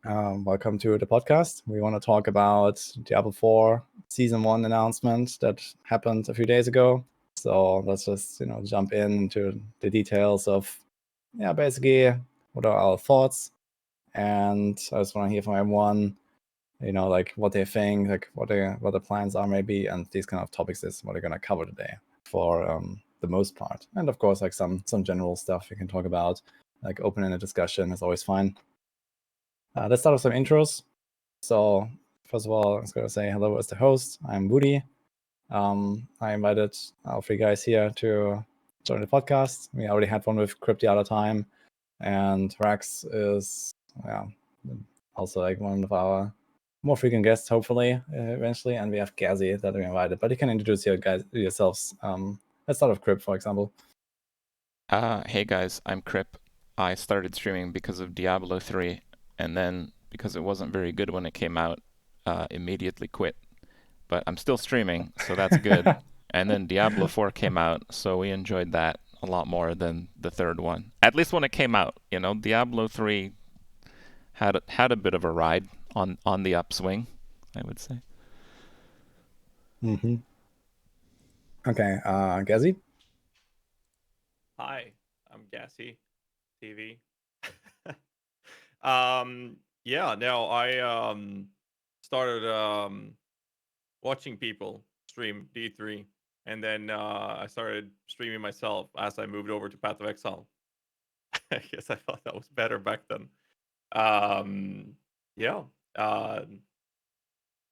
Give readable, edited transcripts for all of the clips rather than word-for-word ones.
Welcome to the podcast. We want to talk about Diablo 4 Season 1 announcement that happened a few days ago. So let's just, jump into the details of, basically what are our thoughts. And I just want to hear from everyone, like what they think, like what the plans are maybe, and these kind of topics is what we're going to cover today for the most part. And of course, like some general stuff we can talk about, like open-ended discussion is always fine. Let's start with some intros. So first of all, I was going to say hello as the host. I'm Wudi. I invited our three guys here to join the podcast. We already had one with Kripp the other time, and Raxx is also like one of our more frequent guests, hopefully, eventually. And we have Ghazzy that we invited, but you can introduce yourselves. Let's start with Kripp, for example. Hey guys, I'm Kripp. I started streaming because of Diablo 3, and then because it wasn't very good when it came out, immediately quit. But I'm still streaming, so that's good. And then Diablo 4 came out, so we enjoyed that a lot more than the third one. At least when it came out, Diablo 3 had a bit of a ride on the upswing, I would say. Mm-hmm. Okay, Ghazzy? Hi, I'm Ghazzy TV. I started watching people stream D3, and then I started streaming myself as I moved over to Path of Exile. I guess I thought that was better back then. Yeah.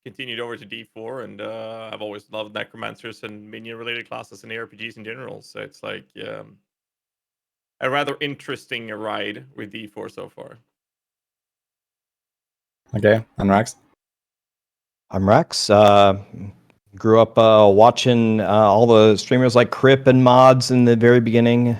Continued over to D4, and I've always loved necromancers and minion-related classes and ARPGs in general. So it's like a rather interesting ride with D4 so far. Okay, and Raxx? I'm Raxx. Grew up watching all the streamers like Kripp and mods in the very beginning,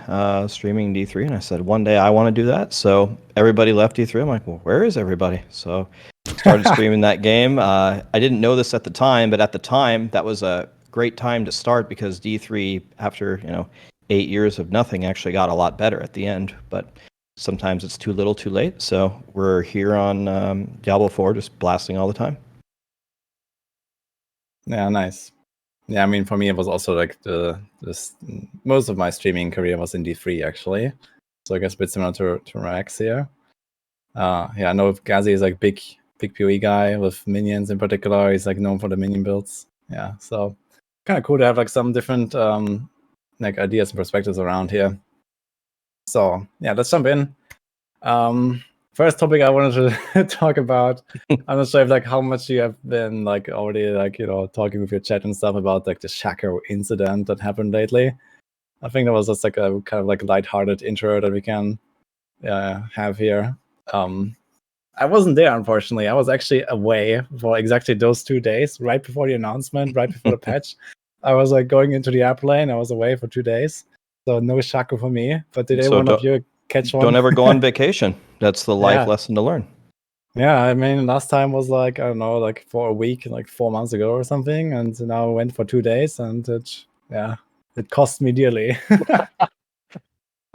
streaming D3, and I said one day I want to do that. So everybody left D3. I'm like, well, where is everybody? So started streaming that game. I didn't know this at the time, but at the time that was a great time to start because D3, after 8 years of nothing, actually got a lot better at the end. But sometimes it's too little, too late. So we're here on Diablo 4, just blasting all the time. Yeah, nice. Yeah, I mean, for me, it was also like most of my streaming career was in D3 actually, so I guess a bit similar to Raxx here. I know Ghazzy is like big PoE guy with minions in particular. He's like known for the minion builds. Yeah, so kind of cool to have like some different like ideas and perspectives around here. So yeah, let's jump in. First topic I wanted to talk about. I'm not sure if like how much you have been like already like talking with your chat and stuff about like the Shaco incident that happened lately. I think that was just like a kind of like lighthearted intro that we can have here. I wasn't there, unfortunately. I was actually away for exactly those 2 days, right before the announcement, right before the patch. I was like going into the airplane. I was away for 2 days, so no Shaco for me. But did any one of you catch one? Don't ever go on vacation. That's the life lesson to learn. Yeah, I mean, last time was like, I don't know, like for a week, like 4 months ago or something, and now I went for 2 days, and it cost me dearly.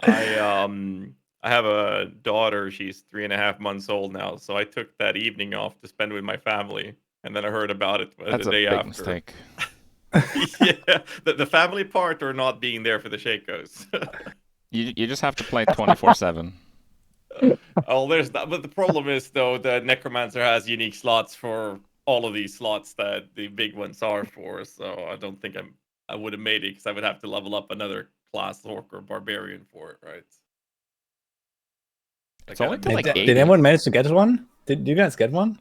I have a daughter. She's 3.5 months old now, so I took that evening off to spend with my family, and then I heard about it That's the day a big after. Mistake. Yeah, the family part or not being there for the Shakos. You just have to play 24/7. Oh, there's that. But the problem is, though, that Necromancer has unique slots for all of these slots that the big ones are for. So I don't think I would have made it because I would have to level up another class, Orc or Barbarian, for it, right? It's only to like 80. Did anyone manage to get one? Did you guys get one?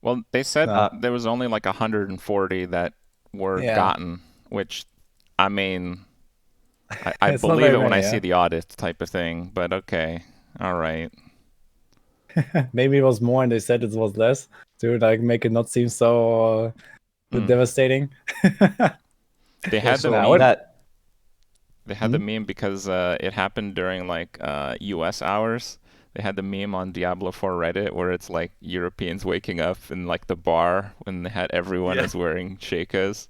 Well, they said there was only like 140 that were gotten, which, I mean, I believe it when I see the audit type of thing, but okay, all right. Maybe it was more and they said it was less to like make it not seem so devastating. They had the meme. They had the meme because it happened during like US hours. They had the meme on Diablo 4 Reddit where it's like Europeans waking up in like the bar when they had everyone is wearing Shakos.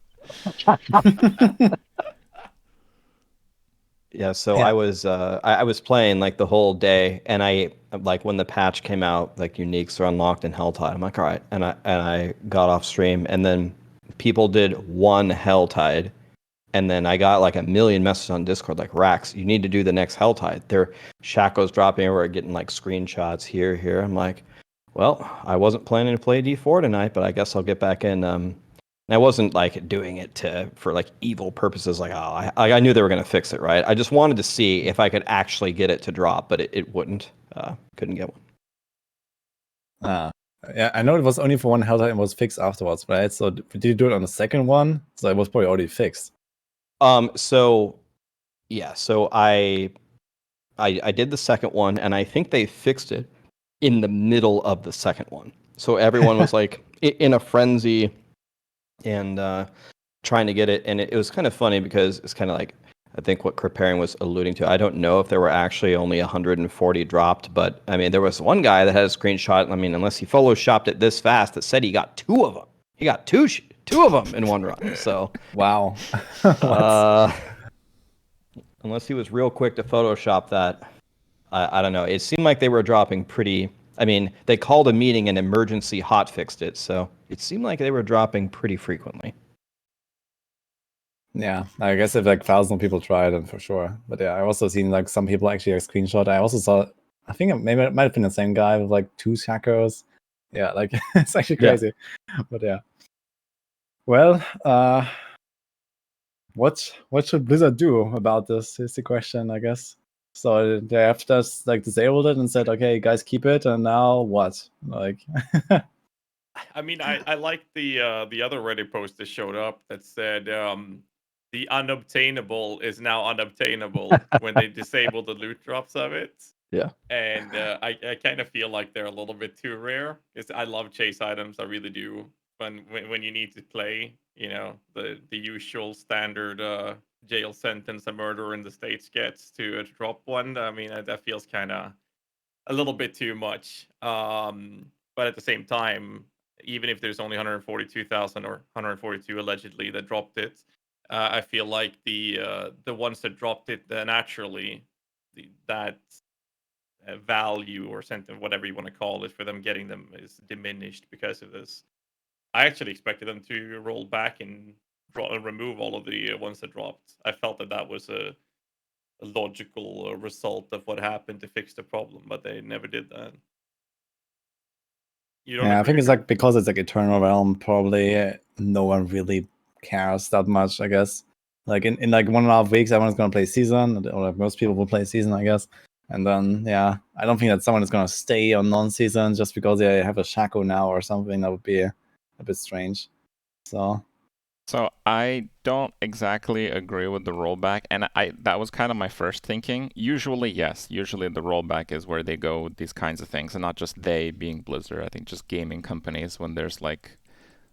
Yeah, so Yeah. I was playing like the whole day, and I like when the patch came out, like uniques are unlocked in Helltide. I'm like, all right, and I got off stream, and then people did one Helltide, and then I got like a million messages on Discord like, Raxx, you need to do the next Helltide. Their Shaco's dropping everywhere, getting like screenshots here. I'm like, well, I wasn't planning to play D4 tonight, but I guess I'll get back in. And I wasn't like doing it for like evil purposes. Like, oh, I knew they were gonna fix it, right? I just wanted to see if I could actually get it to drop, but it wouldn't. Couldn't get one. Yeah, I know it was only for one Helltide and was fixed afterwards, right? So did you do it on the second one? So it was probably already fixed. So yeah, so I did the second one, and I think they fixed it in the middle of the second one. So everyone was like in a frenzy and trying to get it, and it was kind of funny because it's kind of like, I think what Kripp was alluding to. I don't know if there were actually only 140 dropped, but I mean, there was one guy that had a screenshot. I mean, unless he photoshopped it this fast, that said he got two of them. He got two of them in one run. So wow. Unless he was real quick to Photoshop that, I don't know. It seemed like they were dropping pretty. I mean, they called a meeting and emergency hot fixed it, so it seemed like they were dropping pretty frequently. Yeah, I guess if like 1,000 people try, then for sure. But yeah, I also seen like some people actually like screenshot. I also saw, I think maybe it might have been the same guy with like 2 Shacos. Yeah, like it's actually crazy. Yeah. But yeah. Well, what should Blizzard do about this is the question, I guess. So they have just like disabled it and said, okay, guys, keep it, and now what? Like I mean, I like the other Reddit post that showed up that said the unobtainable is now unobtainable when they disable the loot drops of it. Yeah. And I kind of feel like they're a little bit too rare. Because I love chase items, I really do. When you need to play, you know, the usual standard jail sentence a murderer in the States gets to drop one. I mean, that feels kind of a little bit too much. But at the same time, even if there's only 142,000 or 142 allegedly that dropped it, I feel like the ones that dropped it naturally, that value or sentiment, whatever you want to call it, for them getting them is diminished because of this. I actually expected them to roll back and remove all of the ones that dropped. I felt that was a logical result of what happened to fix the problem, but they never did that. You don't yeah, I agree, think it's Kripp? like because it's like Eternal Realm, probably no one really cares that much, I guess. Like in like 1.5 weeks, everyone's gonna play season, or like most people will play season, I guess. And then yeah, I don't think that someone is gonna stay on non-season just because they have a Shaco now or something. That would be a bit strange. So I don't exactly agree with the rollback, and that was kind of my first thinking. Usually, yes. Usually the rollback is where they go with these kinds of things, and not just they being Blizzard. I think just gaming companies, when there's like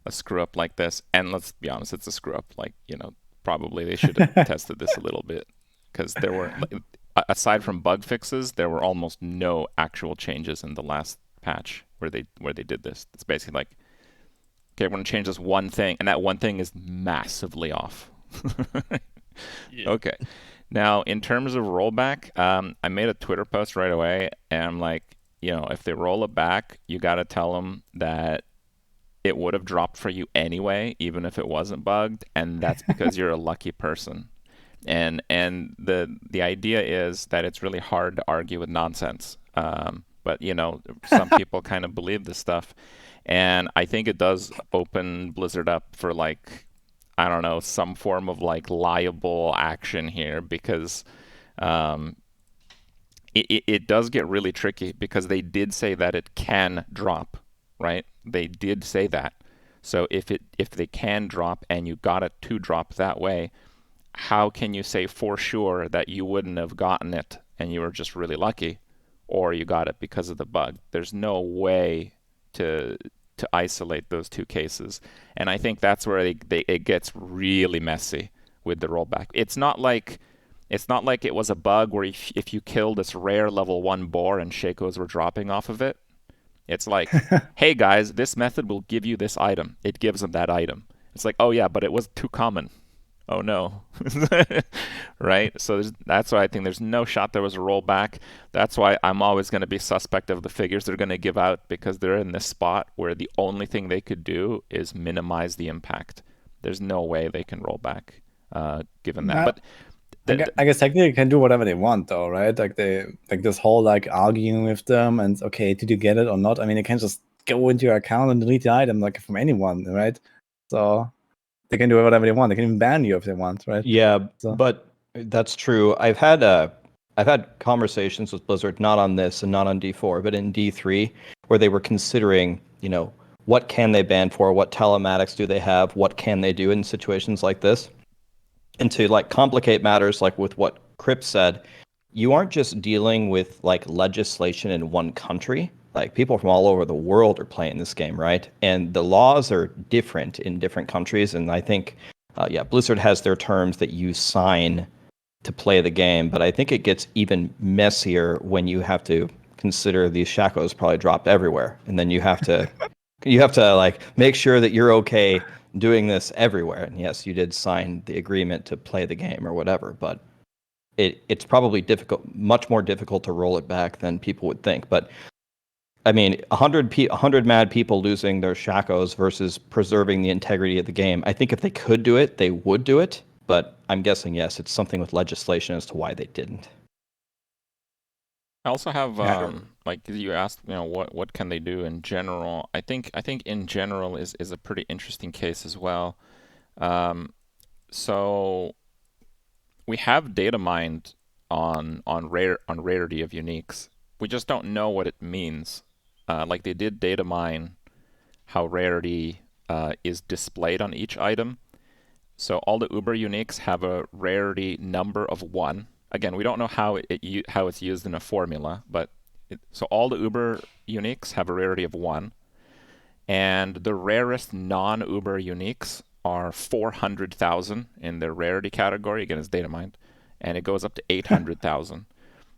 a screw up like this, and let's be honest, it's a screw up. Like, you know, probably they should have tested this a little bit, because there were, aside from bug fixes, there were almost no actual changes in the last patch where they did this. It's basically like, okay, we're going to change this one thing, and that one thing is massively off. Yeah. Okay. Now, in terms of rollback, I made a Twitter post right away, and I'm like, you know, if they roll it back, you got to tell them that it would have dropped for you anyway, even if it wasn't bugged, and that's because you're a lucky person. And the idea is that it's really hard to argue with nonsense. But, you know, some people kind of believe this stuff. And I think it does open Blizzard up for, like, I don't know, some form of like liable action here, because it does get really tricky, because they did say that it can drop, right? They did say that. So if they can drop and you got it to drop that way, how can you say for sure that you wouldn't have gotten it and you were just really lucky, or you got it because of the bug? There's no way to isolate those two cases, and I think that's where it gets really messy with the rollback. It's not like it was a bug where if you kill this rare level 1 boar and Shakos were dropping off of it. It's like, hey guys, this method will give you this item. It gives them that item. It's like, oh yeah, but it was too common. oh no. Right? So that's why I think there's no shot there was a rollback. That's why I'm always going to be suspect of the figures they're going to give out, because they're in this spot where the only thing they could do is minimize the impact. There's no way they can roll back, given that. But I guess technically they can do whatever they want, though, right? Like this whole like arguing with them and okay, did you get it or not? I mean, they can just go into your account and delete the item like from anyone, right? So they can do whatever they want. They can even ban you if they want, right? Yeah, So. but that's true. I've had conversations with Blizzard, not on this and not on D4, but in D3, where they were considering, what can they ban for? What telematics do they have? What can they do in situations like this? And to like complicate matters, like with what Kripp said, you aren't just dealing with like legislation in one country. Like people from all over the world are playing this game, right? And the laws are different in different countries. And I think, Blizzard has their terms that you sign to play the game, but I think it gets even messier when you have to consider these shackles probably dropped everywhere, and then you have to like make sure that you're okay doing this everywhere. And yes, you did sign the agreement to play the game or whatever, but it's probably much more difficult to roll it back than people would think. But I mean, 100 mad people losing their shackles versus preserving the integrity of the game. I think if they could do it, they would do it. But I'm guessing, yes, it's something with legislation as to why they didn't. I also have like you asked, what can they do in general? I think in general is a pretty interesting case as well. So we have data mined on rarity of uniques. We just don't know what it means. Like they did data mine how rarity is displayed on each item. So all the Uber uniques have a rarity number of 1. Again, we don't know how it's used in a formula, but so all the Uber uniques have a rarity of 1, and the rarest non-Uber uniques are 400,000 in their rarity category. Again, it's data mined, and it goes up to 800,000.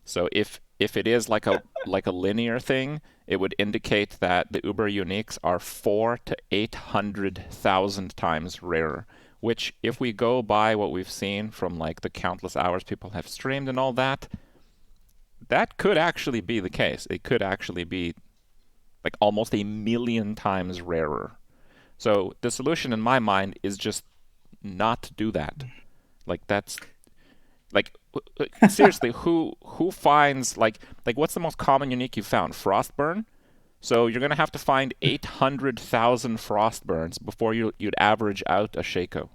So if it is like a linear thing, it would indicate that the Uber uniques are 400,000 to 800,000 times rarer. Which, if we go by what we've seen from like the countless hours people have streamed and all that, that could actually be the case. It could actually be like almost 1,000,000 times rarer. So the solution in my mind is just not to do that. Like that's like seriously, who finds like what's the most common unique you found? Frostburn? So you're gonna have to find 800,000 Frostburns before you'd average out a Shaco.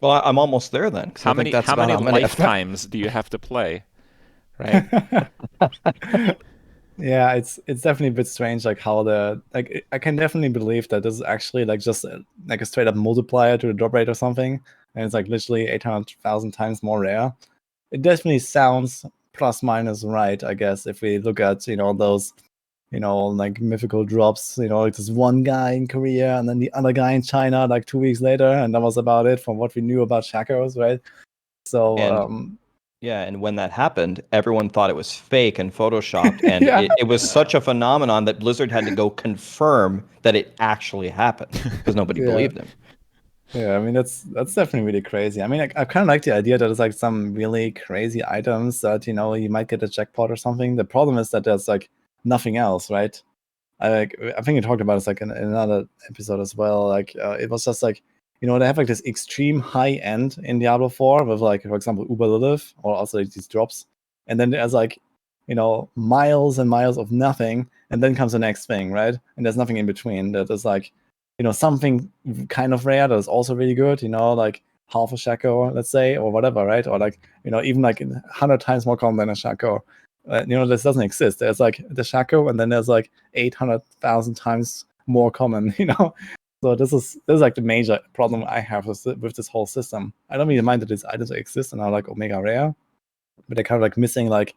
Well, I'm almost there then. How many lifetimes do you have to play? Right? Yeah, it's definitely a bit strange, like how I can definitely believe that this is actually like just like a straight up multiplier to the drop rate or something, and it's like literally 800,000 times more rare. It definitely sounds plus minus right, I guess, if we look at those like mythical drops, like this one guy in Korea and then the other guy in China like 2 weeks later, and that was about it from what we knew about shackles, right? So yeah, and when that happened, everyone thought it was fake and photoshopped, and Yeah. it was such a phenomenon that Blizzard had to go confirm that it actually happened because nobody believed them. Yeah, I mean that's definitely really crazy. I mean, I kind of like the idea that it's like some really crazy items that you might get a jackpot or something. The problem is that there's like nothing else, right? I think we talked about this like in another episode as well. Like it was just like they have like this extreme high end in Diablo 4 with like, for example, Uber Lilith or also like, these drops, and then there's like miles and miles of nothing, and then comes the next thing, right? And there's nothing in between. That is like something kind of rare that is also really good, like half a Shaco, let's say, or whatever, right? Or like, even like 100 times more common than a Shaco. This doesn't exist. There's like the Shaco, and then there's like 800,000 times more common, So this is like the major problem I have with this whole system. I don't really mind that these items exist and are like Omega Rare, but they're kind of like missing like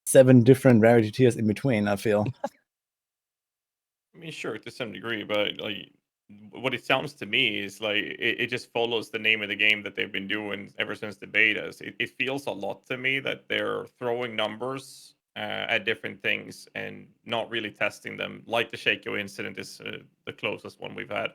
7 different rarity tiers in between, I feel. I mean, sure, to some degree, but like what it sounds to me is like it just follows the name of the game that they've been doing ever since the betas. It feels a lot to me that they're throwing numbers at different things and not really testing them. Like the Shaco incident is the closest one we've had.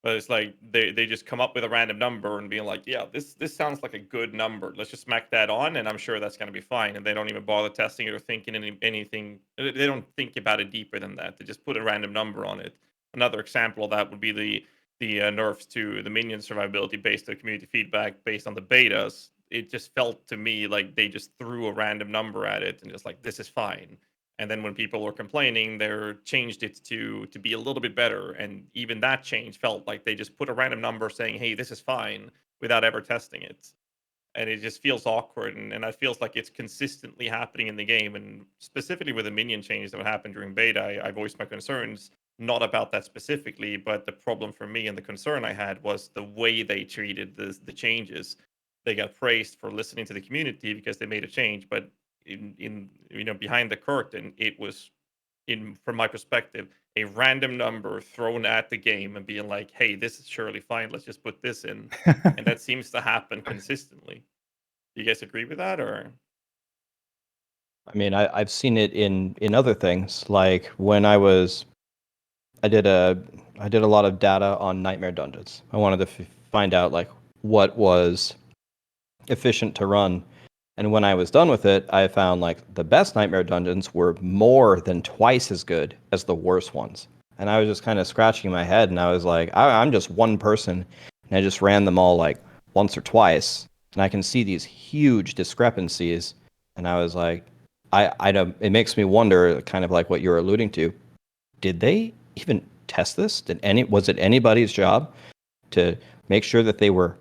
But it's like they just come up with a random number and being like, yeah, this sounds like a good number. Let's just smack that on, and I'm sure that's going to be fine. And they don't even bother testing it or thinking anything. They don't think about it deeper than that. They just put a random number on it. Another example of that would be the nerfs to the minion survivability based on community feedback based on the betas. It just felt to me like they just threw a random number at it and just like, this is fine. And then when people were complaining, they changed it to be a little bit better. And even that change felt like they just put a random number saying, hey, this is fine, without ever testing it. And it just feels awkward. And it feels like it's consistently happening in the game. And specifically with the minion changes that would happen during beta, I voiced my concerns, not about that specifically, but the problem for me and the concern I had was the way they treated the changes. They got praised for listening to the community because they made a change, but in behind the curtain, it was, from my perspective, a random number thrown at the game and being like, hey, this is surely fine, let's just put this in. And that seems to happen consistently. Do you guys agree with that? Or I mean, I've seen it in other things. Like when I did a lot of data on nightmare dungeons. I wanted to find out like what was efficient to run. And when I was done with it, I found like the best nightmare dungeons were more than twice as good as the worst ones. And I was just kind of scratching my head, and I was like, I'm just one person, and I just ran them all like once or twice, and I can see these huge discrepancies. And I was like, I don't. It makes me wonder, kind of like what you're alluding to. Did they even test this? Was it anybody's job to make sure that they were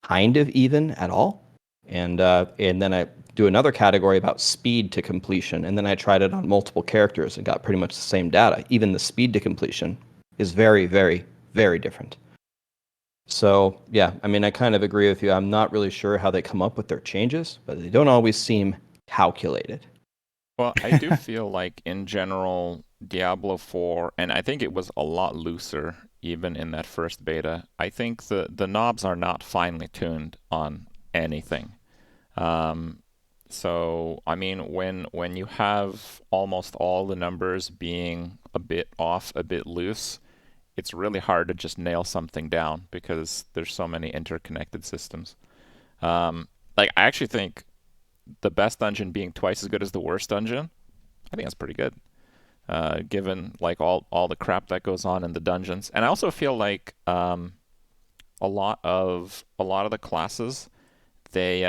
kind of even at all? And then I do another category about speed to completion, and then I tried it on multiple characters and got pretty much the same data. Even the speed to completion is very, very, very different. So yeah, I mean, I kind of agree with you. I'm not really sure how they come up with their changes, but they don't always seem calculated. Well, I do feel like in general, Diablo 4, and I think it was a lot looser even in that first beta. I think the knobs are not finely tuned on anything. So I mean, when you have almost all the numbers being a bit off, a bit loose, it's really hard to just nail something down because there's so many interconnected systems. Like I actually think the best dungeon being twice as good as the worst dungeon, I think that's pretty good. Given like all the crap that goes on in the dungeons. And I also feel like a lot of the classes, they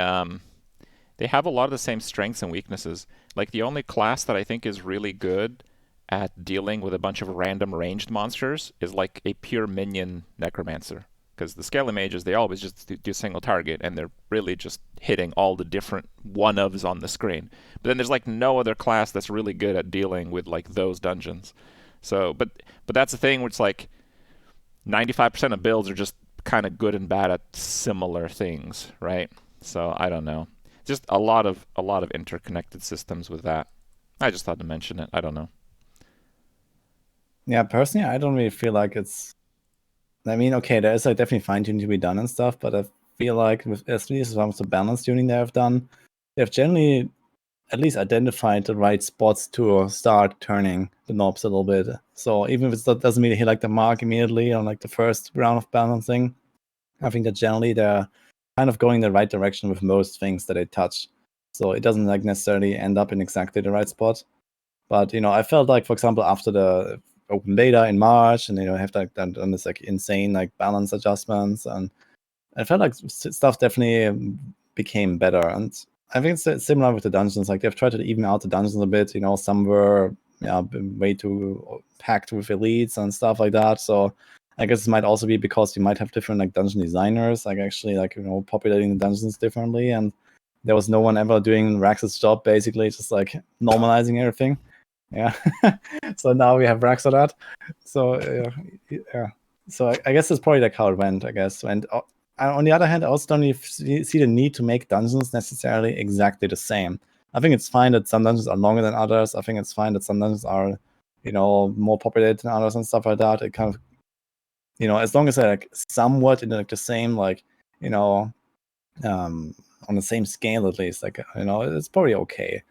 have a lot of the same strengths and weaknesses. Like the only class that I think is really good at dealing with a bunch of random ranged monsters is like a pure minion necromancer. Because the scaly mages, they always just do single target, and they're really just hitting all the different one-ofs on the screen. But then there's like no other class that's really good at dealing with like those dungeons. So, but that's the thing where it's like 95% of builds are just kind of good and bad at similar things, right? So I don't know. Just a lot of interconnected systems with that. I just thought to mention it. I don't know. Yeah, personally, I don't really feel like it's. I mean, okay, there is like definitely fine tuning to be done and stuff, but I feel like with at least some of the balance tuning they have done, they have generally at least identified the right spots to start turning the knobs a little bit. So even if it doesn't really hit like the mark immediately on like the first round of balancing, I think that generally they're kind of going the right direction with most things that they touch. So it doesn't like necessarily end up in exactly the right spot. But I felt like, for example, after the open beta in March, and have like done this like insane like balance adjustments, and I felt like stuff definitely became better. And I think it's similar with the dungeons. Like they've tried to even out the dungeons a bit. Some were way too packed with elites and stuff like that. So I guess it might also be because you might have different like dungeon designers, like actually like populating the dungeons differently, and there was no one ever doing Raxx's job, basically just like normalizing everything. Yeah. So now we have Raxx on that. So yeah. So I guess that's probably like how it went, I guess. And on the other hand, I also don't really see the need to make dungeons necessarily exactly the same. I think it's fine that some dungeons are longer than others. I think it's fine that some dungeons are, more populated than others and stuff like that. It kind of, as long as they're like somewhat in like the same, like, on the same scale at least, like, it's probably okay.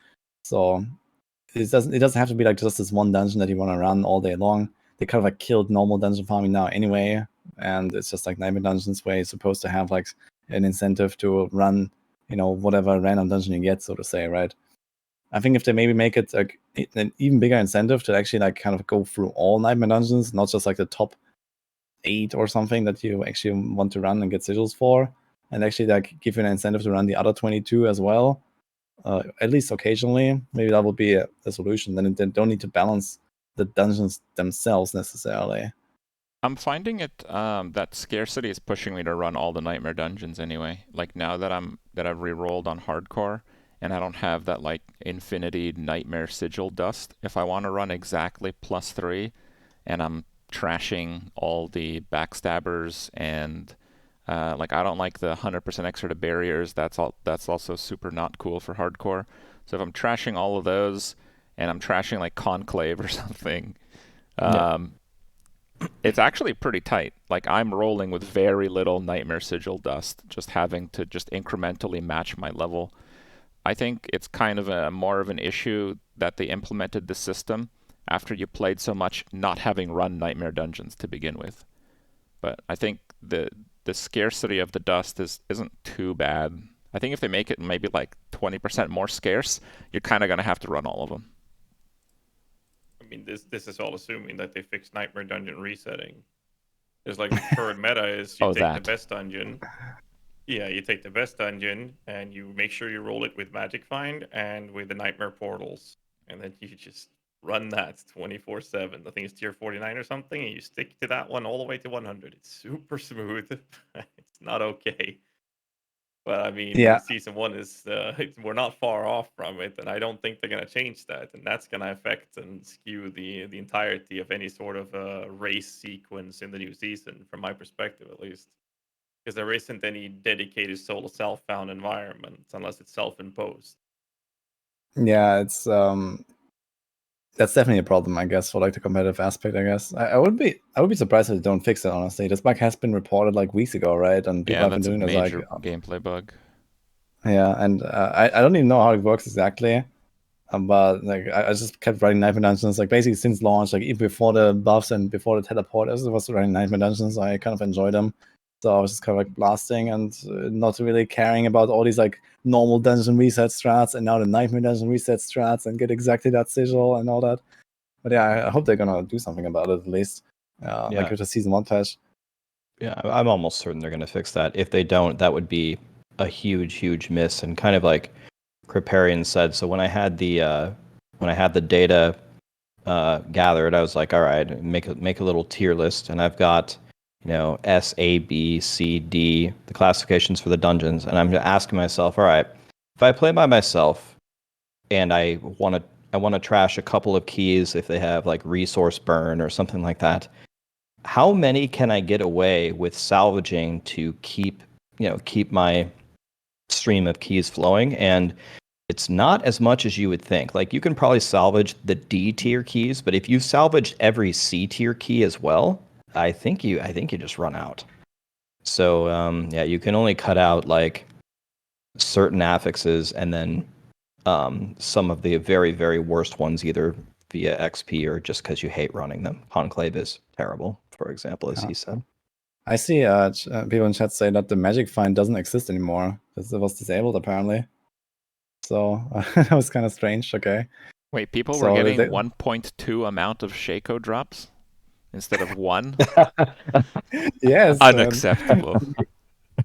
So it doesn't have to be like just this one dungeon that you want to run all day long. They kind of like killed normal dungeon farming now anyway. and it's just like Nightmare Dungeons where you're supposed to have like an incentive to run, whatever random dungeon you get, so to say, right? I think if they maybe make it like an even bigger incentive to actually like kind of go through all Nightmare Dungeons, not just like the top 8 or something that you actually want to run and get sigils for, and actually like give you an incentive to run the other 22 as well, at least occasionally, maybe that would be a solution. Then they don't need to balance the dungeons themselves necessarily. I'm finding it that scarcity is pushing me to run all the Nightmare Dungeons anyway. Like now that I've re-rolled on hardcore and I don't have that like infinity Nightmare sigil dust, if I want to run exactly +3 and I'm trashing all the backstabbers and like I don't like the 100% extra to barriers. That's also super not cool for hardcore. So if I'm trashing all of those and I'm trashing like Conclave or something, it's actually pretty tight. Like I'm rolling with very little Nightmare Sigil dust, just having to just incrementally match my level. I think it's kind of more of an issue that they implemented the system after you played so much not having run Nightmare Dungeons to begin with. But I think the scarcity of the dust isn't too bad. I think if they make it maybe like 20% more scarce, you're kind of going to have to run all of them. I mean, this is all assuming that they fix Nightmare Dungeon resetting. It's like the current meta is you take the best dungeon. Yeah, you take the best dungeon and you make sure you roll it with Magic Find and with the Nightmare Portals. And then you just run that 24/7. I think it's tier 49 or something, and you stick to that one all the way to 100. It's super smooth. It's not okay. But I mean, season 1 is we're not far off from it, and I don't think they're gonna change that, and that's gonna affect and skew the entirety of any sort of race sequence in the new season, from my perspective at least, because there isn't any dedicated solo self-found environment unless it's self-imposed. Yeah, it's that's definitely a problem, I guess, for like the competitive aspect. I guess I would be surprised if they don't fix it. Honestly, this bug has been reported like weeks ago, right? And people have been doing this like gameplay bug. Yeah, and I don't even know how it works exactly, but like I just kept running Nightmare Dungeons like basically since launch, like even before the buffs and before the teleport. I was running Nightmare Dungeons. I kind of enjoyed them, so I was just kind of like blasting and not really caring about all these like normal dungeon reset strats and now the Nightmare Dungeon reset strats and get exactly that sigil and all that. But yeah, I hope they're gonna do something about it at least, like with the season 1 patch. Yeah, I'm almost certain they're gonna fix that. If they don't, that would be a huge miss. And kind of like Kripp said, so when I had the data gathered, I was like, all right, make a little tier list, and I've got S, A, B, C, D, the classifications for the dungeons, and I'm asking myself, all right, if I play by myself and I want to trash a couple of keys if they have like resource burn or something like that, how many can I get away with salvaging to keep my stream of keys flowing? And it's not as much as you would think. Like you can probably salvage the D tier keys, but if you salvaged every C tier key as well, I think you just run out. So yeah, you can only cut out like certain affixes and then some of the very, very worst ones either via XP or just because you hate running them. Conclave is terrible, for example, as he said. I see people in chat say that the Magic Find doesn't exist anymore because it was disabled apparently. So that was kind of strange. Okay. Wait, people were getting 1.2 amount of Shaco drops instead of 1? Yes. Unacceptable.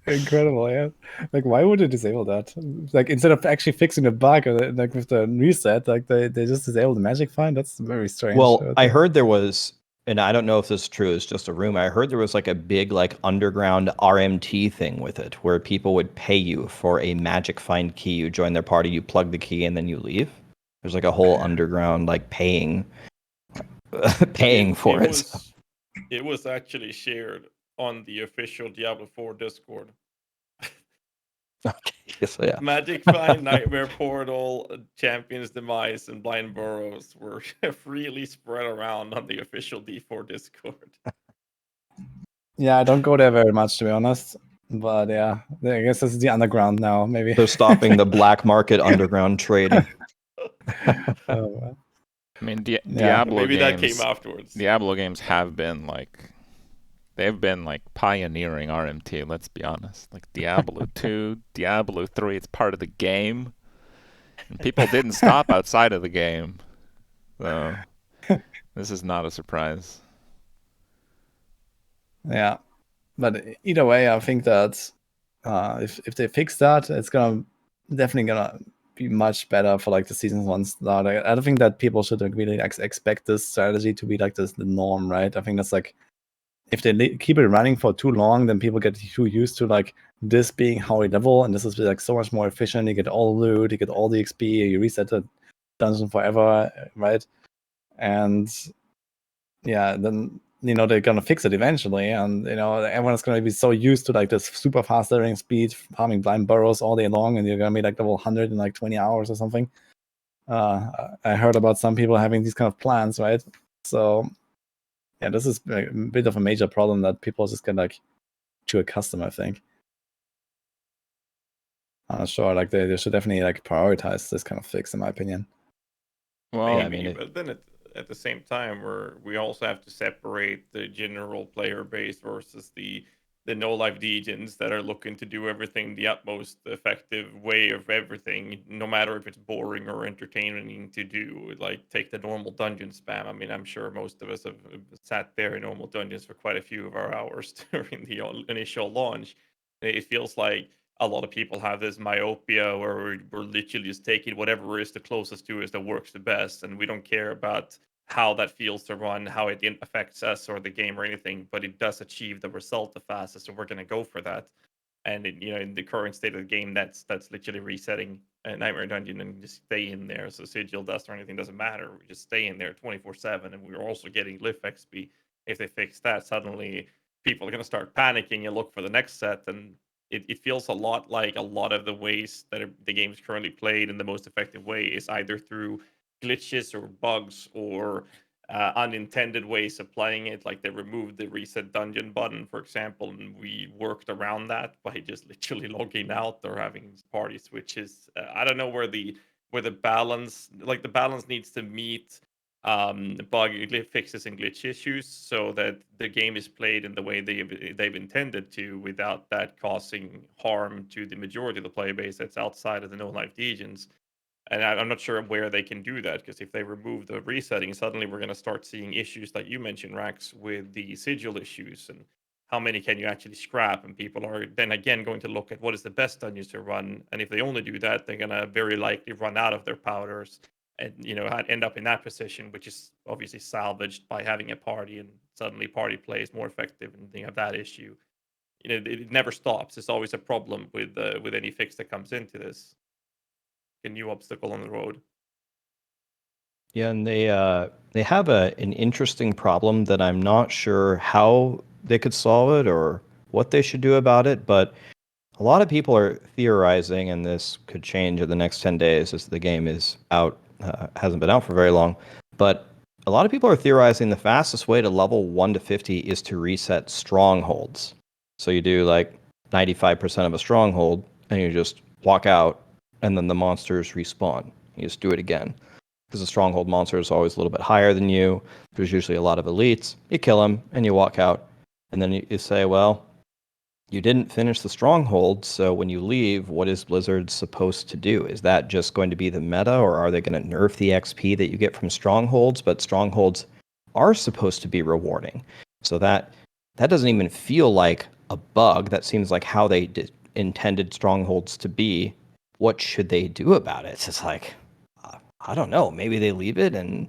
Incredible, yeah. Like, why would they disable that? Like, instead of actually fixing the bug, or like with the reset, like they just disabled the Magic Find. That's very strange. Well, I heard there was, and I don't know if this is true, it's just a rumor. I heard there was like a big like underground RMT thing with it, where people would pay you for a Magic Find key. You join their party, you plug the key, and then you leave. There's like a whole underground like paying for it. It was actually shared on the official Diablo 4 Discord. Okay, so yeah. Magic Find, Nightmare Portal, Champion's Demise, and Blind Burrows were freely spread around on the official D4 Discord. Yeah, I don't go there very much, to be honest. But yeah, I guess this is the underground now, maybe. They're stopping the black market underground trading. I mean, Diablo maybe games, that came afterwards. Diablo games have been like They've been like pioneering RMT, let's be honest. Like Diablo 2, Diablo 3, it's part of the game. And people didn't stop outside of the game. So this is not a surprise. Yeah. But either way, I think that if they fix that, it's definitely gonna be much better for like the season one start. I don't think that people should really expect this strategy to be like the norm, right? I think that's like if they keep it running for too long, then people get too used to like this being how we level, and this is like so much more efficient. You get all the loot, you get all the XP, you reset the dungeon forever, right? And yeah, then they're gonna fix it eventually, and everyone's gonna be so used to like this super fast leveling speed, farming blind burrows all day long, and you're gonna be like level 100 in like 20 hours or something. I heard about some people having these kind of plans, right? So yeah, this is a bit of a major problem that people just get like too accustomed, I think. I'm not sure, like they should definitely like prioritize this kind of fix, in my opinion. Well, Maybe, I mean, but then at the same time, we also have to separate the general player base versus the no life degens that are looking to do everything the utmost effective way of everything, no matter if it's boring or entertaining to do. Like take the normal dungeon spam. I mean, I'm sure most of us have sat there in normal dungeons for quite a few of our hours during the initial launch. It feels like a lot of people have this myopia where we're literally just taking whatever is the closest to us that works the best, and we don't care about how that feels to run, how it affects us or the game or anything, but it does achieve the result the fastest, so we're going to go for that. And in the current state of the game, that's literally resetting a Nightmare Dungeon and just stay in there. So sigil dust or anything doesn't matter. We just stay in there 24/7, and we're also getting lift XP. If they fix that, suddenly people are going to start panicking and look for the next set, and it feels a lot like a lot of the ways that the game is currently played in the most effective way is either through glitches or bugs or unintended ways of playing it. Like they removed the reset dungeon button, for example, and we worked around that by just literally logging out or having party switches. I don't know where the balance, like the balance needs to meet bug fixes and glitch issues so that the game is played in the way they've intended to without that causing harm to the majority of the player base that's outside of the no life degens. And I'm not sure where they can do that, because if they remove the resetting, suddenly we're going to start seeing issues like you mentioned, Raxx, with the sigil issues and how many can you actually scrap. And people are then again going to look at what is the best dungeons to run. And if they only do that, they're going to very likely run out of their powders and end up in that position, which is obviously salvaged by having a party, and suddenly party play is more effective, and they have that issue. It never stops. It's always a problem with any fix that comes into this. A new obstacle on the road. Yeah, and they have an interesting problem that I'm not sure how they could solve it or what they should do about it, but a lot of people are theorizing, and this could change in the next 10 days as the game is out, hasn't been out for very long, but a lot of people are theorizing the fastest way to level 1 to 50 is to reset strongholds. So you do like 95% of a stronghold, and you just walk out, and then the monsters respawn. You just do it again. Because the stronghold monster is always a little bit higher than you. There's usually a lot of elites. You kill them, and you walk out. And then you say, well, you didn't finish the stronghold, so when you leave, what is Blizzard supposed to do? Is that just going to be the meta, or are they going to nerf the XP that you get from strongholds? But strongholds are supposed to be rewarding. So that doesn't even feel like a bug. That seems like how they intended strongholds to be. What should they do about it? It's like, I don't know. Maybe they leave it, and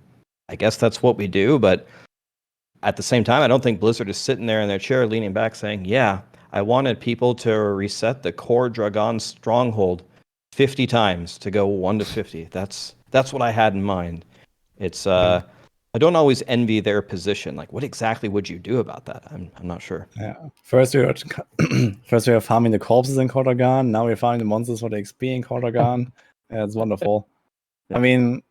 I guess that's what we do. But at the same time, I don't think Blizzard is sitting there in their chair leaning back saying, yeah, I wanted people to reset the core Dragon stronghold 50 times to go 1 to 50. That's what I had in mind. It's I don't always envy their position. Like, what exactly would you do about that? I'm not sure. Yeah. First we were farming the corpses in Kotagan. Now we're farming the monsters for the XP in Kotagan. Yeah, it's wonderful. I mean,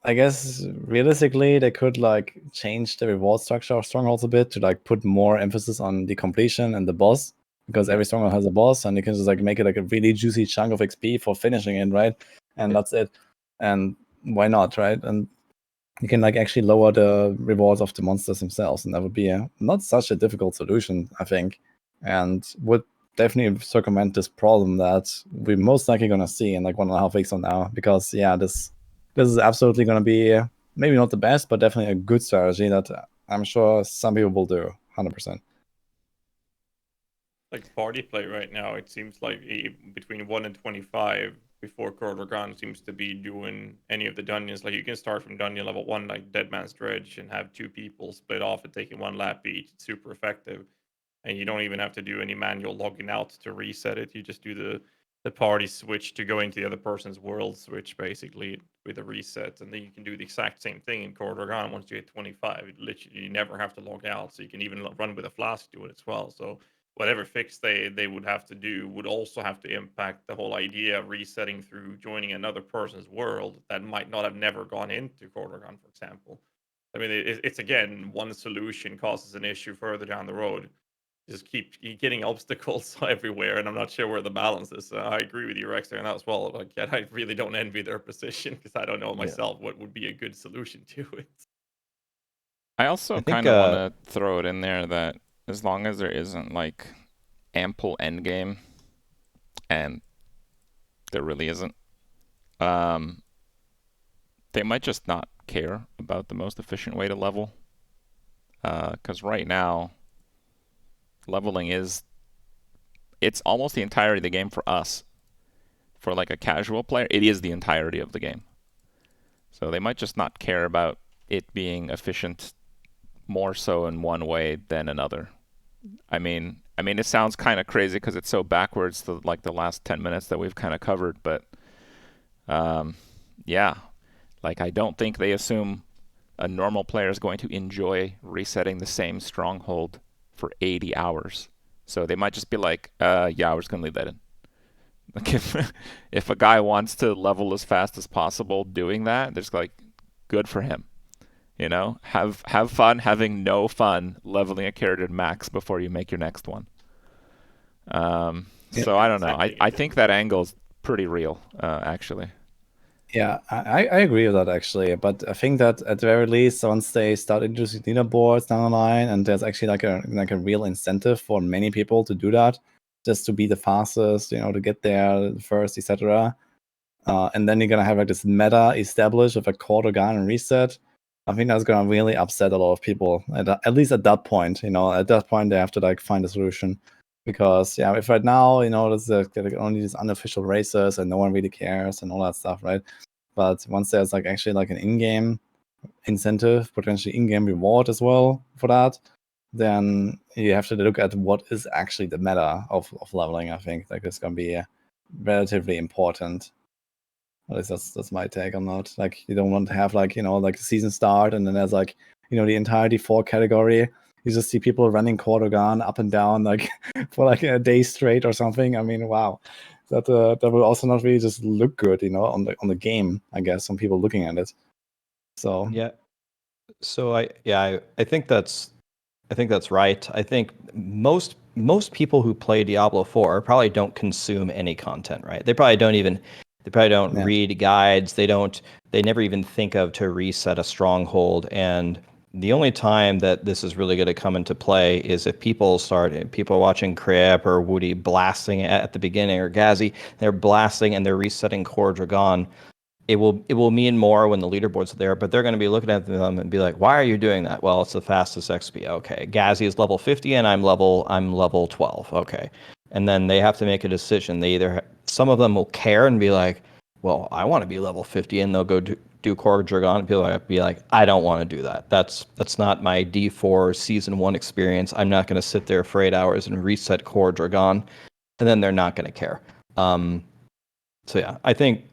I guess realistically they could like change the reward structure of strongholds a bit to like put more emphasis on the completion and the boss, because every stronghold has a boss, and you can just like make it like a really juicy chunk of XP for finishing it, right? And that's it. And why not, right? And you can like actually lower the rewards of the monsters themselves, and that would be not such a difficult solution, I think, and would definitely circumvent this problem that we're most likely going to see in like 1.5 weeks from now. Because this is absolutely going to be maybe not the best, but definitely a good strategy that I'm sure some people will do 100%. Like party play right now, it seems like between 1 and 25 before Kordogan seems to be doing any of the dungeons. Like you can start from dungeon level 1, like Dead Man's Dredge, and have 2 people split off and taking 1 lap each. It's super effective. And you don't even have to do any manual logging out to reset it. You just do the party switch to go into the other person's world switch, basically, with a reset. And then you can do the exact same thing in Kordogan once you hit 25. Literally, you never have to log out. So you can even run with a flask to it as well. So whatever fix they would have to do would also have to impact the whole idea of resetting through joining another person's world that might not have never gone into Kordogan, for example. I mean, it's again, one solution causes an issue further down the road. Just keep getting obstacles everywhere, and I'm not sure where the balance is. I agree with you, Rex, there, and that as well. Like, I really don't envy their position because I don't know myself what would be a good solution to it. I also kind of want to throw it in there that as long as there isn't like ample endgame, and there really isn't, they might just not care about the most efficient way to level. Because right now, leveling it's almost the entirety of the game for us. For like a casual player, it is the entirety of the game. So they might just not care about it being efficient more so in one way than another. I mean, it sounds kind of crazy because it's so backwards to like the last 10 minutes that we've kind of covered, but yeah, like I don't think they assume a normal player is going to enjoy resetting the same stronghold for 80 hours. So they might just be like, yeah, we're just going to leave that in. Like if a guy wants to level as fast as possible doing that, they're just like, good for him. You know, have fun having no fun leveling a character to max before you make your next one. So I don't know. I think that angle is pretty real, actually. Yeah, I agree with that actually, but I think that at the very least, once they start introducing leaderboards down the line, and there's actually like a real incentive for many people to do that, just to be the fastest, to get there first, etc. And then you're gonna have like this meta established with a Kordogan and reset. I think that's gonna really upset a lot of people. At least at that point, at that point they have to like find a solution. Because if right now, there's only these unofficial races and no one really cares and all that stuff, right? But once there's like actually like an in-game incentive, potentially in-game reward as well for that, then you have to look at what is actually the meta of leveling. I think like it's gonna be relatively important. At least that's my take on that. Like you don't want to have like like a season start and then there's like the entire D4 category. You just see people running Kordogan up and down like for like a day straight or something. I mean, wow, that will also not really just look good, on the game. I guess some people looking at it. So yeah, so I think that's right. I think most people who play Diablo 4 probably don't consume any content, right? They probably don't read guides. They never even think of to reset a stronghold. And the only time that this is really going to come into play is if people are watching Kripp or Woody blasting at the beginning, or Ghazzy, they're blasting and they're resetting Core Dragon. It will mean more when the leaderboards are there, but they're going to be looking at them and be like, "Why are you doing that?" Well, it's the fastest XP. Okay, Ghazzy is level 50 and I'm level 12. Okay, and then they have to make a decision. Some of them will care and be like, "Well, I want to be level 50," and they'll go do Core Dragon and be like, "I don't want to do that. That's not my D4 season 1 experience. I'm not going to sit there for 8 hours and reset Core Dragon," and then they're not going to care. So yeah, I think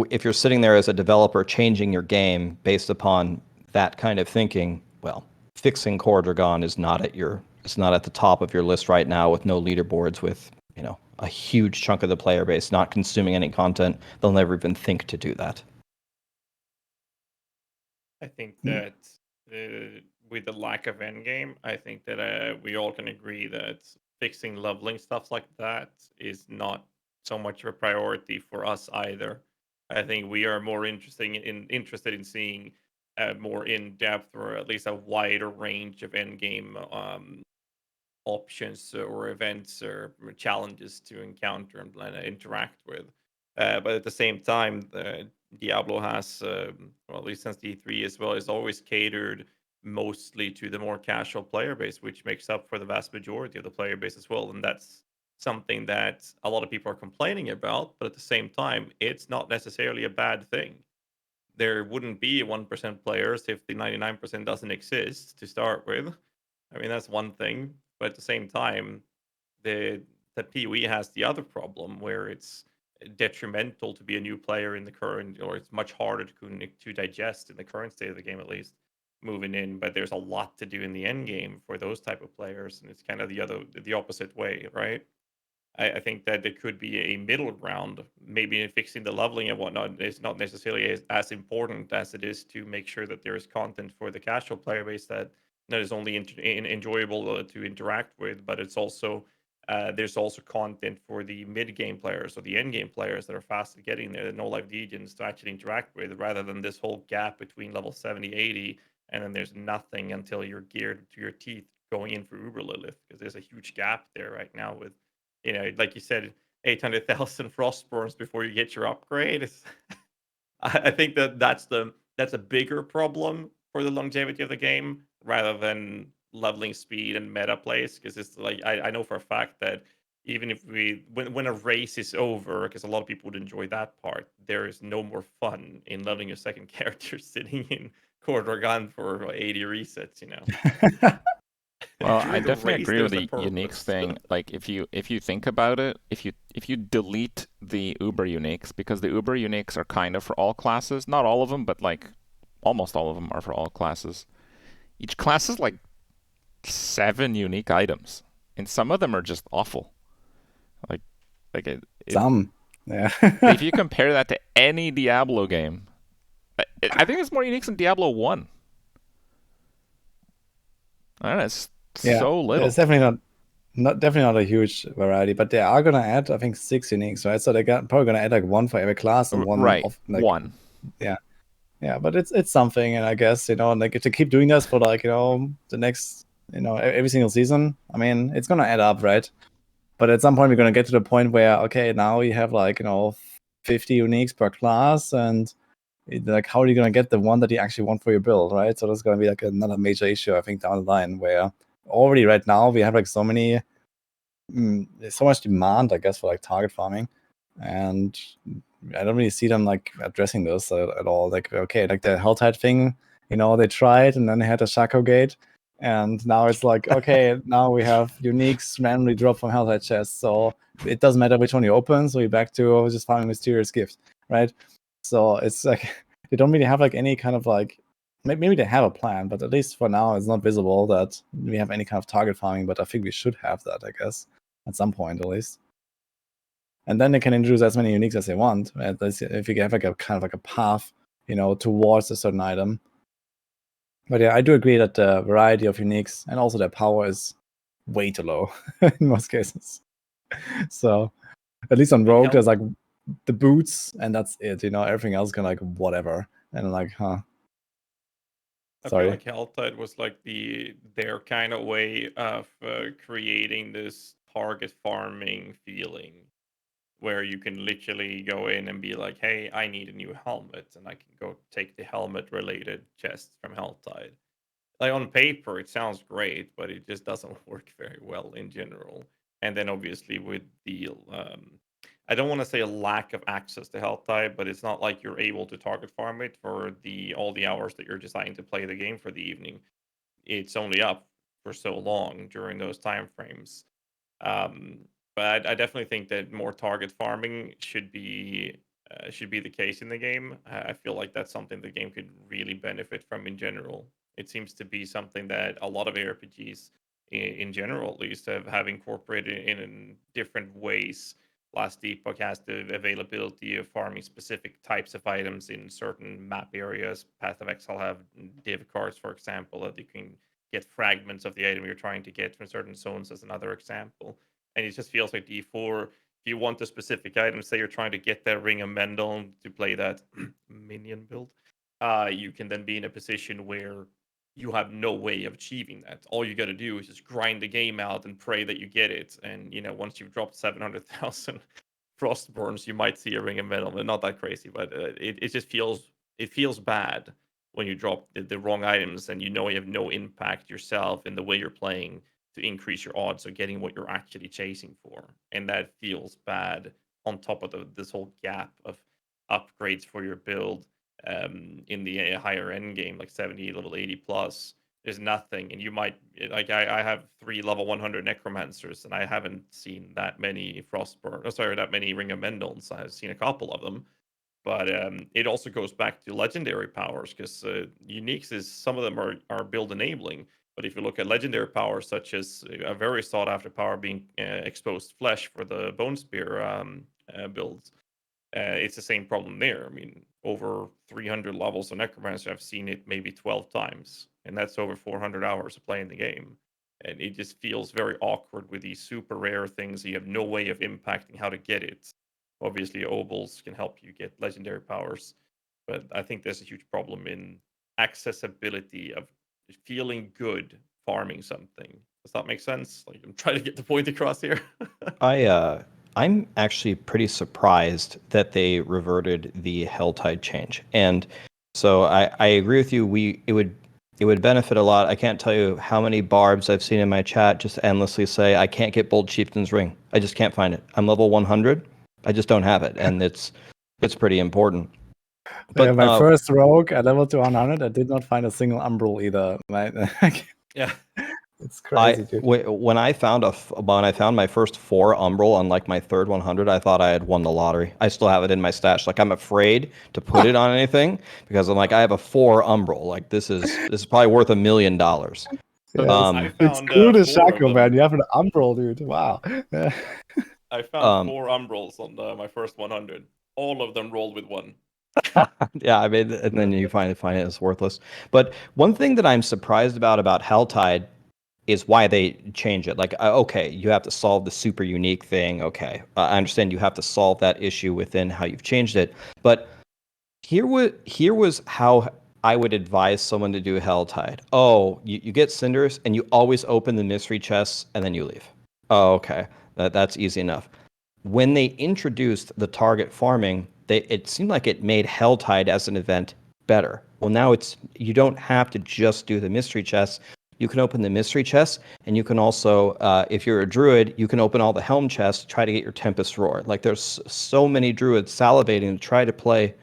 if you're sitting there as a developer changing your game based upon that kind of thinking, well, fixing Core Dragon is not at the top of your list right now with no leaderboards, with a huge chunk of the player base not consuming any content. They'll never even think to do that. I think that with the lack of endgame, I think that we all can agree that fixing leveling stuff like that is not so much of a priority for us either. I think we are more interested in seeing more in depth, or at least a wider range of end game options or events or challenges to encounter and interact with. But at the same time, Diablo has, well, at least since D3 as well, is always catered mostly to the more casual player base, which makes up for the vast majority of the player base as well. And that's something that a lot of people are complaining about. But at the same time, it's not necessarily a bad thing. There wouldn't be 1% players if the 99% doesn't exist to start with. I mean, that's one thing. But at the same time, the PoE has the other problem where it's detrimental to be a new player in the current, or it's much harder to digest in the current state of the game, at least moving in. But there's a lot to do in the end game for those type of players, and it's kind of the opposite way, right? I think that there could be a middle ground. Maybe in fixing the leveling and whatnot is not necessarily as important as it is to make sure that there is content for the casual player base that is only enjoyable to interact with, but it's also there's also content for the mid game players or the end game players that are fast at getting there, the no life degens to actually interact with, rather than this whole gap between level 70, 80, and then there's nothing until you're geared to your teeth going in for Uber Lilith, because there's a huge gap there right now with, like you said, 800,000 Frostborns before you get your upgrade. I think that's a bigger problem for the longevity of the game rather than leveling speed and meta plays. Because it's like I know for a fact that even if when a race is over, because a lot of people would enjoy that part, there is no more fun in leveling your second character sitting in Cordragan for 80 resets. Well, I During the definitely race, agree with there's a the uniques purpose. thing. Like if you think about it, if you delete the Uber uniques, because the Uber uniques are kind of for all classes, not all of them, but like almost all of them are for all classes. Each class is like 7 unique items, and some of them are just awful. Like Some, yeah. if you compare that to any Diablo game, I think there's more uniques than Diablo 1. I don't know, it's Yeah, so little. it's definitely not a huge variety, but they are gonna add, I think, 6 uniques, right? So they're probably gonna add like one for every class and one Right, of like one. yeah. But it's something, and I guess and like to keep doing this for like the next every single season. I mean, it's gonna add up, right? But at some point, we're gonna get to the point where okay, now you have like 50 uniques per class, and like how are you gonna get the one that you actually want for your build, right? So that's gonna be like another major issue, I think, down the line, where already right now we have like so much demand, I guess, for like target farming, and I don't really see them like addressing this at all. Like okay, like the Helltide thing, they tried, and then they had a Shaco gate, and now it's like okay, now we have uniques randomly drop from Helltide chests, so it doesn't matter which one you open, so you're back to just farming mysterious gifts, right? So it's like they don't really have like any kind of like maybe they have a plan, but at least for now it's not visible that we have any kind of target farming. But I think we should have that, I guess, at some point at least. And then they can introduce as many uniques as they want. At least if you have like a kind of like a path, towards a certain item. But yeah, I do agree that the variety of uniques and also their power is way too low in most cases. So at least on Rogue, there's like the boots, and that's it. Everything else can like whatever. And I'm like, huh. I Sorry. feel like Helltide was like their kind of way of creating this target farming feeling, where you can literally go in and be like, "Hey, I need a new helmet," and I can go take the helmet-related chest from Helltide. Like on paper, it sounds great, but it just doesn't work very well in general. And then obviously with the I don't want to say a lack of access to health type, but it's not like you're able to target farm it for all the hours that you're deciding to play the game for the evening. It's only up for so long during those time frames. Um, but I definitely think that more target farming should be the case in the game. I feel like that's something the game could really benefit from in general. It seems to be something that a lot of ARPGs, in general at least, have incorporated in different ways. Last Epoch has the availability of farming specific types of items in certain map areas. Path of Exile have div cards, for example, that you can get fragments of the item you're trying to get from certain zones, as another example. And it just feels like D4, if you want a specific item, say you're trying to get that Ring of Mendel to play that minion build, you can then be in a position where you have no way of achieving that. All you got to do is just grind the game out and pray that you get it. And once you've dropped 700,000 Frostborns, you might see a Ring of Metal. Not that crazy, but it just feels bad when you drop the wrong items and you have no impact yourself in the way you're playing to increase your odds of getting what you're actually chasing for. And that feels bad on top of this whole gap of upgrades for your build in the higher end game, like 70, level 80 plus. There's nothing, and you might like I have 3 level 100 necromancers, and I haven't seen that many that many Ring of Mendels. I've seen a couple of them, but it also goes back to legendary powers, because uniques is, some of them are build enabling. But if you look at legendary powers, such as a very sought after power being exposed flesh for the Bone Spear builds, it's the same problem there. I mean, over 300 levels of Necromancer, I've seen it maybe 12 times, and that's over 400 hours of playing the game. And it just feels very awkward with these super rare things. You have no way of impacting how to get it. Obviously, Obels can help you get legendary powers, but I think there's a huge problem in accessibility of feeling good farming something. Does that make sense? Like, I'm trying to get the point across here. I'm actually pretty surprised that they reverted the Helltide change, and so I agree with you. It would benefit a lot. I can't tell you how many barbs I've seen in my chat just endlessly say, "I can't get Bold Chieftain's Ring. I just can't find it. I'm level 100. I just don't have it," and it's pretty important. But my first rogue at level 200, I did not find a single umbral either. Yeah. It's crazy, dude. When I found my first 4 umbral on like my third 100, I thought I had won the lottery. I still have it in my stash. Like, I'm afraid to put it on anything because I'm like, I have a 4 umbral. Like, this is probably worth $1 million. Yeah, it's cool to Shaco, man. You have an umbral, dude. Wow. I found 4 umbrals on my first 100. All of them rolled with 1. Yeah, I mean, and then you find it is worthless. But one thing that I'm surprised about Helltide is why they change it. Like, okay, you have to solve the super unique thing. Okay, I understand you have to solve that issue within how you've changed it. But here was how I would advise someone to do Helltide. Oh, you get cinders and you always open the mystery chests and then you leave. Oh, okay, that's easy enough. When they introduced the target farming, it seemed like it made Helltide as an event better. Well, now you don't have to just do the mystery chests. You can open the mystery chests, and you can also, if you're a druid, you can open all the helm chests, try to get your Tempest Roar. Like, there's so many druids salivating to try to play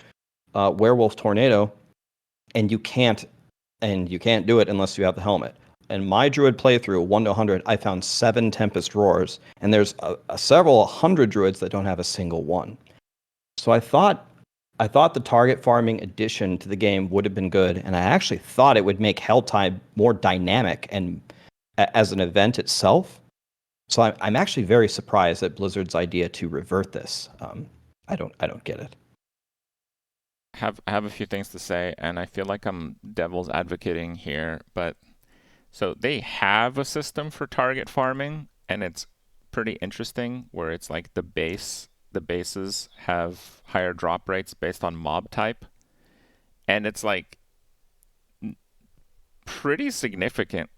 Werewolf Tornado, and you can't do it unless you have the helmet. In my druid playthrough, 1 to 100, I found 7 Tempest Roars, and there's several hundred druids that don't have a single one. So I thought the target farming addition to the game would have been good, and I actually thought it would make Helltide more dynamic and as an event itself. So I'm actually very surprised at Blizzard's idea to revert this. I don't get it. I have a few things to say, and I feel like I'm devil's advocating here, but so they have a system for target farming, and it's pretty interesting, where it's like the bases have higher drop rates based on mob type, and it's like pretty significant.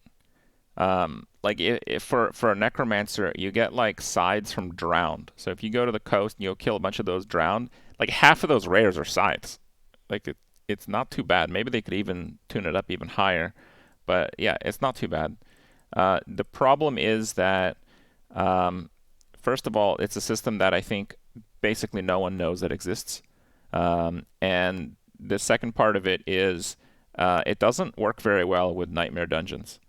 Like, if for a necromancer, you get like sides from drowned. So if you go to the coast and you'll kill a bunch of those drowned, like half of those rares are sides. Like, it's not too bad. Maybe they could even tune it up even higher, but yeah, it's not too bad. The problem is that first of all, it's a system that I think basically no one knows that exists. And the second part of it is it doesn't work very well with Nightmare Dungeons.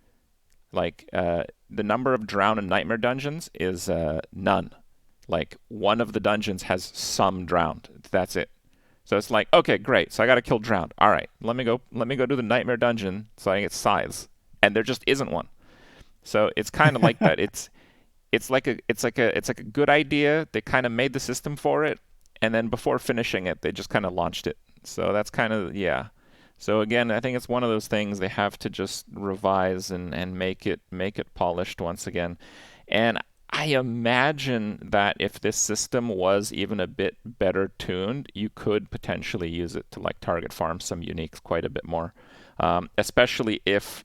Like, the number of drown and Nightmare Dungeons is none. Like, one of the dungeons has some drowned. That's it. So it's like, okay, great. So I got to kill drowned. All right, let me go do the Nightmare Dungeon so I can get scythes. And there just isn't one. So it's kind of like that. It's like a good idea. They kind of made the system for it, and then before finishing it, they just kind of launched it. So that's kind of, yeah. So again, I think it's one of those things they have to just revise and make it polished once again. And I imagine that if this system was even a bit better tuned, you could potentially use it to like target farm some uniques quite a bit more, especially if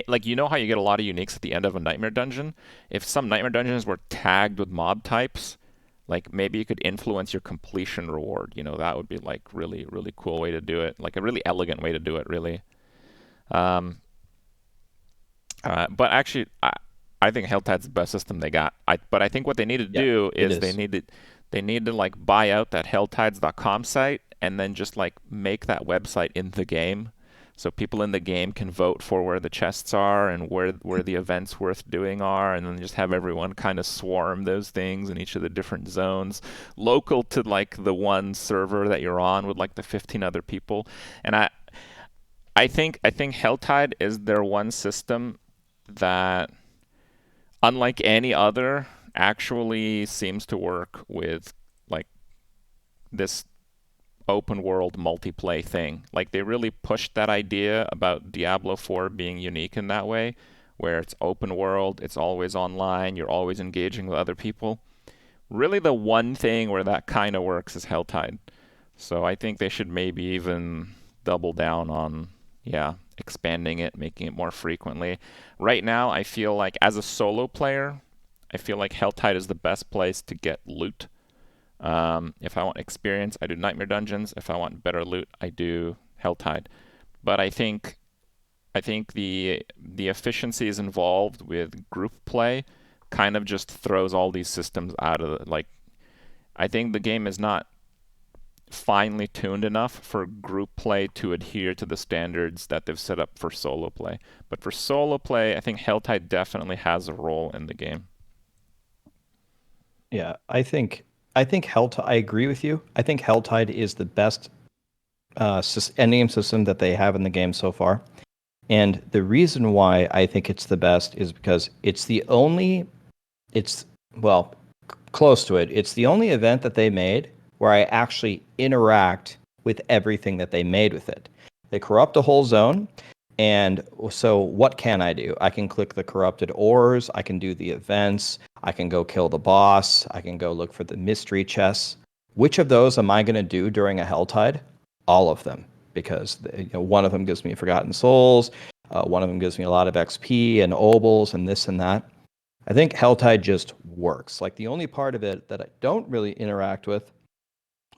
like, you know how you get a lot of uniques at the end of a nightmare dungeon? If some nightmare dungeons were tagged with mob types, like maybe you could influence your completion reward. You know, that would be like really, really cool way to do it. Like a really elegant way to do it, really. But actually, I think Helltide's the best system they got. But I think what they need to do is they need to like buy out that helltides.com site and then just like make that website in the game. So people in the game can vote for where the chests are and where the events worth doing are, and then just have everyone kind of swarm those things in each of the different zones, local to like the one server that you're on with like the 15 other people. And I think Helltide is their one system that, unlike any other, actually seems to work with like this open world multiplayer thing. Like they really pushed that idea about Diablo 4 being unique in that way, where it's open world, it's always online, you're always engaging with other people. Really the one thing where that kind of works is Helltide. So I think they should maybe even double down on, expanding it, making it more frequently. Right now, I feel like as a solo player, I feel like Helltide is the best place to get loot. If I want experience, I do Nightmare Dungeons. If I want better loot, I do Helltide. But I think the efficiencies involved with group play kind of just throws all these systems out of the, like, I think the game is not finely tuned enough for group play to adhere to the standards that they've set up for solo play. But for solo play, I think Helltide definitely has a role in the game. Yeah, I think Helltide. I agree with you. I think Helltide is the best endgame system that they have in the game so far. And the reason why I think it's the best is because well, close to it. It's the only event that they made where I actually interact with everything that they made with it. They corrupt a whole zone. And so what can I do? I can click the corrupted ores. I can do the events. I can go kill the boss. I can go look for the mystery chests. Which of those am I going to do during a Helltide? All of them, because one of them gives me Forgotten Souls. One of them gives me a lot of XP and obols and this and that. I think Helltide just works. Like the only part of it that I don't really interact with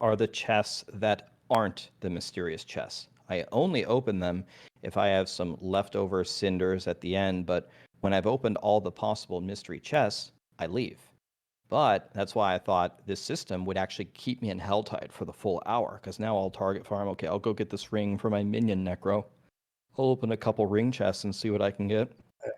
are the chests that aren't the mysterious chests. I only open them if I have some leftover cinders at the end, but when I've opened all the possible mystery chests, I leave. But that's why I thought this system would actually keep me in Helltide for the full hour, because now I'll target farm. Okay, I'll go get this ring for my minion Necro. I'll open a couple ring chests and see what I can get.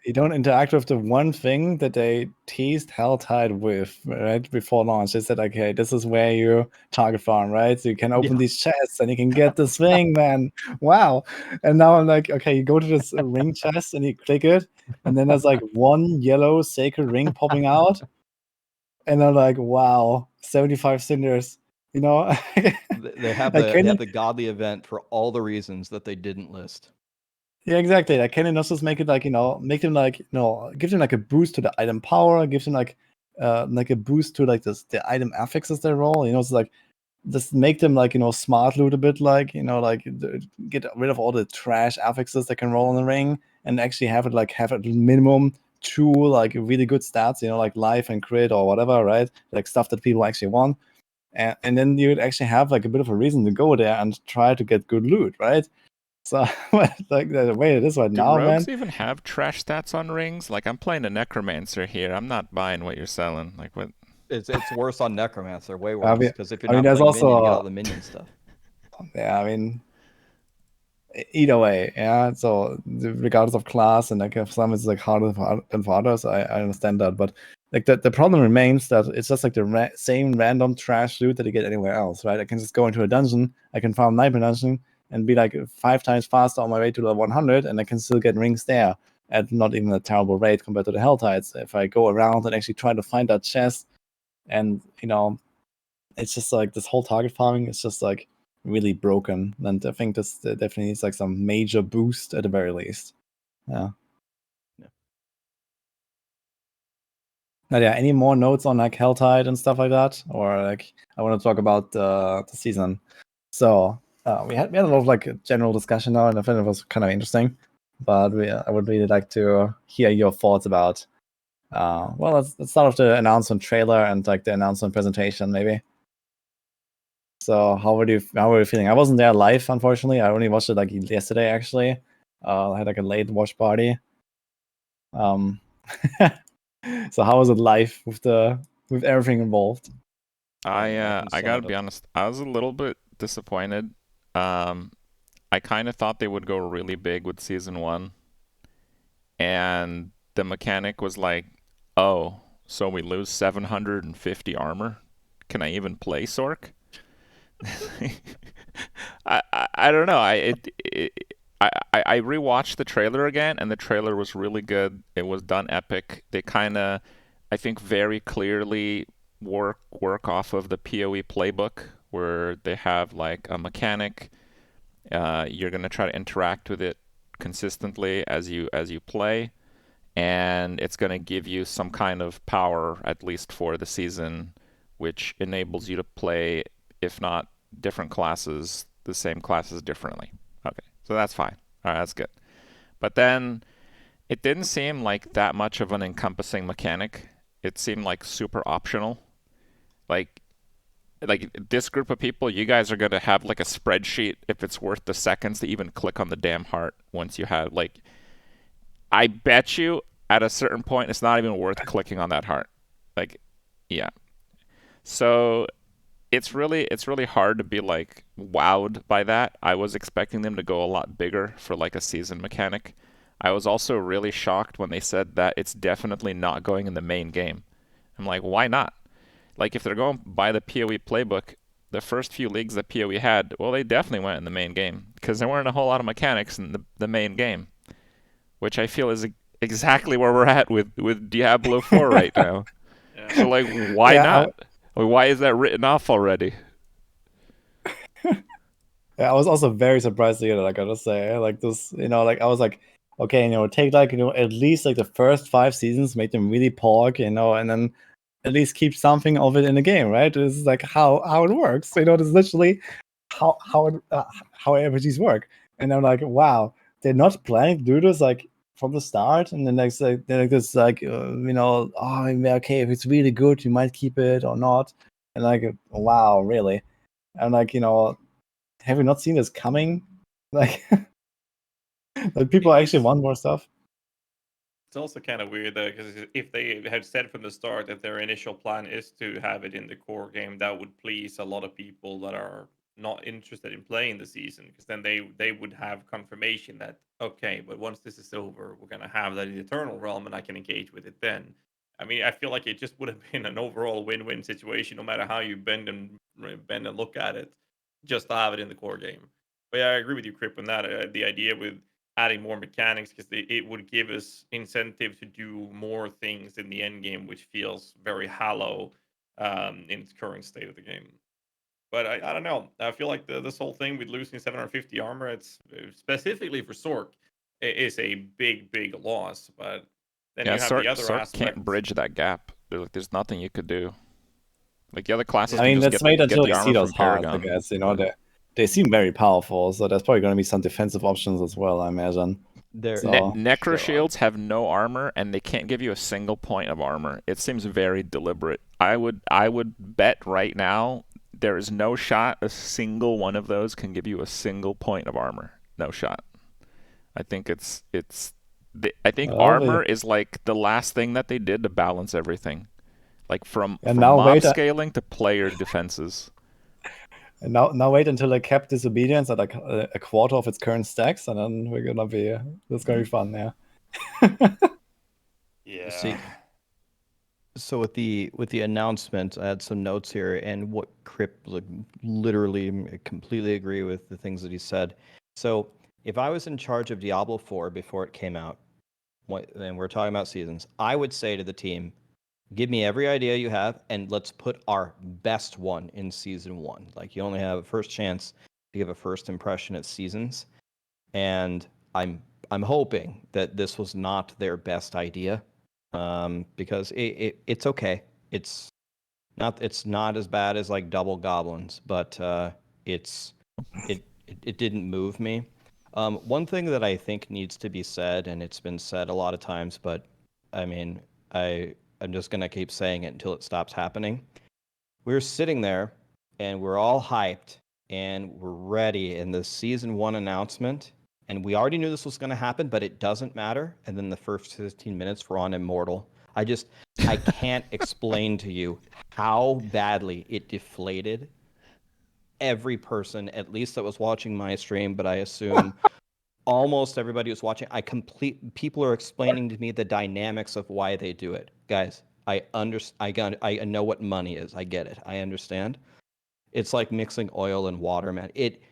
You don't interact with the one thing that they teased Helltide with, right, before launch. They said, okay, this is where you target farm, right? So you can open these chests and you can get this ring, man. Wow. And now I'm like, okay, you go to this ring chest and you click it, and then there's like one yellow sacred ring popping out. And I'm like, wow, 75 cinders. You know, they have the godly event for all the reasons that they didn't list. Yeah, exactly. Like, can they not just make it like, make them like, give them like a boost to the item power, give them like a boost to like the item affixes they roll, it's like just make them like, smart loot a bit, like, like get rid of all the trash affixes they can roll in the ring and actually have at minimum 2 like really good stats, like life and crit or whatever, right? Like stuff that people actually want. And then you'd actually have like a bit of a reason to go there and try to get good loot, right? So, like the way it is right now, man. Do rogues even have trash stats on rings? Like, I'm playing a necromancer here. I'm not buying what you're selling. Like, what? It's worse on necromancer, way worse. Because if you're not there's playing also, minion, you get all the minion stuff. Yeah, I mean, either way, yeah. So regardless of class, and like if some is like harder than for others, I understand that. But like the problem remains that it's just like the same random trash loot that you get anywhere else, right? I can just go into a dungeon, I can farm Nightmare Dungeon, and be like 5 times faster on my way to level 100, and I can still get rings there at not even a terrible rate compared to the Helltides. If I go around and actually try to find that chest, and it's just like this whole target farming is just like really broken, and I think this definitely needs like some major boost at the very least. Yeah. Nadia, any more notes on like Helltide and stuff like that, or like I want to talk about the season. So we had a lot of like general discussion now, and I think it was kind of interesting. But I would really like to hear your thoughts about. Well, let's start off the announcement trailer and like the announcement presentation, maybe. So how were you feeling? I wasn't there live, unfortunately. I only watched it like yesterday, actually. I had like a late watch party. So how was it live with everything involved? I gotta be honest, I was a little bit disappointed. I kind of thought they would go really big with season 1, and the mechanic was like, oh, so we lose 750 armor? Can I even play Sork? I don't know. I rewatched the trailer again, and the trailer was really good. It was done epic. They kind of, I think, very clearly work off of the PoE playbook, where they have like a mechanic. You're gonna try to interact with it consistently as you play, and it's gonna give you some kind of power, at least for the season, which enables you to play, if not different classes, the same classes differently. Okay, so that's fine. All right, that's good. But then it didn't seem like that much of an encompassing mechanic. It seemed like super optional. Like this group of people, you guys are going to have like a spreadsheet if it's worth the seconds to even click on the damn heart once you have like, I bet you at a certain point it's not even worth clicking on that heart. Like, yeah. So it's really hard to be like wowed by that. I was expecting them to go a lot bigger for like a season mechanic. I was also really shocked when they said that it's definitely not going in the main game. I'm like, why not? Like, if they're going by the PoE playbook, the first few leagues that PoE had, well, they definitely went in the main game because there weren't a whole lot of mechanics in the main game, which I feel is exactly where we're at with Diablo 4 right now. Yeah. So, like, why not? Why is that written off already? Yeah, I was also very surprised to hear that, I gotta say. Like this, like I was like, okay, take like, at least like the first 5 seasons, make them really pork, and then at least keep something of it in the game, right? This is like how it works. This is literally how RPGs work. And I'm like, wow, they're not planning to do this like from the start, and then like they're like this like oh, okay, if it's really good, you might keep it or not. And like, wow, really? And like, have you not seen this coming? Like, like people actually want more stuff. It's also kind of weird though, because if they had said from the start that their initial plan is to have it in the core game, that would please a lot of people that are not interested in playing the season, because then they would have confirmation that, okay, but once this is over, we're gonna have that in the Eternal Realm, and I can engage with it then. I mean, I feel like it just would have been an overall win-win situation, no matter how you bend and look at it, just to have it in the core game. But yeah, I agree with you, Kripp, on that. The idea with adding more mechanics, because it would give us incentive to do more things in the end game, which feels very hollow in its current state of the game. But I don't know. I feel like this whole thing with losing 750 armor, it's specifically for Sork, is a big loss. But then Yeah, you have the other Sork aspect. can't bridge that gap. There's nothing you could do. Like, the other classes I mean, can let's just wait get until the we see armor those from hearts, I Paragon. guess. They seem very powerful, so there's probably going to be some defensive options as well, I imagine. Necro shields have no armor, and they can't give you a single point of armor. It seems very deliberate. I would bet right now there is no shot a single one of those can give you a single point of armor. No shot. I think armor is like the last thing that they did to balance everything, like from mob scaling to player defenses. And now wait until they cap disobedience at like a quarter of its current stacks, and then it's gonna be fun, yeah. Yeah. So with the announcement, I had some notes here, and what Kripp literally completely agree with the things that he said. So if I was in charge of Diablo 4 before it came out, and we're talking about seasons, I would say to the team, give me every idea you have, and let's put our best one in season 1. Like, you only have a first chance to give a first impression at seasons, and I'm hoping that this was not their best idea. because it's okay. It's not as bad as like Double Goblins, but it didn't move me. One thing that I think needs to be said, and it's been said a lot of times, but I mean, I'm just gonna keep saying it until it stops happening. We were sitting there, and we're all hyped, and we're ready. And the season 1 announcement, and we already knew this was gonna happen, but it doesn't matter. And then the first 15 minutes we're on Immortal. I can't explain to you how badly it deflated every person, at least that was watching my stream, but I assume almost everybody was watching. People are explaining to me the dynamics of why they do it. Guys, I know what money is. I get it. I understand. It's like mixing oil and water, man. It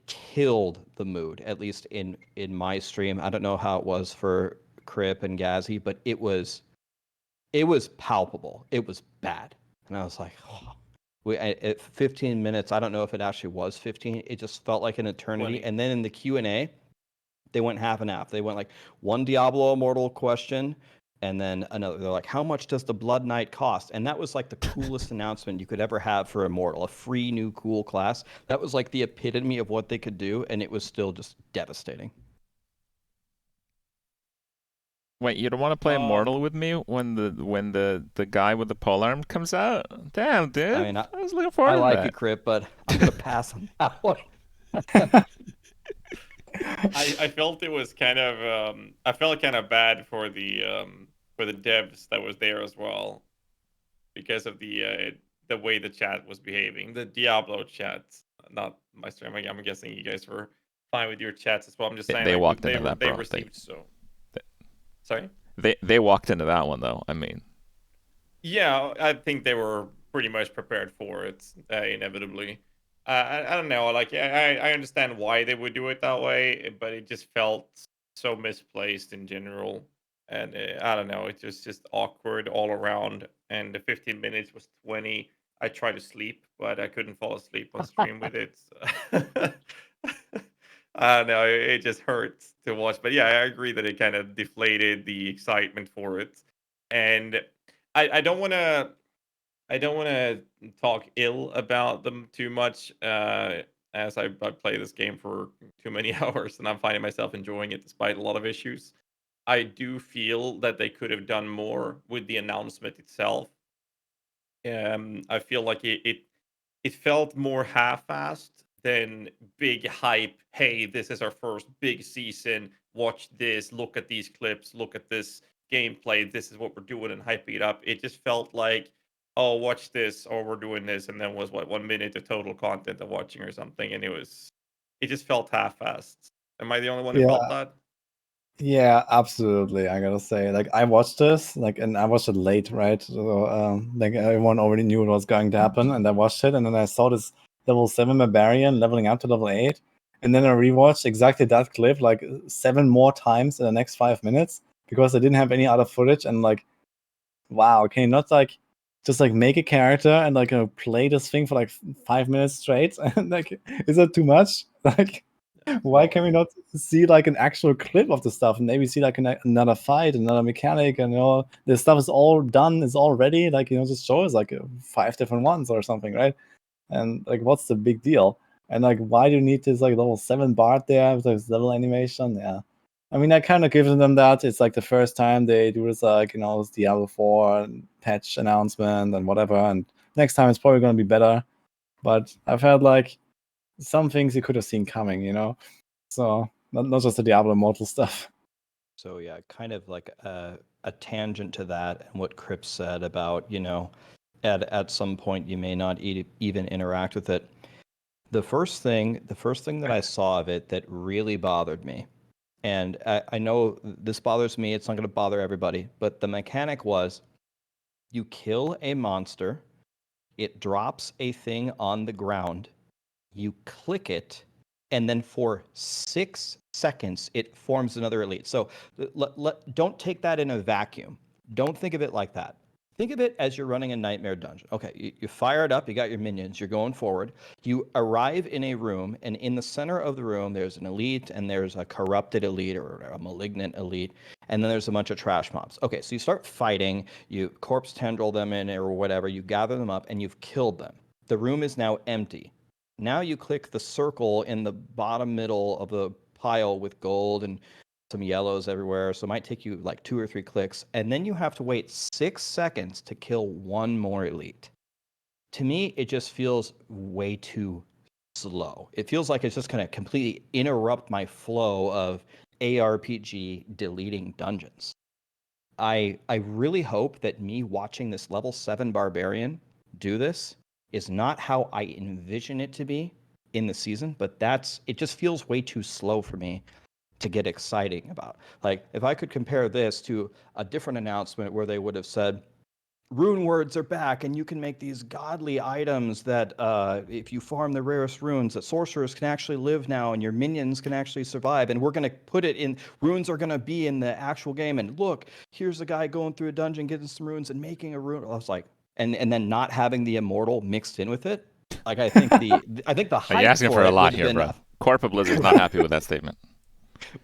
killed the mood, at least in my stream. I don't know how it was for Kripp and Ghazzy, but it was palpable. It was bad. And I was like, oh. At 15 minutes, I don't know if it actually was 15. It just felt like an eternity. 20. And then in the Q&A, they went half and half. They went like one Diablo Immortal question, and then another. They're like, how much does the Blood Knight cost? And that was like the coolest announcement you could ever have for Immortal, a free new cool class. That was like the epitome of what they could do, and it was still just devastating. Wait, you don't want to play Immortal with me when the guy with the polearm comes out? Damn, dude. I mean, I was looking forward to like that. it, Kripp, but I'm gonna pass on that one. I felt it was kind of I felt kind of bad for the devs that was there as well, because of the way the chat was behaving, the Diablo chat, not my stream. I'm guessing you guys were fine with your chats as well. I'm just saying They like, walked into that, they bro. received Sorry? They walked into that one though. I mean, yeah, I think they were pretty much prepared for it, inevitably. I don't know. Like, I understand why they would do it that way, but it just felt so misplaced in general. And I don't know. It was just awkward all around. And the 15 minutes was 20. I tried to sleep, but I couldn't fall asleep on stream with it. I don't know. It just hurts to watch. But yeah, I agree that it kind of deflated the excitement for it. And I don't want to. I don't want to talk ill about them too much, as I play this game for too many hours and I'm finding myself enjoying it despite a lot of issues. I do feel that they could have done more with the announcement itself. I feel like it felt more half-assed than big hype. Hey, this is our first big season. Watch this. Look at these clips. Look at this gameplay. This is what we're doing, and hyping it up. It just felt like, oh, watch this, or we're doing this, and then was what 1 minute of total content of watching or something, and it just felt half-assed. Am I the only one who felt that? Yeah, absolutely. I gotta say, like, I watched this, like, and I watched it late, right? So, like, everyone already knew what was going to happen, and I watched it, and then I saw this level 7 barbarian leveling up to level 8, and then I rewatched exactly that clip like 7 more times in the next 5 minutes because I didn't have any other footage, and like, wow, can you not like just like make a character and like play this thing for like 5 minutes straight? And like, is that too much? Like, why can we not see like an actual clip of the stuff and maybe see like another fight, another mechanic, and this stuff is all done, is all ready, like, just show us like 5 different ones or something, right? And like, what's the big deal? And like, why do you need this like level 7 bard there with this level animation? Yeah, I mean, I kind of given them that. It's like the first time they do this, like, this Diablo 4 patch announcement and whatever, and next time it's probably going to be better. But I've had like some things you could have seen coming, so not just the Diablo Immortal stuff. So yeah, kind of like a tangent to that and what Kripp said about, at some point you may not even interact with it. The first thing that I saw of it that really bothered me, and I know this bothers me, it's not going to bother everybody, but the mechanic was you kill a monster, it drops a thing on the ground, you click it, and then for 6 seconds, it forms another elite. So don't take that in a vacuum. Don't think of it like that. Think of it as you're running a nightmare dungeon. Okay, you fire it up, you got your minions, you're going forward. You arrive in a room, and in the center of the room, there's an elite, and there's a corrupted elite or a malignant elite, and then there's a bunch of trash mobs. Okay, so you start fighting, you corpse tendril them in or whatever, you gather them up, and you've killed them. The room is now empty. Now you click the circle in the bottom middle of the pile with gold and some yellows everywhere, so it might take you like 2 or 3 clicks, and then you have to wait 6 seconds to kill one more elite. To me, it just feels way too slow. It feels like it's just going to completely interrupt my flow of ARPG deleting dungeons. I really hope that me watching this level 7 barbarian do this is not how I envision it to be in the season, but it just feels way too slow for me to get exciting about. Like, if I could compare this to a different announcement where they would have said, rune words are back, and you can make these godly items that, if you farm the rarest runes, that sorcerers can actually live now, and your minions can actually survive, and we're going to put it in, runes are going to be in the actual game, and look, here's a guy going through a dungeon, getting some runes, and making a rune. I was like, and then not having the immortal mixed in with it. Like, I think the hype You're asking for for a it lot would have here, been bro. Corporate Blizzard's not happy with that statement.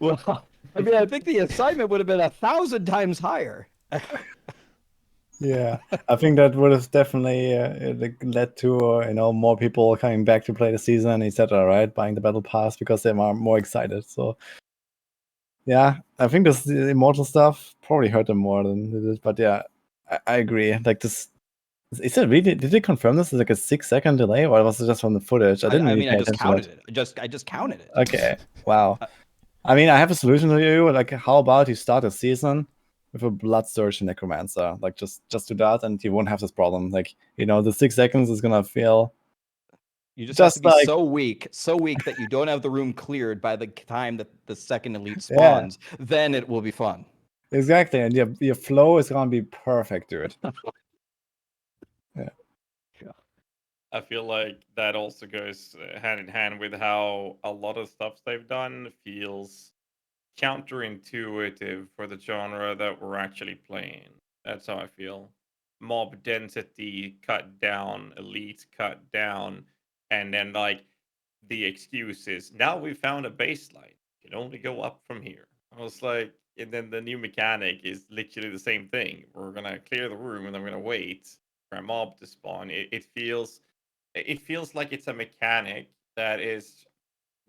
well, I mean, I think the excitement would have been 1,000 times higher. Yeah, I think that would have definitely led to more people coming back to play the season, etc. Right, buying the battle pass because they are more excited. So yeah, I think this immortal stuff probably hurt them more than it is. But yeah, I agree. Like this, is it really? Did they confirm this is like a 6-second delay, or was it just from the footage? I didn't really pay I just attention to counted that. it. I just counted it. Okay, wow. I mean, I have a solution to you. Like, how about you start a season with a blood surge necromancer? Like, just do that, and you won't have this problem. Like, the 6 seconds is gonna feel You just have to be like so weak that you don't have the room cleared by the time that the second elite yeah, spawns. Then it will be fun. exactly, and your flow is gonna be perfect, dude. Yeah. I feel like that also goes hand in hand with how a lot of stuff they've done feels counterintuitive for the genre that we're actually playing. That's how I feel. Mob density cut down, elite cut down, and then like the excuse is now we found a baseline. You can only go up from here. I was like, and then the new mechanic is literally the same thing. We're gonna clear the room and then we're gonna wait for a mob to spawn. It feels like it's a mechanic that is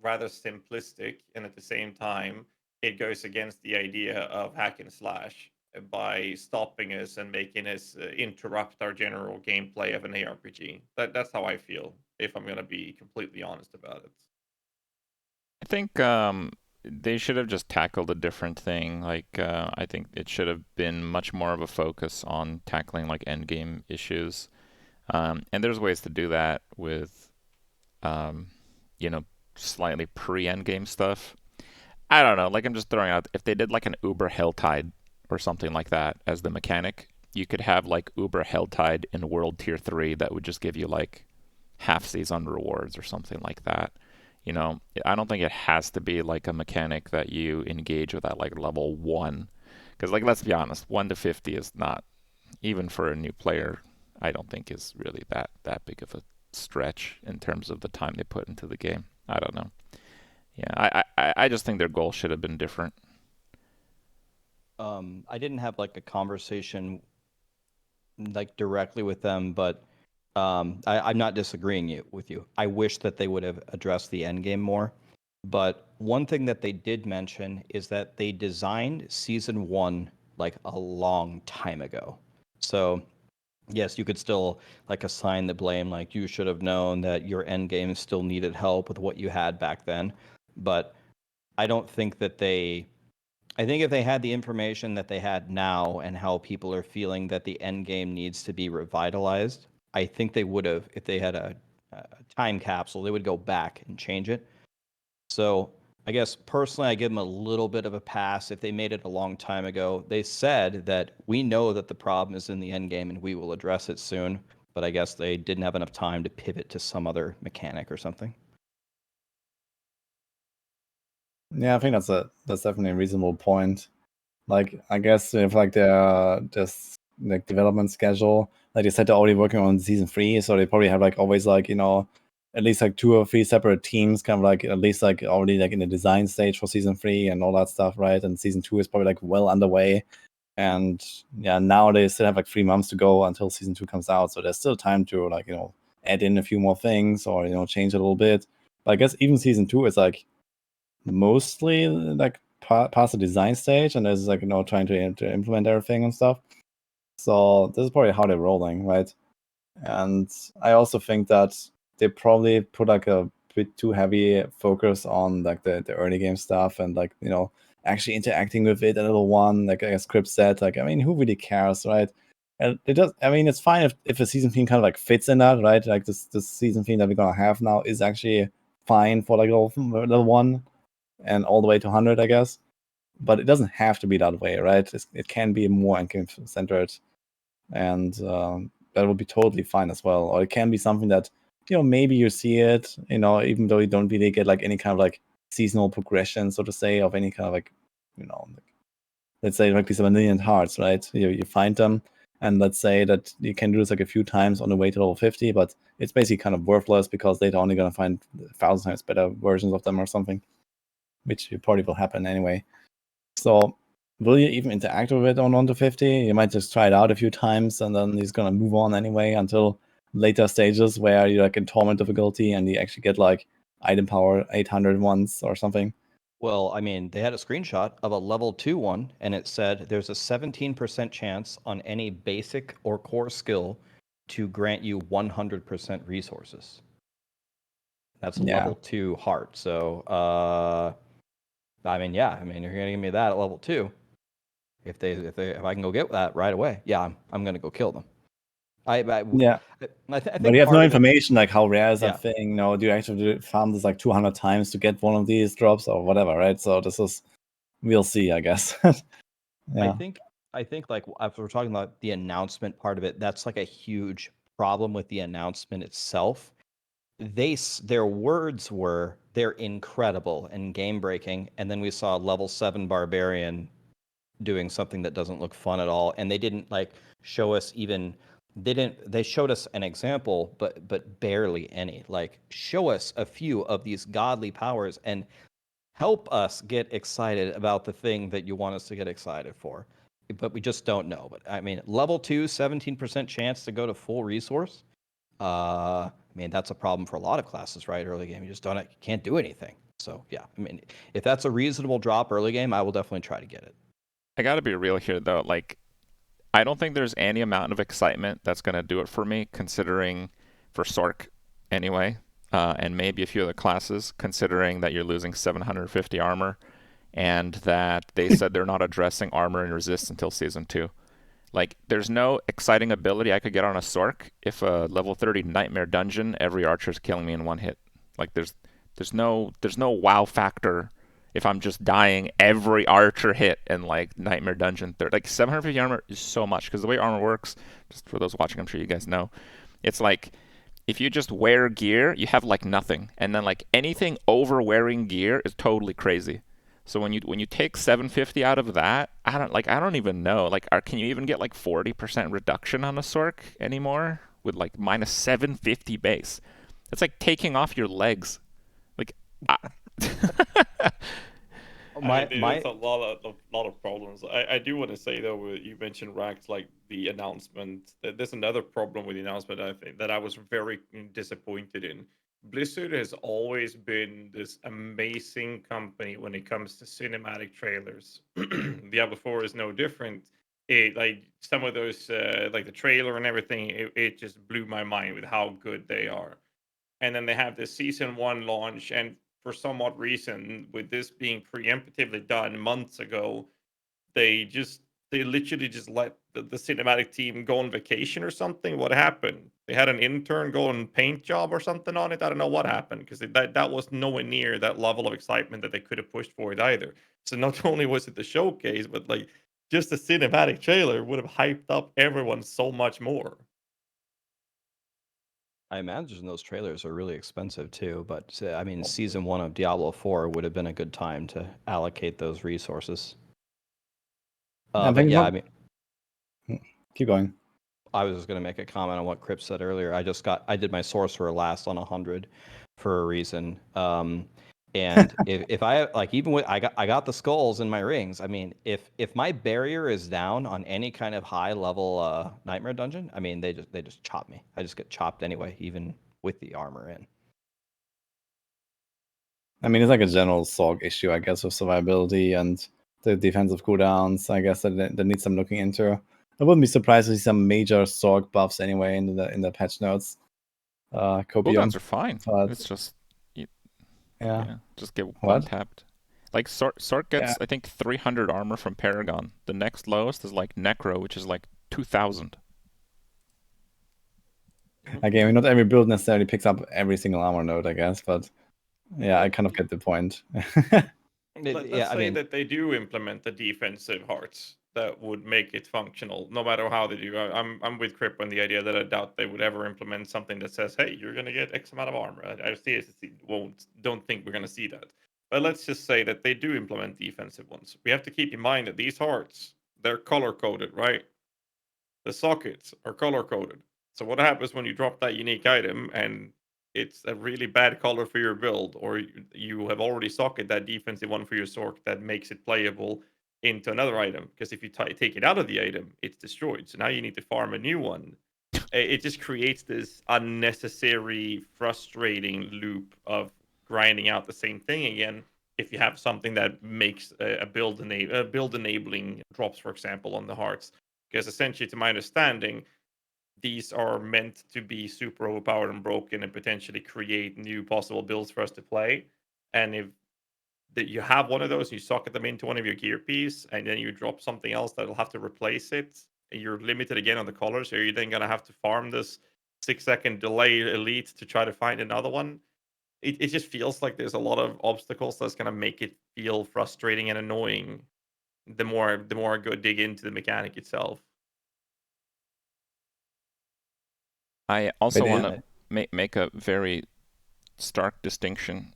rather simplistic, and at the same time, it goes against the idea of hack and slash by stopping us and making us interrupt our general gameplay of an ARPG. That's how I feel, if I'm gonna be completely honest about it. I think they should have just tackled a different thing. Like, I think it should have been much more of a focus on tackling like endgame issues. And there's ways to do that with, slightly pre-endgame stuff. I don't know. Like, I'm just throwing out, if they did like an Uber Helltide or something like that as the mechanic, you could have like Uber Helltide in World Tier 3 that would just give you like half season rewards or something like that. I don't think it has to be like a mechanic that you engage with at like level 1. Because, like, let's be honest, 1 to 50 is not, even for a new player, I don't think is really that big of a stretch in terms of the time they put into the game. I don't know. Yeah, I just think their goal should have been different. I didn't have like a conversation like directly with them, but I'm not disagreeing with you. I wish that they would have addressed the end game more. But one thing that they did mention is that they designed season 1 like a long time ago. So yes, you could still like assign the blame, like you should have known that your end game still needed help with what you had back then. But I don't think that I think if they had the information that they had now and how people are feeling that the end game needs to be revitalized, I think they would have, if they had a time capsule, they would go back and change it. So I guess personally, I give them a little bit of a pass if they made it a long time ago. They said that we know that the problem is in the end game and we will address it soon, but I guess they didn't have enough time to pivot to some other mechanic or something. Yeah, I think that's definitely a reasonable point. Like, I guess if like they're just like development schedule. Like they said, they're already working on season 3, so they probably have like always like, you know, at least like 2 or 3 separate teams, kind of like at least like already like in the design stage for season 3 and all that stuff, right? And season 2 is probably like well underway. And yeah, now they still have like 3 months to go until season 2 comes out, so there's still time to like, you know, add in a few more things or, you know, change it a little bit. But I guess even season 2 is like mostly like past the design stage, and there's like, you know, trying to implement everything and stuff. So this is probably how they're rolling, right? And I also think that they probably put like a bit too heavy focus on like the early game stuff and like, you know, actually interacting with it a little one. Like as Kripp said, like, I mean, who really cares, right? And it does. I mean, it's fine if a season theme kind of like fits in that, right? Like this season theme that we're gonna have now is actually fine for like level 1 and all the way to 100, I guess. But it doesn't have to be that way, right? It can be more endgame centered, and that would be totally fine as well. Or it can be something that, you know, maybe you see it, you know, even though you don't really get like any kind of like seasonal progression, so to say, of any kind of like, you know, like, let's say like these 1,000,000 hearts, right? You find them, and let's say that you can do this like a few times on the way to level 50, but it's basically kind of worthless because they're only gonna find 1,000 times better versions of them or something, which probably will happen anyway. So will you even interact with it on 1 to 50? You might just try it out a few times and then he's gonna move on anyway until later stages where you're like in torment difficulty and you actually get like item power 800 once or something. Well, I mean, they had a screenshot of a level 2 one, and it said there's a 17% chance on any basic or core skill to grant you 100% resources. That's a level 2 heart. So, I mean, yeah, I mean, you're gonna give me that at level 2. If I can go get that right away, yeah, I'm gonna go kill them. I think but you have no information like how rare is that Yeah. thing. You know, do you actually farm this like 200 times to get one of these drops or whatever, right? So we'll see, I guess. Yeah. I think like after we're talking about the announcement part of it, that's like a huge problem with the announcement itself. Their words were they're incredible and game breaking, and then we saw level 7 barbarian doing something that doesn't look fun at all, and they didn't like show us even they showed us an example, but barely any. Like, show us a few of these godly powers and help us get excited about the thing that you want us to get excited for. But we just don't know. But I mean, level 2, 17% chance to go to full resource. I mean, that's a problem for a lot of classes, right? Early game, you can't do anything. So yeah, I mean, if that's a reasonable drop early game, I will definitely try to get it. I gotta be real here though. Like, I don't think there's any amount of excitement that's gonna do it for me, considering for Sork anyway, and maybe a few other classes, considering that you're losing 750 armor, and that they said they're not addressing armor and resist until season 2. Like, there's no exciting ability I could get on a Sork if a level 30 Nightmare Dungeon, every archer's killing me in one hit. Like, there's no wow factor if I'm just dying every archer hit in like Nightmare Dungeon 30. Like 750 armor is so much, because the way armor works, just for those watching, I'm sure you guys know, it's like if you just wear gear, you have like nothing, and then like anything over wearing gear is totally crazy. So when you take 750 out of that, I don't even know. Like, can you even get like 40% reduction on a Sork anymore with like minus 750 base? It's like taking off your legs. Like, there's a lot of problems. I do want to say though, you mentioned Raxx, like the announcement. There's another problem with the announcement, I think, that I was very disappointed in. Blizzard has always been this amazing company when it comes to cinematic trailers. Diablo 4 is no different. It, like some of those, like the trailer and everything, it just blew my mind with how good they are. And then they have this season 1 launch, and for some odd reason, with this being preemptively done months ago, they literally just let the cinematic team go on vacation or something. What happened? They had an intern go on paint job or something on it. I don't know what happened, because that was nowhere near that level of excitement that they could have pushed for it either. So not only was it the showcase, but like just the cinematic trailer would have hyped up everyone so much more. I imagine those trailers are really expensive too, but I mean, season 1 of Diablo 4 would have been a good time to allocate those resources. But yeah, I mean, keep going. I was just going to make a comment on what Kripp said earlier. I did my sorcerer last on 100 for a reason. And if I like, even with I got the skulls in my rings. I mean, if my barrier is down on any kind of high level nightmare dungeon, I mean they just chop me. I just get chopped anyway, even with the armor in. I mean, it's like a general Sorg issue, I guess, with survivability and the defensive cooldowns. I guess that needs some looking into. I wouldn't be surprised to see some major Sorg buffs anyway in the patch notes. Copium. Cooldowns are fine. But It's just yeah, just get What? one tapped. Like Sorg gets I think 300 armor from Paragon. The next lowest is like Necro, which is like 2,000. Again, I mean, not every build necessarily picks up every single armor node, I guess, but yeah, I kind of get the point. Let's say that they do implement the defensive hearts that would make it functional, no matter how they do. I'm with Kripp on the idea that I doubt they would ever implement something that says, "Hey, you're going to get X amount of armor." I don't think we're going to see that. But let's just say that they do implement defensive ones. We have to keep in mind that these hearts, they're color coded, right? The sockets are color coded. So what happens when you drop that unique item and it's a really bad color for your build, or you have already socket that defensive one for your Sork that makes it playable into another item? Because if you take it out of the item, it's destroyed. So now you need to farm a new one. It just creates this unnecessary, frustrating loop of grinding out the same thing again. If you have something that makes a build enabling drops, for example, on the hearts, because essentially, to my understanding, these are meant to be super overpowered and broken and potentially create new possible builds for us to play. And if you have one of those, you socket them into one of your gear piece, and then you drop something else that'll have to replace it, and you're limited again on the colors. So you're then going to have to farm this 6-second delay elite to try to find another one. It just feels like there's a lot of obstacles that's going to make it feel frustrating and annoying the more I go dig into the mechanic itself. I also want to make a very stark distinction.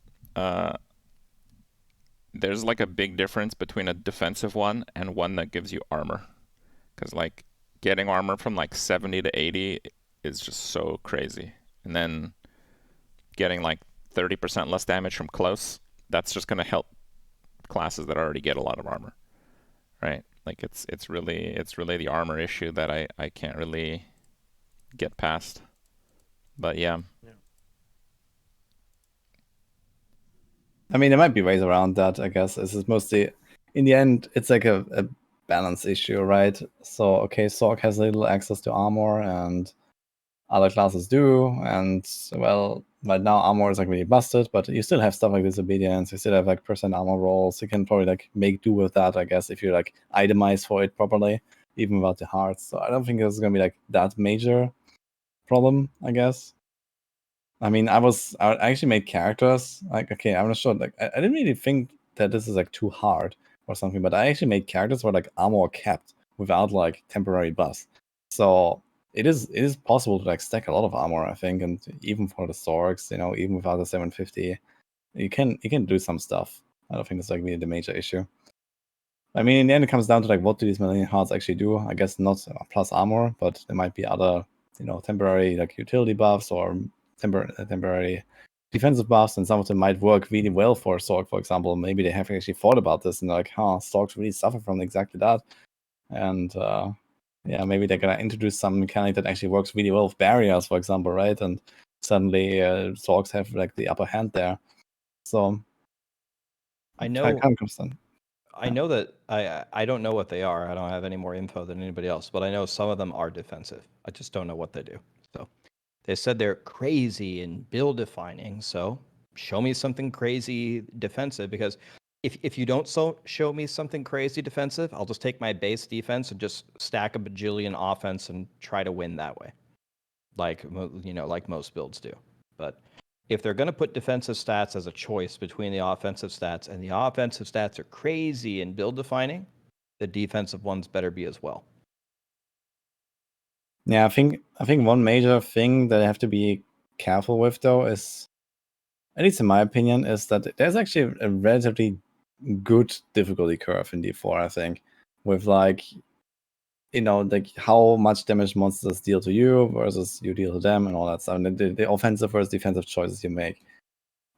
There's like a big difference between a defensive one and one that gives you armor. Because like getting armor from like 70 to 80 is just so crazy. And then getting like 30% less damage from close, that's just going to help classes that already get a lot of armor. Right? Like it's really the armor issue that I can't really get past. But yeah. I mean, there might be ways around that, I guess. This is mostly, in the end, it's like a balance issue, right? So, okay, Sork has little access to armor, and other classes do. And, well, right now, armor is like really busted, but you still have stuff like Disobedience. You still have like percent armor rolls. You can probably like make do with that, I guess, if you like itemize for it properly, even without the hearts. So, I don't think there's going to be like that major problem, I guess. I mean, I actually made characters. Like, okay, I'm not sure. Like, I didn't really think that this is like too hard or something, but I actually made characters where like armor kept without like temporary buffs. So it is possible to like stack a lot of armor, I think, and even for the Sorks, even without the 750, you can do some stuff. I don't think that's like really the major issue. I mean, in the end, it comes down to like what do these Millennium Hearts actually do? I guess not plus armor, but there might be other, temporary like utility buffs or temporary defensive buffs, and some of them might work really well for Sork, for example. Maybe they have actually thought about this and like, Sorks really suffer from exactly that. And maybe they're gonna introduce some mechanic that actually works really well with barriers, for example, right? And suddenly Sorks have like the upper hand there. So I know I know that I don't know what they are. I don't have any more info than anybody else, but I know some of them are defensive. I just don't know what they do. So they said they're crazy and build defining. So show me something crazy defensive, because if you don't show me something crazy defensive, I'll just take my base defense and just stack a bajillion offense and try to win that way, like most builds do. But if they're going to put defensive stats as a choice between the offensive stats, and the offensive stats are crazy and build defining, the defensive ones better be as well. Yeah, I think one major thing that I have to be careful with, though, is, at least in my opinion, is that there's actually a relatively good difficulty curve in D4, I think. With like, like how much damage monsters deal to you versus you deal to them and all that stuff. And the offensive versus defensive choices you make.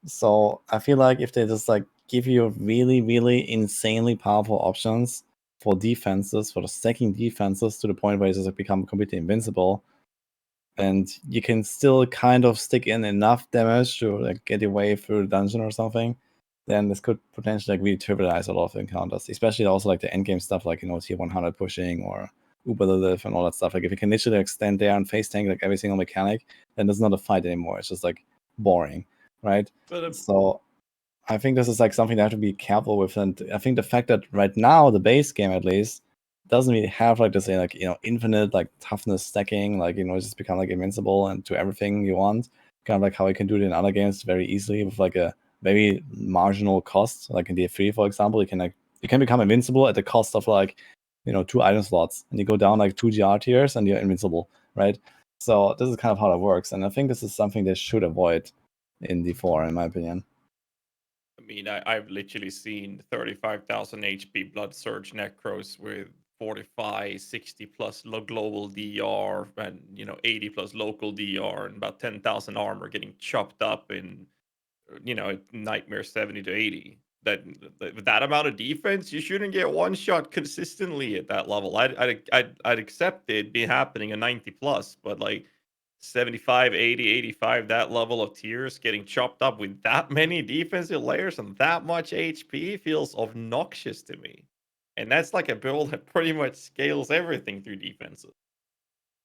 So I feel like if they just like give you really, really insanely powerful options for defenses, for the stacking defenses to the point where you just like become completely invincible, and you can still kind of stick in enough damage to like get your way through the dungeon or something, then this could potentially like really trivialize a lot of encounters, especially also like the endgame stuff like tier 100 pushing or Uber Lilith and all that stuff. Like if you can literally like stand there and face tank like every single mechanic, then there's not a fight anymore. It's just like boring, right? But So I think this is like something they have to be careful with, and I think the fact that right now the base game at least doesn't really have like this like infinite like toughness stacking, like just become like invincible and do everything you want, kind of like how you can do it in other games very easily with like a very marginal cost, like in D3 for example. You can become invincible at the cost of like 2 item slots, and you go down like 2 GR tiers and you're invincible, right? So this is kind of how that works, and I think this is something they should avoid in D4 in my opinion. I mean, I've literally seen 35,000 HP Blood Surge Necros with 45, 60 plus global DR and 80 plus local DR and about 10,000 armor getting chopped up in Nightmare 70 to 80. With that amount of defense, you shouldn't get one shot consistently at that level. I'd accept it be happening at 90 plus, but like 75, 80, 85, that level of tiers getting chopped up with that many defensive layers and that much HP feels obnoxious to me. And that's like a build that pretty much scales everything through defenses.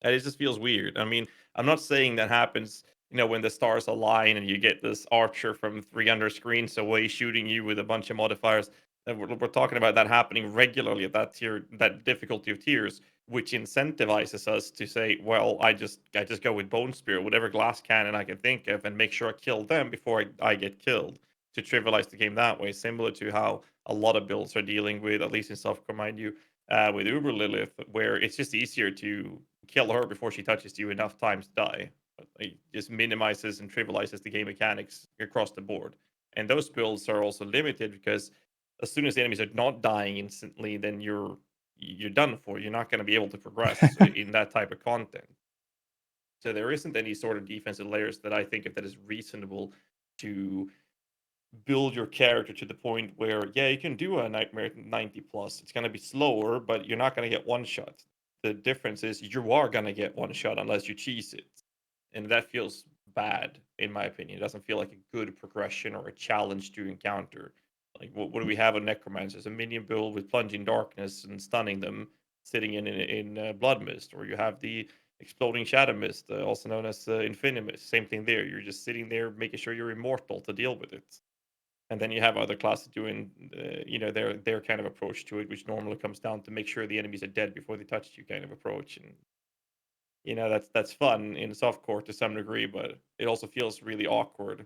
And it just feels weird. I mean, I'm not saying that happens, when the stars align and you get this archer from 300 screens away shooting you with a bunch of modifiers. We're talking about that happening regularly at that tier, that difficulty of tiers, which incentivizes us to say, well, I just go with Bone Spear, whatever glass cannon I can think of, and make sure I kill them before I get killed, to trivialize the game that way. Similar to how a lot of builds are dealing with, at least in softcore, mind you, with Uber Lilith, where it's just easier to kill her before she touches you enough times to die. It just minimizes and trivializes the game mechanics across the board. And those builds are also limited because as soon as the enemies are not dying instantly, then you're done for. You're not going to be able to progress in that type of content. So there isn't any sort of defensive layers that I think of that is reasonable to build your character to the point where, yeah, you can do a Nightmare 90 plus. It's going to be slower, but you're not going to get one shot. The difference is you are going to get one shot unless you cheese it. And that feels bad, in my opinion. It doesn't feel like a good progression or a challenge to encounter. Like, what do we have on Necromancers? A minion build with Plunging Darkness and stunning them, sitting in Blood Mist. Or you have the Exploding Shadow Mist, also known as Infinimus. Same thing there. You're just sitting there making sure you're immortal to deal with it. And then you have other classes doing, their kind of approach to it, which normally comes down to make sure the enemies are dead before they touch you kind of approach. And that's fun in softcore to some degree, but it also feels really awkward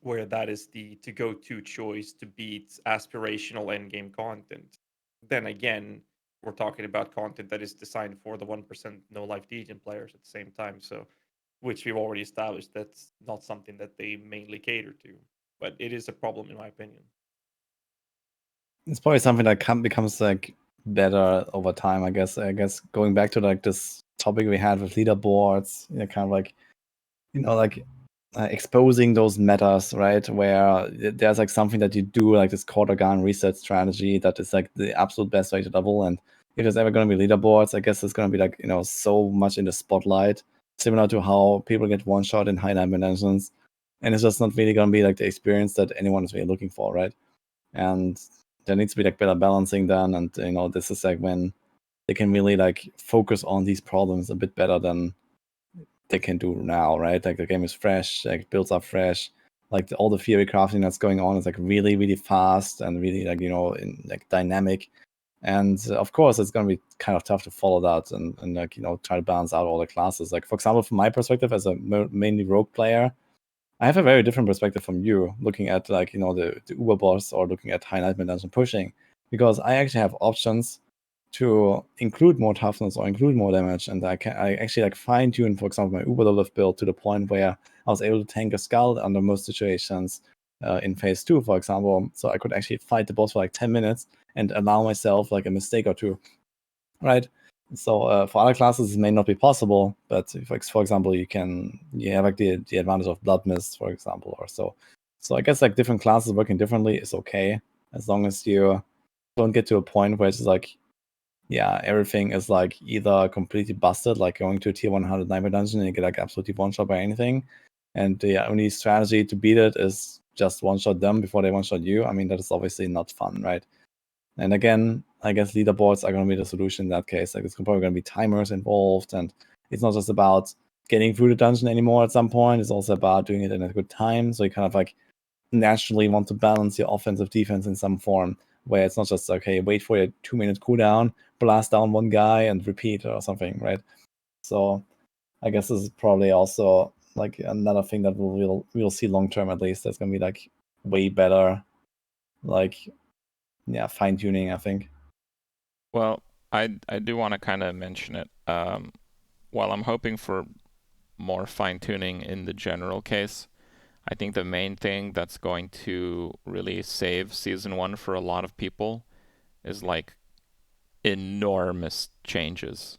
where that is the to go to choice to beat aspirational endgame content. Then again, we're talking about content that is designed for the 1% no life Legion players at the same time. So, which we've already established, that's not something that they mainly cater to. But it is a problem, in my opinion. It's probably something that becomes like better over time, I guess. Going back to like this topic we had with leaderboards, kind of like exposing those metas, right? Where there's like something that you do, like this quarter gun reset strategy, that is like the absolute best way to level. And if there's ever going to be leaderboards, I guess it's going to be like so much in the spotlight, similar to how people get one shot in high diamond dungeons, and it's just not really going to be like the experience that anyone is really looking for, right? And there needs to be like better balancing done, and this is like when they can really like focus on these problems a bit better than they can do now, right? Like the game is fresh, like builds up fresh, like all the theory crafting that's going on is like really, really fast and really like like dynamic. And of course, it's going to be kind of tough to follow that and like try to balance out all the classes. Like for example, from my perspective as a mainly rogue player, I have a very different perspective from you, looking at like the Uber boss or looking at high nightmare dungeon pushing, because I actually have options to include more toughness or include more damage, and I actually like fine tune, for example, my Uber Lilith build to the point where I was able to tank a skull under most situations in phase 2, for example. So I could actually fight the boss for like 10 minutes and allow myself like a mistake or two, right? So for other classes, it may not be possible, but if, like, for example, you have like the advantage of blood mist, for example, or so. So I guess like different classes working differently is okay, as long as you don't get to a point where it's like, yeah, everything is like either completely busted, like going to a tier 100 nightmare dungeon and you get like absolutely one-shot by anything, and the only strategy to beat it is just one-shot them before they one-shot you. I mean, that is obviously not fun, right? And again, I guess leaderboards are going to be the solution in that case. Like, there's probably going to be timers involved, and it's not just about getting through the dungeon anymore at some point. It's also about doing it in a good time. So you kind of like naturally want to balance your offensive defense in some form, where it's not just, okay, wait for your 2-minute cooldown, blast down one guy, and repeat or something, right? So I guess this is probably also like another thing that we'll see long term, at least. That's going to be like way better, like, yeah, fine tuning, I think. Well, I do want to kind of mention it. While I'm hoping for more fine tuning in the general case, I think the main thing that's going to really save Season 1 for a lot of people is like enormous changes.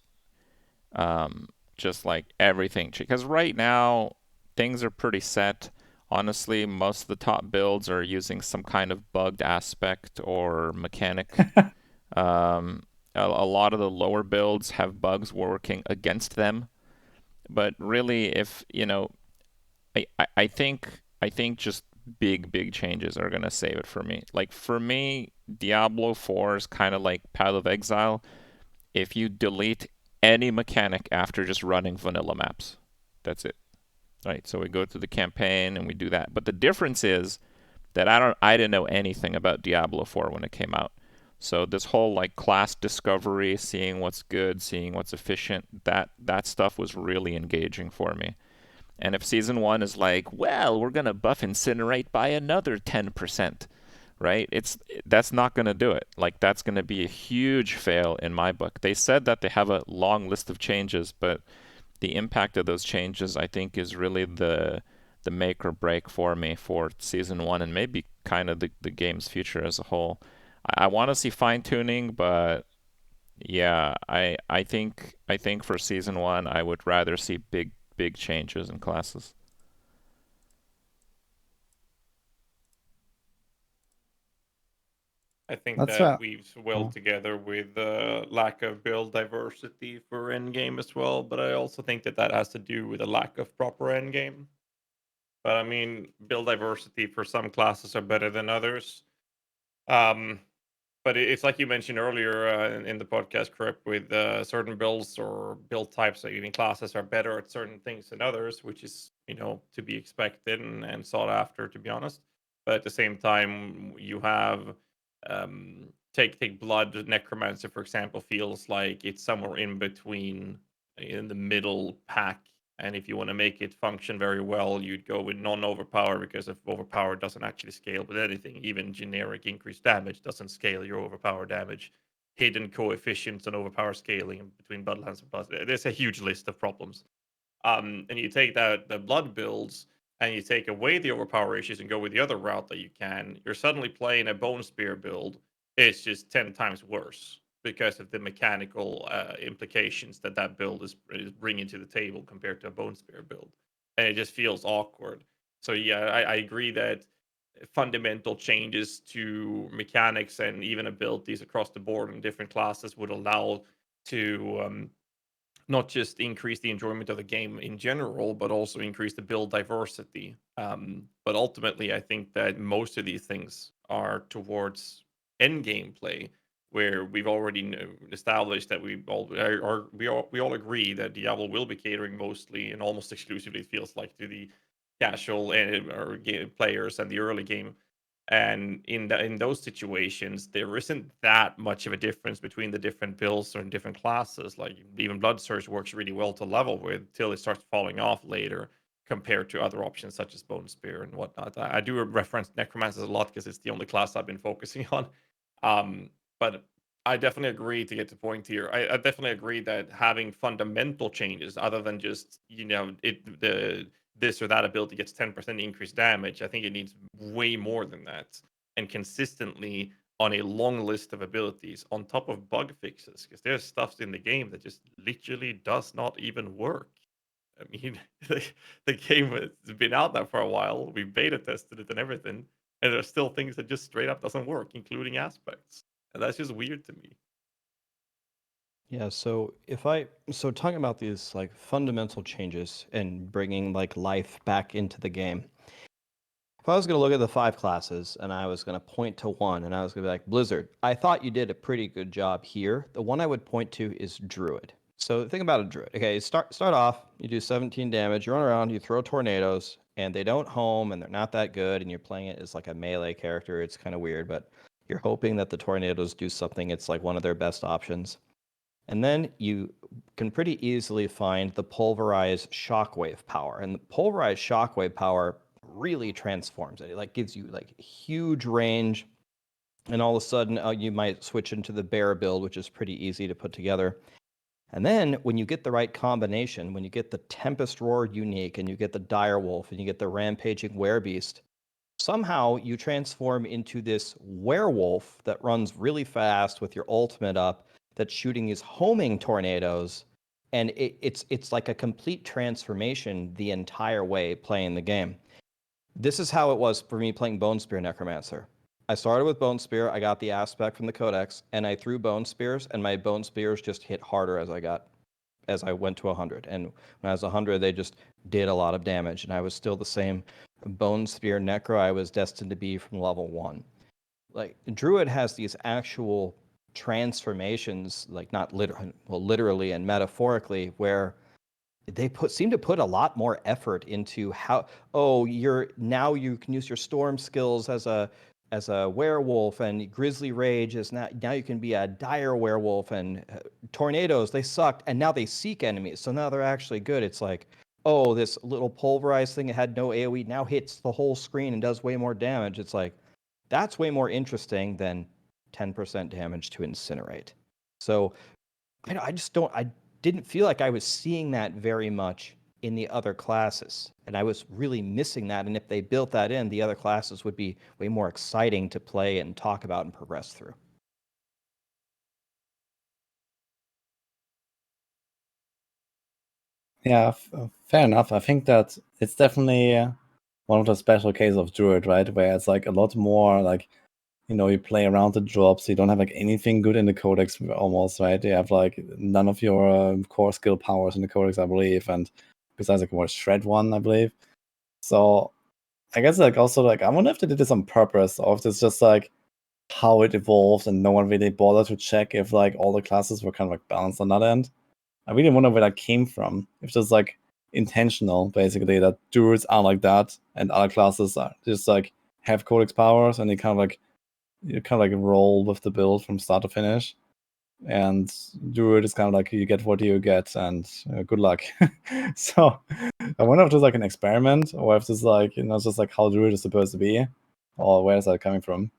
Just like everything. Because right now, things are pretty set. Honestly, most of the top builds are using some kind of bugged aspect or mechanic. A lot of the lower builds have bugs working against them. But really, if, you know, I think just big changes are gonna save it for me. Like, for me, Diablo 4 is kind of like Path of Exile. If you delete any mechanic after just running vanilla maps, that's it. Right? So we go through the campaign and we do that. But the difference is that I didn't know anything about Diablo 4 when it came out. So this whole like class discovery, seeing what's good, seeing what's efficient, that stuff was really engaging for me. And if Season 1 is like, well, we're going to buff Incinerate by another 10%, right? That's not going to do it. Like, that's going to be a huge fail in my book. They said that they have a long list of changes, but the impact of those changes, I think, is really the make or break for me for Season 1 and maybe kind of the game's future as a whole. I want to see fine-tuning, but yeah, I think for Season 1, I would rather see big changes in classes. I think That's that fair. weaves well together with the lack of build diversity for endgame as well, but I also think that that has to do with a lack of proper endgame. But I mean, build diversity for some classes are better than others. But it's like you mentioned earlier in the podcast, Kripp, with certain builds or build types or even classes are better at certain things than others, which is, you know, to be expected and sought after, to be honest. But at the same time, you have take Blood Necromancer, for example, feels like it's somewhere in between, in the middle pack. And if you want to make it function very well, you'd go with non-overpower, because if overpower doesn't actually scale with anything, even generic increased damage doesn't scale your overpower damage. Hidden coefficients and overpower scaling between Bloodlands and Blood. There's a huge list of problems. And you take the blood builds and you take away the overpower issues and go with the other route that you can, you're suddenly playing a Bone Spear build. It's just 10 times worse because of the mechanical implications that build is bringing to the table compared to a Bone Spear build. And it just feels awkward. So, yeah, I agree that fundamental changes to mechanics and even abilities across the board in different classes would allow to not just increase the enjoyment of the game in general, but also increase the build diversity. But ultimately, I think that most of these things are towards end game play, where we've already established that we all agree that Diablo will be catering mostly and almost exclusively, it feels like, to the casual or players and the early game. And in those situations, there isn't that much of a difference between the different builds or in different classes. Like, even Blood Surge works really well to level with till it starts falling off later compared to other options such as Bone Spear and whatnot. I do reference Necromancers a lot because it's the only class I've been focusing on. But I definitely agree, to get to point here. I definitely agree that having fundamental changes other than just, you know, this or that ability gets 10% increased damage. I think it needs way more than that. And consistently on a long list of abilities on top of bug fixes, because there's stuff in the game that just literally does not even work. I mean, the game has been out there for a while. We beta tested it and everything, and there are still things that just straight up doesn't work, including aspects, and that's just weird to me. Yeah, so talking about these like fundamental changes and bringing like life back into the game. If I was going to look at the 5 classes and I was going to point to one and I was going to be like, Blizzard, I thought you did a pretty good job here. The one I would point to is Druid. So think about a Druid. Okay, start off, you do 17 damage, you run around, you throw tornadoes, and they don't home and they're not that good, and you're playing it as like a melee character. It's kind of weird, but you're hoping that the tornadoes do something. It's like one of their best options. And then you can pretty easily find the pulverized shockwave power. And the pulverized shockwave power really transforms it. It like gives you like huge range. And all of a sudden, you might switch into the bear build, which is pretty easy to put together. And then when you get the right combination, when you get the Tempest Roar unique, and you get the Dire Wolf, and you get the Rampaging Werebeast, somehow you transform into this werewolf that runs really fast with your ultimate up, that's shooting these homing tornadoes, and it's like a complete transformation the entire way playing the game. This is how it was for me playing Bone Spear Necromancer. I started with Bone Spear, I got the aspect from the Codex, and I threw Bone Spears, and my Bone Spears just hit harder as I went to 100. And when I was 100, they just did a lot of damage, and I was still the same Bone Spear Necro I was destined to be from level 1. Like, Druid has these actual transformations, like not literally and metaphorically, where they seem to put a lot more effort into how, you can use your storm skills as a werewolf, and grizzly rage is now you can be a dire werewolf, and tornadoes, they sucked and now they seek enemies, so now they're actually good. It's like, this little pulverized thing that had no AoE now hits the whole screen and does way more damage. It's like, that's way more interesting than 10% damage to incinerate. So I didn't feel like I was seeing that very much in the other classes, and I was really missing that. And if they built that in, the other classes would be way more exciting to play and talk about and progress through. Yeah, fair enough. I think that it's definitely one of the special cases of Druid, right? Where it's like a lot more like, you play around the drops, you don't have like anything good in the codex almost, right? You have like none of your core skill powers in the codex, I believe, and besides like more shred one, I believe. So I guess like also like I wonder if they did this on purpose, or if it's just like how it evolved and no one really bothered to check if like all the classes were kind of like balanced on that end. I really wonder where that came from. If it's like intentional, basically, that druids are like that and other classes are just like have codex powers and you kind of like roll with the build from start to finish. And druid is kind of like you get what you get and good luck. So I wonder if there's like an experiment or if it's like, it's just like how druid is supposed to be, or where is that coming from?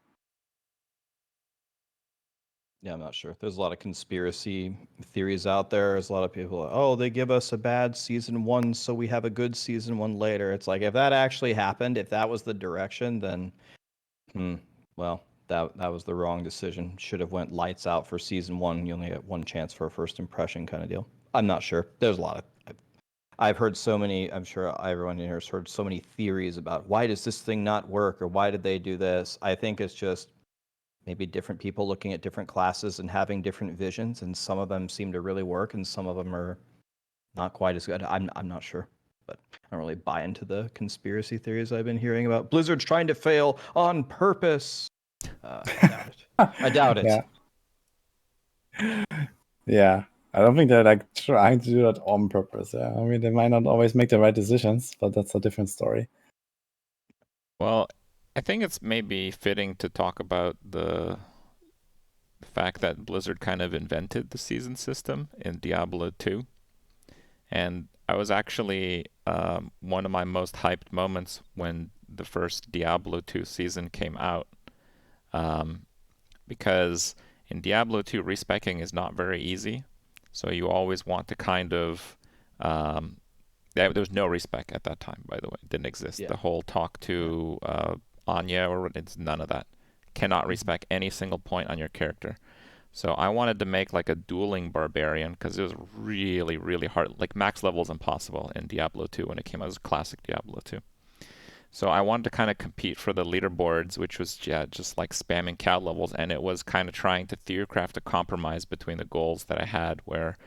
Yeah, I'm not sure. There's a lot of conspiracy theories out there. There's a lot of people, they give us a bad season 1, so we have a good season 1 later. It's like, if that actually happened, if that was the direction, then, well, that was the wrong decision. Should have went lights out for season 1. You only get one chance for a first impression kind of deal. I'm not sure. There's a lot of... I've heard so many, I'm sure everyone in here has heard so many theories about why does this thing not work, or why did they do this? I think it's just maybe different people looking at different classes and having different visions, and some of them seem to really work and some of them are not quite as good. I'm not sure, but I don't really buy into the conspiracy theories I've been hearing about Blizzard's trying to fail on purpose. I doubt it. I doubt it. Yeah. I don't think they're like trying to do that on purpose. Yeah. I mean, they might not always make the right decisions, but that's a different story. Well, I think it's maybe fitting to talk about the fact that Blizzard kind of invented the season system in Diablo 2. And I was actually one of my most hyped moments when the first Diablo 2 season came out. Because in Diablo 2, respecking is not very easy. So you always want to kind of... there was no respec at that time, by the way. It didn't exist. Yeah. The whole talk to Anya, or it's none of that. cannot respec any single point on your character. So I wanted to make like a dueling barbarian because it was really, really hard. Like max level is impossible in Diablo 2 when it came out as classic Diablo 2. So I wanted to kind of compete for the leaderboards, which was just like spamming cow levels, and it was kind of trying to theorycraft a compromise between the goals that I had, where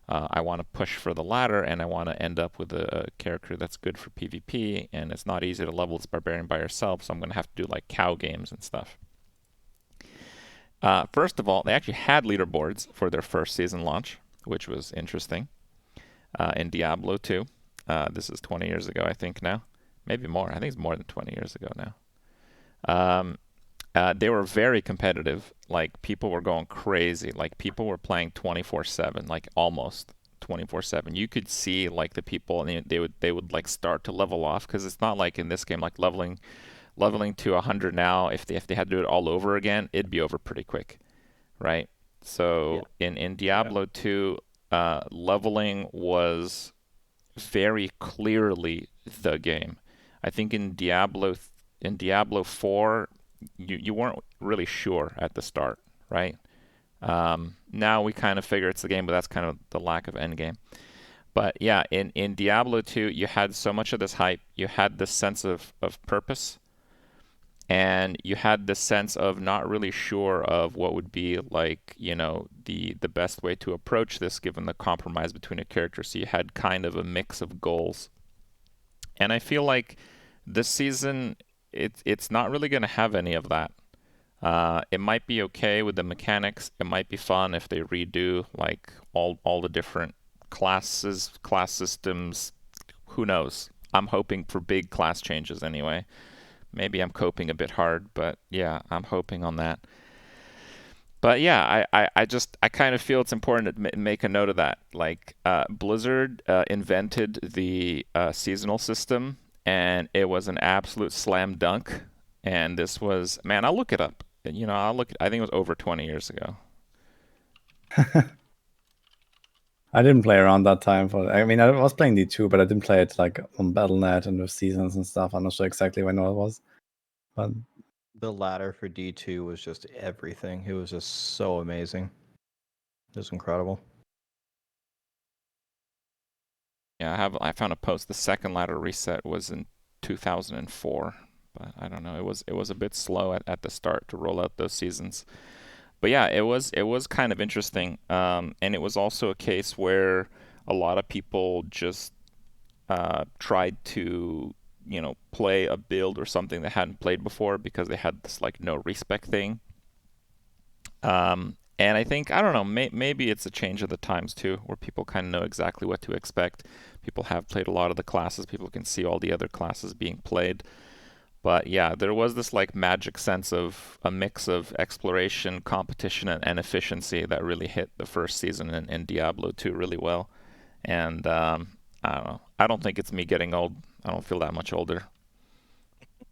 I want to push for the ladder, and I want to end up with a character that's good for PvP, and it's not easy to level this barbarian by yourself, so I'm going to have to do like cow games and stuff. First of all, they actually had leaderboards for their first season launch, which was interesting, in Diablo 2. This is 20 years ago, I think now. Maybe more. I think it's more than 20 years ago now. They were very competitive. Like, people were going crazy. Like, people were playing 24/7, like almost 24/7. You could see like the people, and they would like start to level off, because it's not like in this game like leveling to 100 now. If they had to do it all over again, it'd be over pretty quick, right? So in Diablo 2, leveling was very clearly the game. I think in Diablo 4, you weren't really sure at the start, right? Now we kind of figure it's the game, but that's kind of the lack of endgame. But yeah, in Diablo 2, you had so much of this hype. You had this sense of purpose, and you had this sense of not really sure of what would be like, the best way to approach this given the compromise between a character. So you had kind of a mix of goals. And I feel like this season, it's not really going to have any of that. It might be okay with the mechanics. It might be fun if they redo like all the different classes, class systems. Who knows? I'm hoping for big class changes anyway. Maybe I'm coping a bit hard, but yeah, I'm hoping on that. But yeah, I kind of feel it's important to make a note of that. Like, Blizzard invented the seasonal system, and it was an absolute slam dunk. And this was, man, I'll look it up. I think it was over 20 years ago. I didn't play around that time I was playing D2, but I didn't play it like on Battle.net and with seasons and stuff. I'm not sure exactly when it was. But the ladder for D2 was just everything. It was just so amazing. It was incredible. Yeah, I found a post. The second ladder reset was in 2004, but I don't know. It was a bit slow at the start to roll out those seasons. But yeah, it was kind of interesting, and it was also a case where a lot of people just tried to play a build or something they hadn't played before because they had this like no respec thing. And I think, I don't know, maybe it's a change of the times too, where people kind of know exactly what to expect. People have played a lot of the classes. People can see all the other classes being played. But yeah, there was this like magic sense of a mix of exploration, competition, and efficiency that really hit the first season in Diablo 2 really well. And I don't know. I don't think it's me getting old. I don't feel that much older.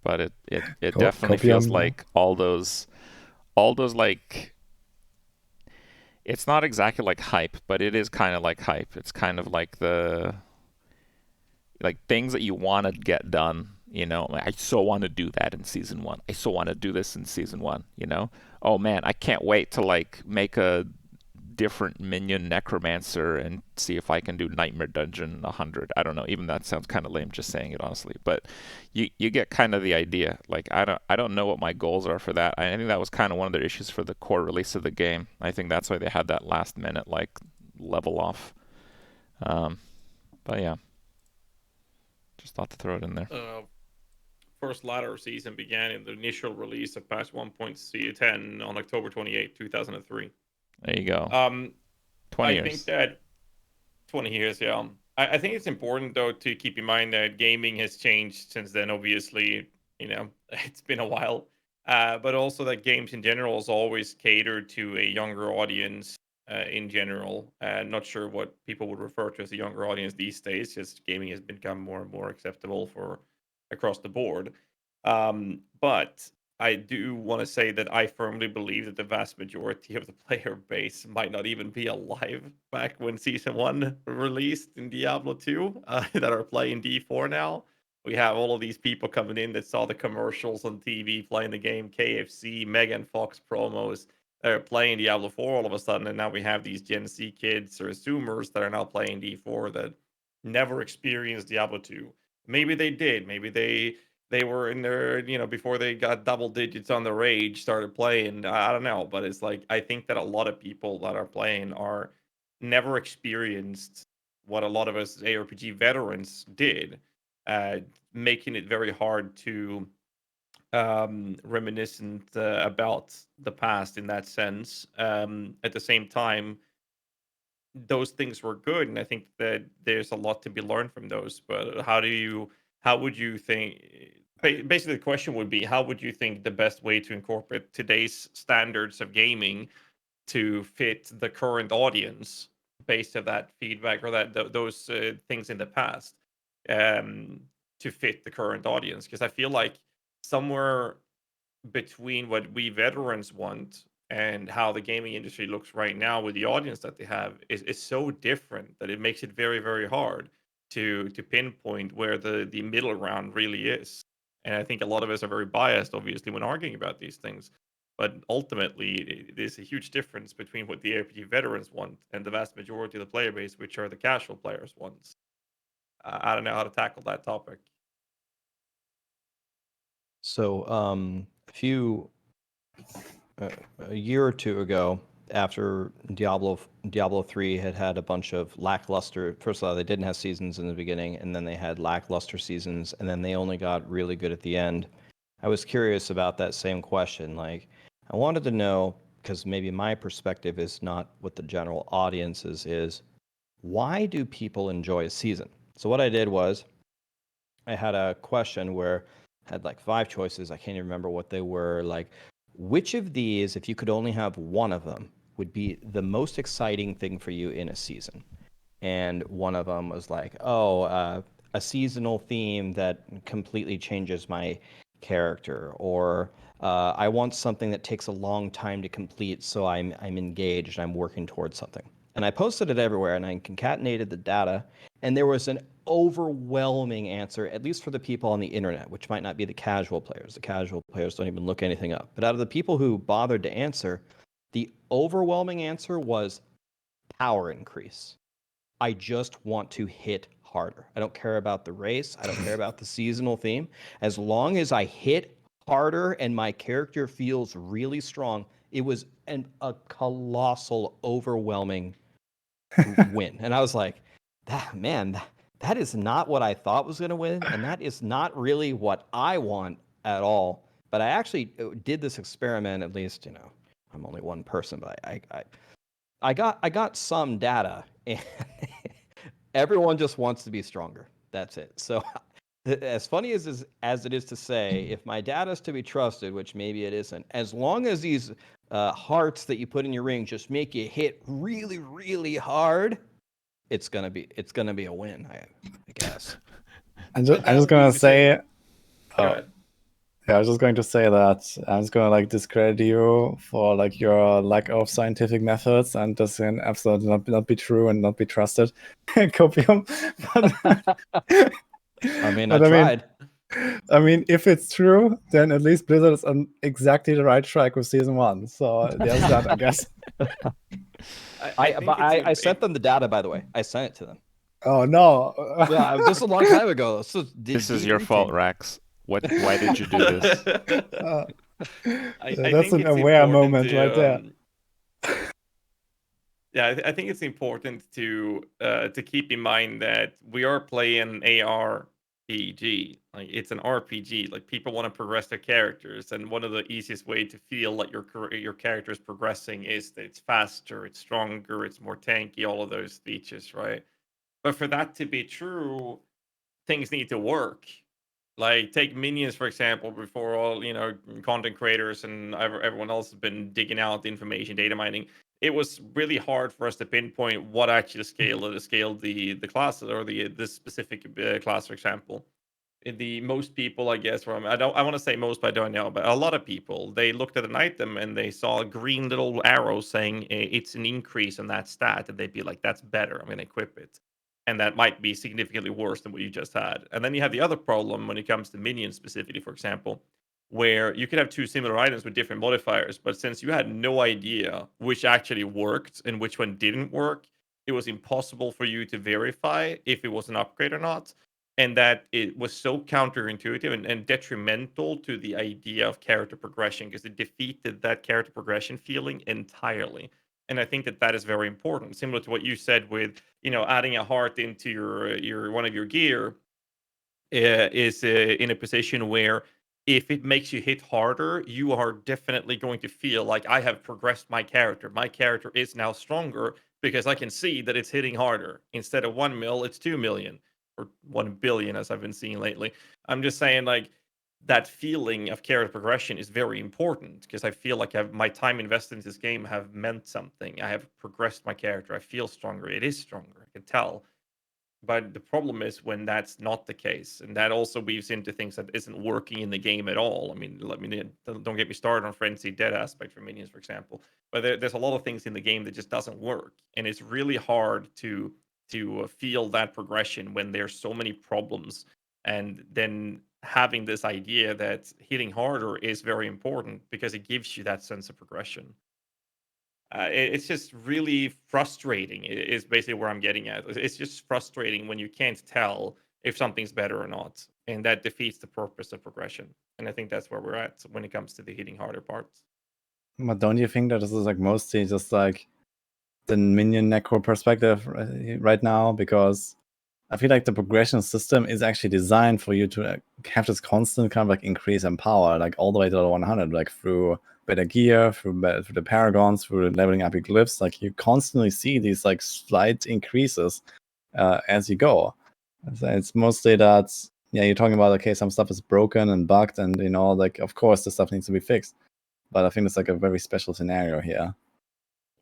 But it definitely feels like all those like, it's not exactly like hype, but it is kind of like hype. It's kind of like things that you want to get done. I so want to do that in season 1. I so want to do this in season 1. Oh man, I can't wait to like make a different minion necromancer and see if I can do Nightmare Dungeon 100. I don't know. Even that sounds kind of lame just saying it honestly, but you get kind of the idea. Like, I don't know what my goals are for that. I think that was kind of one of their issues for the core release of the game. I think that's why they had that last minute like level off. But yeah, just thought to throw it in there. First ladder season began in the initial release of patch 1.10 on October 28, 2003. There you go. 20 years. I think that 20 years, yeah. I think it's important, though, to keep in mind that gaming has changed since then. Obviously, it's been a while. But also that games in general has always catered to a younger audience in general. Not sure what people would refer to as a younger audience these days, as gaming has become more and more acceptable for across the board. But I do want to say that I firmly believe that the vast majority of the player base might not even be alive back when Season 1 released in Diablo 2 that are playing D4 now. We have all of these people coming in that saw the commercials on TV playing the game, KFC, Megan Fox promos. They're playing Diablo 4 all of a sudden, and now we have these Gen Z kids or Zoomers that are now playing D4 that never experienced Diablo 2. Maybe they did. Maybe they were in their, before they got double digits on the rage, started playing. I don't know, but it's like I think that a lot of people that are playing are never experienced what a lot of us ARPG veterans did, making it very hard to reminiscent about the past in that sense. At the same time, those things were good, and I think that there's a lot to be learned from those. But how would you think? Basically, the question would be, how would you think the best way to incorporate today's standards of gaming to fit the current audience based of that feedback or those things in the past, um, to fit the current audience? Because I feel like somewhere between what we veterans want and how the gaming industry looks right now with the audience that they have is so different that it makes it very, very hard to pinpoint where the middle ground really is. And I think a lot of us are very biased, obviously, when arguing about these things. But ultimately, there's a huge difference between what the ARPG veterans want and the vast majority of the player base, which are the casual players, wants. I don't know how to tackle that topic. So, a year or two ago, after Diablo 3 had a bunch of lackluster. First of all, they didn't have seasons in the beginning, and then they had lackluster seasons, and then they only got really good at the end. I was curious about that same question. Like, I wanted to know, because maybe my perspective is not what the general audience's is. Why do people enjoy a season? So what I did was, I had a question where I had like 5 choices. I can't even remember what they were. Like, which of these, if you could only have one of them, would be the most exciting thing for you in a season? And one of them was like, a seasonal theme that completely changes my character, or I want something that takes a long time to complete, so I'm engaged, I'm working towards something. And I posted it everywhere, and I concatenated the data, and there was an overwhelming answer, at least for the people on the internet, which might not be the casual players. The casual players don't even look anything up. But out of the people who bothered to answer, the overwhelming answer was power increase. I just want to hit harder. I don't care about the race. I don't care about the seasonal theme. As long as I hit harder and my character feels really strong, it was a colossal, overwhelming win. And I was like, that is not what I thought was going to win. And that is not really what I want at all. But I actually did this experiment, at least, I'm only one person, but I got some data, and everyone just wants to be stronger. That's it. So, as funny as it is to say, if my data is to be trusted, which maybe it isn't, as long as these hearts that you put in your ring just make you hit really, really hard, it's gonna be a win, I guess. I'm just gonna say. Go ahead. Yeah, I was just going to say that I'm just gonna like discredit you for like your lack of scientific methods, and this can absolutely not be true and not be trusted. Copium. I tried. I mean, if it's true, then at least Blizzard is on exactly the right track with season 1. So there's that, I guess. I sent them the data, by the way. I sent it to them. Oh no! Yeah, just a long time ago. So this is your fault, Raxx. Why did you do this? That's an aware moment right there. Yeah, I think it's important to keep in mind that we are playing ARPG. Like, it's an RPG. Like, people want to progress their characters, and one of the easiest way to feel that your character is progressing is that it's faster, it's stronger, it's more tanky, all of those features, right? But for that to be true, things need to work. Like, take minions, for example. Before all, content creators and everyone else has been digging out the information, data mining, it was really hard for us to pinpoint what actually scaled the class or this specific class, for example. The most people, I guess, I want to say most, but I don't know, but a lot of people, they looked at an item and they saw a green little arrow saying it's an increase on that stat, and they'd be like, that's better, I'm going to equip it. and that might be significantly worse than what you just had. And then you have the other problem when it comes to minions specifically, for example, where you could have two similar items with different modifiers, but since you had no idea which actually worked and which one didn't work, it was impossible for you to verify if it was an upgrade or not. And that it was so counterintuitive and detrimental to the idea of character progression, because it defeated that character progression feeling entirely. And I think that that is very important, similar to what you said with, adding a heart into your one of your gear, is in a position where if it makes you hit harder, you are definitely going to feel like, I have progressed my character. My character is now stronger because I can see that it's hitting harder. Instead of 1 mil, it's 2 million or 1 billion, as I've been seeing lately. I'm just saying, like, that feeling of character progression is very important, because I feel like my time invested in this game have meant something. I have progressed my character. I feel stronger. It is stronger. I can tell. But the problem is when that's not the case, and that also weaves into things that isn't working in the game at all. I mean, don't get me started on frenzied dead aspect for minions, for example. But there's a lot of things in the game that just doesn't work, and it's really hard to feel that progression when there's so many problems. And then having this idea that hitting harder is very important because it gives you that sense of progression. It's just really frustrating. Is basically where I'm getting at. It's just frustrating when you can't tell if something's better or not, and that defeats the purpose of progression. And I think that's where we're at when it comes to the hitting harder parts. But don't you think that this is like mostly just like the minion necro perspective right now? Because I feel like the progression system is actually designed for you to have this constant kind of like increase in power, like all the way to the 100, like through better gear, through the paragons, through leveling up your glyphs. Like you constantly see these like slight increases as you go. So it's mostly that, yeah, you're talking about, okay, some stuff is broken and bugged, and like of course this stuff needs to be fixed. But I think it's like a very special scenario here.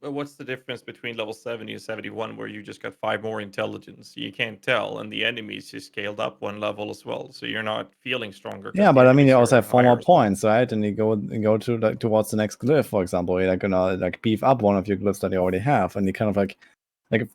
But what's the difference between level 70 and 71, where you just got 5 more intelligence? You can't tell, and the enemies just scaled up 1 level as well, so you're not feeling stronger. Yeah, but I mean, you also have 4 more higher as well. points, right? And you go to like towards the next glyph, for example. You're gonna like beef up one of your glyphs that you already have, and you kind of like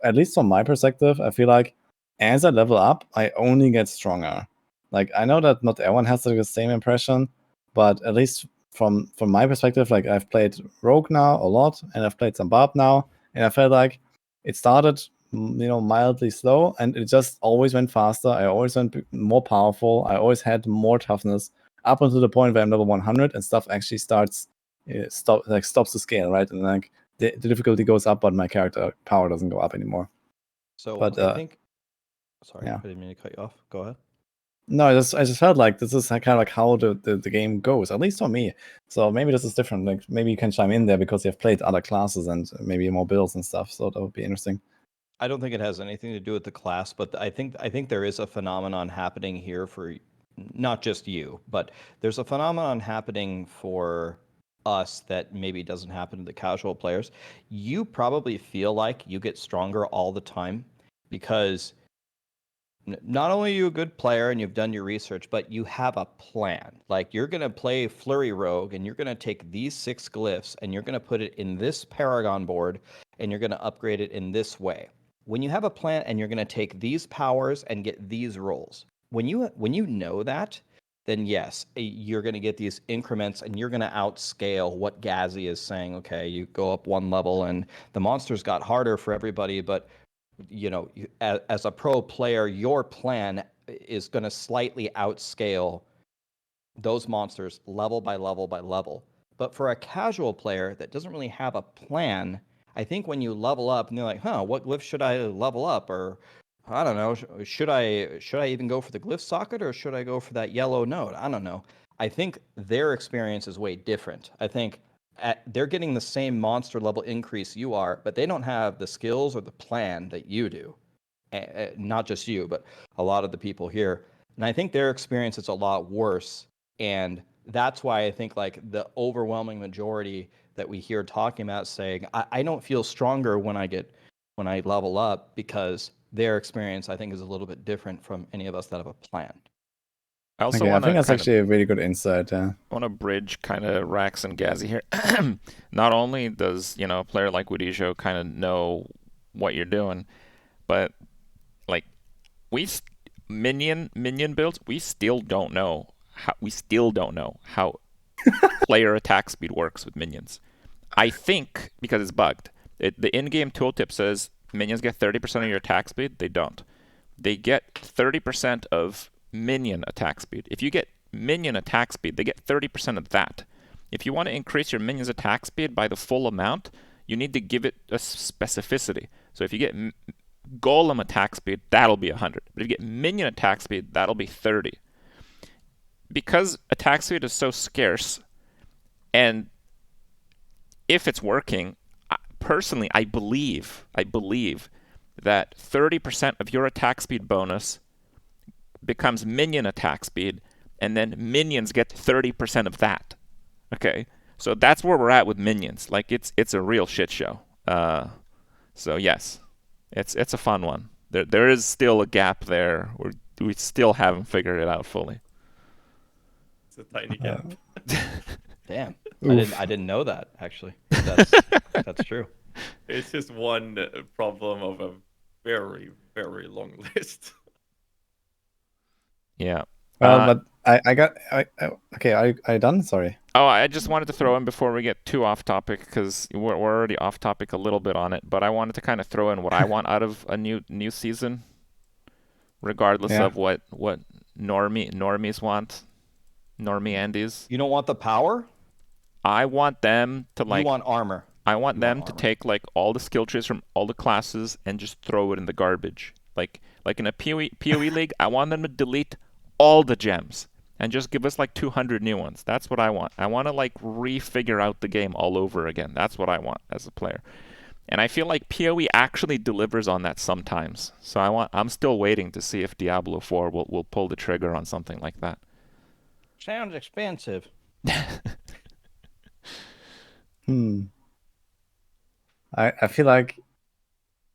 at least from my perspective, I feel like as I level up, I only get stronger. Like I know that not everyone has like the same impression, but at least from my perspective, like I've played Rogue now a lot, and I've played some Barb now, and I felt like it started mildly slow, and it just always went faster. I always went more powerful. I always had more toughness up until the point where I'm level 100 and stuff actually stops the scale, right? And like the difficulty goes up, but my character power doesn't go up anymore. So But I think. Sorry, yeah. I didn't mean to cut you off. Go ahead. No, I just felt like this is kind of like how the game goes, at least for me. So maybe this is different. Like maybe you can chime in there because you've played other classes and maybe more builds and stuff. So that would be interesting. I don't think it has anything to do with the class, but I think there is a phenomenon happening here for not just you, but there's a phenomenon happening for us that maybe doesn't happen to the casual players. You probably feel like you get stronger all the time because not only are you a good player and you've done your research, but you have a plan. Like you're going to play Flurry Rogue and you're going to take these 6 glyphs and you're going to put it in this Paragon board and you're going to upgrade it in this way. When you have a plan and you're going to take these powers and get these rolls, when you know that, then yes, you're going to get these increments and you're going to outscale what Ghazzy is saying. Okay, you go up 1 level and the monsters got harder for everybody, but as a pro player, your plan is going to slightly outscale those monsters level by level by level. But for a casual player that doesn't really have a plan, I think when you level up and they're like, what glyph should I level up? Or I don't know, should I even go for the glyph socket or should I go for that yellow node? I don't know. I think their experience is way different. I think they're getting the same monster level increase you are, but they don't have the skills or the plan that you do. Not just you, but a lot of the people here. And I think their experience is a lot worse. And that's why I think like the overwhelming majority that we hear talking about saying, I don't feel stronger when I level up, because their experience I think is a little bit different from any of us that have a plan. I also Okay, I want think to that's actually a really good insight. Yeah. I want to bridge kind of Raxx and Ghazzy here. Not only does a player like Wudijo kind of know what you're doing, but like minion builds. We still don't know how player attack speed works with minions. I think because it's bugged. The in-game tooltip says minions get 30% of your attack speed. They don't. They get 30% of minion attack speed. If you get minion attack speed, they get 30% of that. If you want to increase your minion's attack speed by the full amount, you need to give it a specificity. So if you get golem attack speed, that'll be 100. But if you get minion attack speed, that'll be 30. Because attack speed is so scarce, and if it's working, personally, I believe that 30% of your attack speed bonus becomes minion attack speed, and then minions get 30% of that. Okay, so that's where we're at with minions. Like it's a real shit show. So yes, it's a fun one. There is still a gap there. We still haven't figured it out fully. It's a tiny gap. Damn, Oof. I didn't know that actually. That's true. It's just one problem of a very, very long list. Yeah. But okay. Are you done? Sorry. Oh, I just wanted to throw in before we get too off topic, because we're already off topic a little bit on it. But I wanted to kind of throw in what I want out of a new season, regardless of what normies want, normie Andes. You don't want the power? I want them to You want armor. I want You them want to armor. take like all the skill trees from all the classes and just throw it in the garbage. Like in a PoE league, I want them to delete all the gems and just give us like 200 new ones. That's what I want. I want to like refigure out the game all over again. That's what I want as a player. And I feel like PoE actually delivers on that sometimes. So I'm still waiting to see if Diablo 4 will pull the trigger on something like that. Sounds expensive. I feel like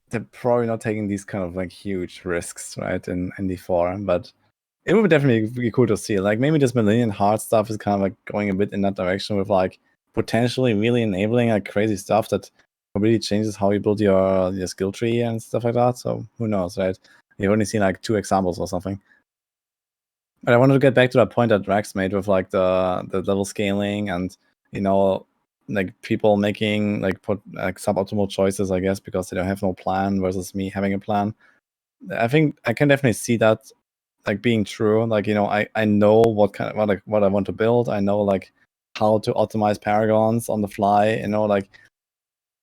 they're probably not taking these kind of like huge risks, right, in D4, but it would definitely be cool to see. Like maybe this Millennium Heart stuff is kind of like going a bit in that direction with like potentially really enabling like crazy stuff that really changes how you build your skill tree and stuff like that. So who knows, right? You've only seen like 2 examples or something. But I wanted to get back to that point that Raxx made with like the level scaling and, you know, like people making like suboptimal choices, I guess, because they don't have no plan versus me having a plan. I think I can definitely see that like being true. Like, you know, I know what I want to build. I know like how to optimize paragons on the fly, you know, like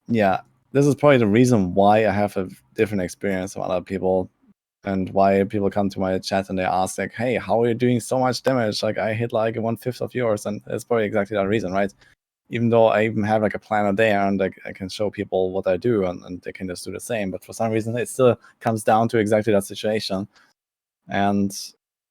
yeah, this is probably the reason why I have a different experience from other people, and why people come to my chat and they ask like, hey, how are you doing so much damage? Like I hit like 1/5 of yours, and it's probably exactly that reason, right? Even though I even have like a planner there and like I can show people what I do and they can just do the same, but for some reason it still comes down to exactly that situation. And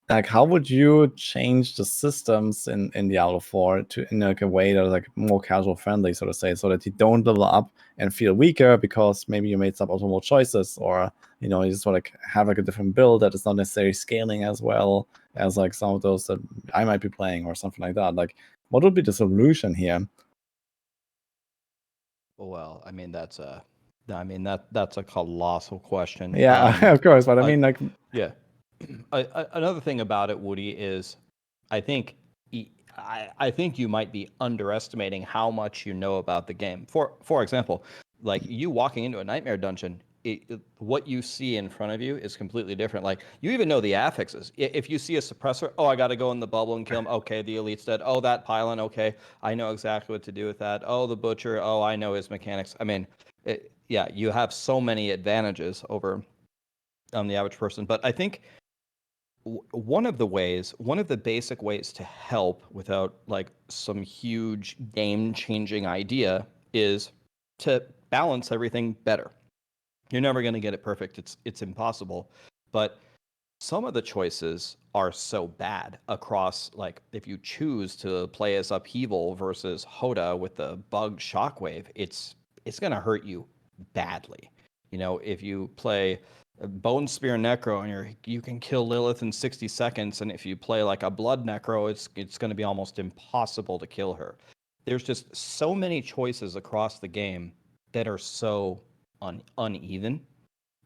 like, how would you change the systems in Diablo 4 to in like a way that is like more casual friendly, so to say, so that you don't level up and feel weaker because maybe you made suboptimal choices, or you know, you just want to have like a different build that is not necessarily scaling as well as like some of those that I might be playing or something like that. Like, what would be the solution here? Well, I mean that's a colossal question. Yeah, of course, but I mean, like, yeah. Another thing about it, Woody, is I think I think you might be underestimating how much you know about the game. For example, like you walking into a nightmare dungeon, what you see in front of you is completely different. Like you even know the affixes. If you see a suppressor, oh, I got to go in the bubble and kill him. Okay, the elite's dead. Oh, that pylon. Okay, I know exactly what to do with that. Oh, the butcher. Oh, I know his mechanics. I mean, yeah, you have so many advantages over the average person. But I think one of the basic ways to help without like some huge game-changing idea is to balance everything better. You're never going to get it perfect. It's impossible. But some of the choices are so bad across, like if you choose to play as Upheaval versus Hoda with the bug Shockwave, it's going to hurt you badly. You know, if you play Bone Spear Necro and you can kill Lilith in 60 seconds, and if you play like a Blood Necro, it's going to be almost impossible to kill her. There's just so many choices across the game that are so uneven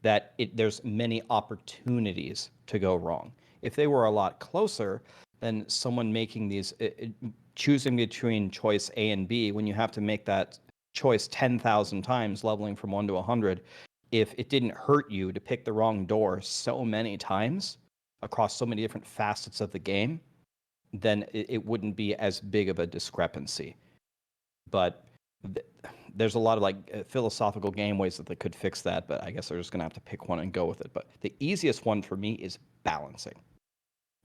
that there's many opportunities to go wrong. If they were a lot closer, then someone making these, choosing between choice A and B, when you have to make that choice 10,000 times, leveling from 1 to 100, if it didn't hurt you to pick the wrong door so many times across so many different facets of the game, then it wouldn't be as big of a discrepancy. But there's a lot of like philosophical game ways that they could fix that, but I guess they're just gonna have to pick one and go with it. But the easiest one for me is balancing.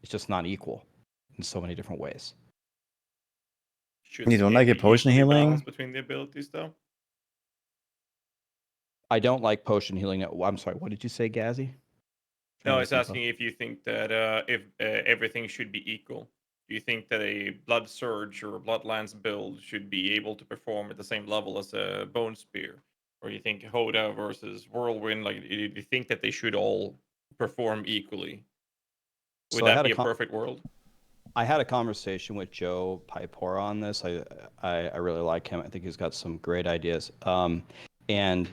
It's just not equal in so many different ways. Should You don't it like be it potion equally healing? balanced between the abilities, though? I don't like potion healing. I'm sorry, what did you say, Ghazzy? No, I was asking if you think that if everything should be equal. Do you think that a Blood Surge or a Bloodlands build should be able to perform at the same level as a Bone Spear? Or you think Hoda versus Whirlwind, like, do you think that they should all perform equally? Would So I that had be a perfect world? I had a conversation with Joe Pipora on this. I really like him. I think he's got some great ideas. And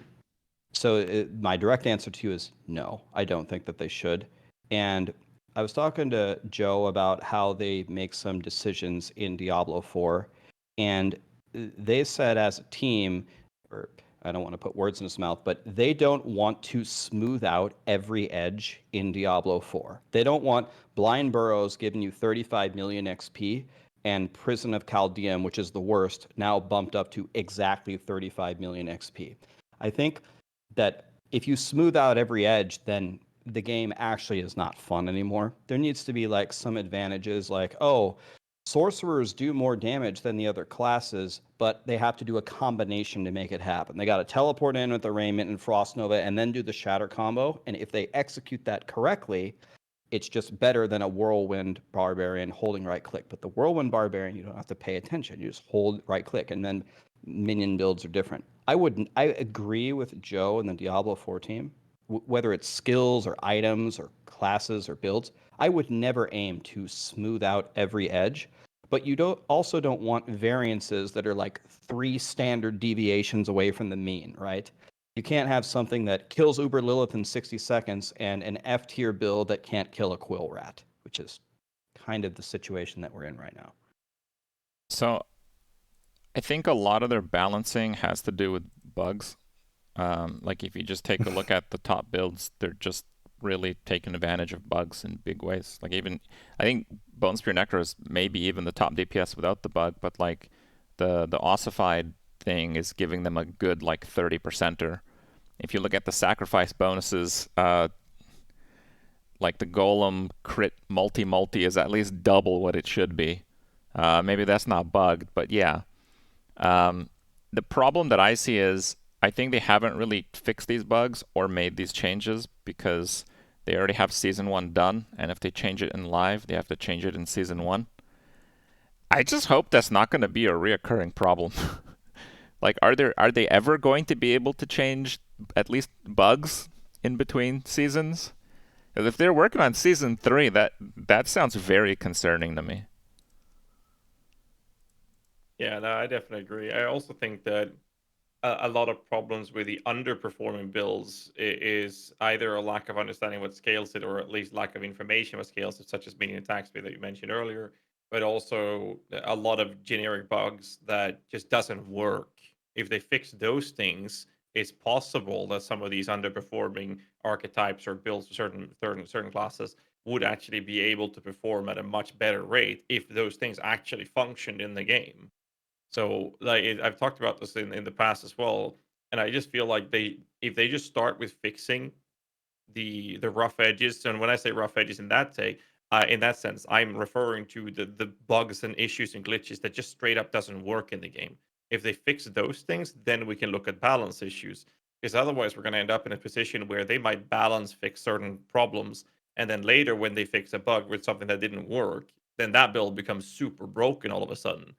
so my direct answer to you is no, I don't think that they should. And I was talking to Joe about how they make some decisions in Diablo 4, and they said as a team, or I don't want to put words in his mouth, but they don't want to smooth out every edge in Diablo 4. They don't want Blind Burrows giving you 35 million XP and Prison of Chaldean, which is the worst, now bumped up to exactly 35 million XP. I think that if you smooth out every edge, then the game actually is not fun anymore. There needs to be like some advantages, like, oh, sorcerers do more damage than the other classes, but they have to do a combination to make it happen. They got to teleport in with the Raiment and Frost Nova and then do the Shatter combo. And if they execute that correctly, it's just better than a Whirlwind Barbarian holding right click. But the Whirlwind Barbarian, you don't have to pay attention. You just hold right click, and then minion builds are different. I agree with Joe and the Diablo 4 team. Whether it's skills or items or classes or builds, I would never aim to smooth out every edge. But you also don't want variances that are like 3 standard deviations away from the mean, right? You can't have something that kills Uber Lilith in 60 seconds and an F tier build that can't kill a Quill Rat, which is kind of the situation that we're in right now. So I think a lot of their balancing has to do with bugs. Like if you just take a look at the top builds, they're just really taking advantage of bugs in big ways. Like even, I think Bone Spear Necro is maybe even the top DPS without the bug, but like the ossified thing is giving them a good like 30%er. If you look at the sacrifice bonuses, like the Golem crit multi is at least double what it should be. Maybe that's not bugged, but yeah. The problem that I see is I think they haven't really fixed these bugs or made these changes because they already have Season 1 done, and if they change it in live, they have to change it in Season 1. I just hope that's not going to be a reoccurring problem. Like, are they ever going to be able to change at least bugs in between seasons? Because if they're working on Season 3, that sounds very concerning to me. Yeah, no, I definitely agree. I also think that a lot of problems with the underperforming builds is either a lack of understanding what scales it, or at least lack of information what scales it, such as minion attack speed that you mentioned earlier, but also a lot of generic bugs that just doesn't work. If they fix those things, it's possible that some of these underperforming archetypes or builds for certain classes would actually be able to perform at a much better rate if those things actually functioned in the game. So like I've talked about this in the past as well, and I just feel like if they just start with fixing the rough edges, and when I say rough edges in that sense, I'm referring to the bugs and issues and glitches that just straight up doesn't work in the game. If they fix those things, then we can look at balance issues. Because otherwise, we're going to end up in a position where they might balance fix certain problems, and then later, when they fix a bug with something that didn't work, then that build becomes super broken all of a sudden.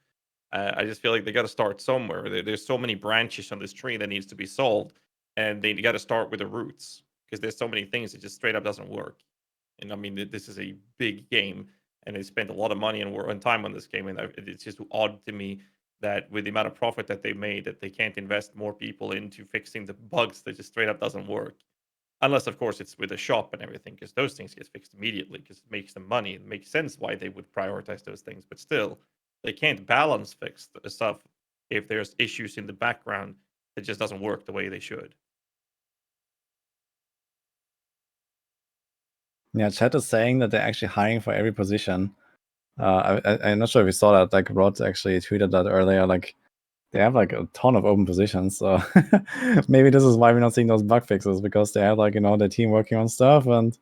I just feel like they got to start somewhere. There's so many branches on this tree that needs to be solved, and they got to start with the roots because there's so many things that just straight up doesn't work. And I mean, this is a big game, and they spent a lot of money and time on this game, and it's just odd to me that with the amount of profit that they made, that they can't invest more people into fixing the bugs that just straight up doesn't work. Unless, of course, it's with a shop and everything, because those things get fixed immediately because it makes them money. It makes sense why they would prioritize those things. But still, they can't balance fix stuff if there's issues in the background that just doesn't work the way they should. Yeah, chat is saying that they're actually hiring for every position. I'm not sure if you saw that. Like Rod actually tweeted that earlier. Like they have like a ton of open positions. So maybe this is why we're not seeing those bug fixes, because they have like, you know, the team working on stuff. And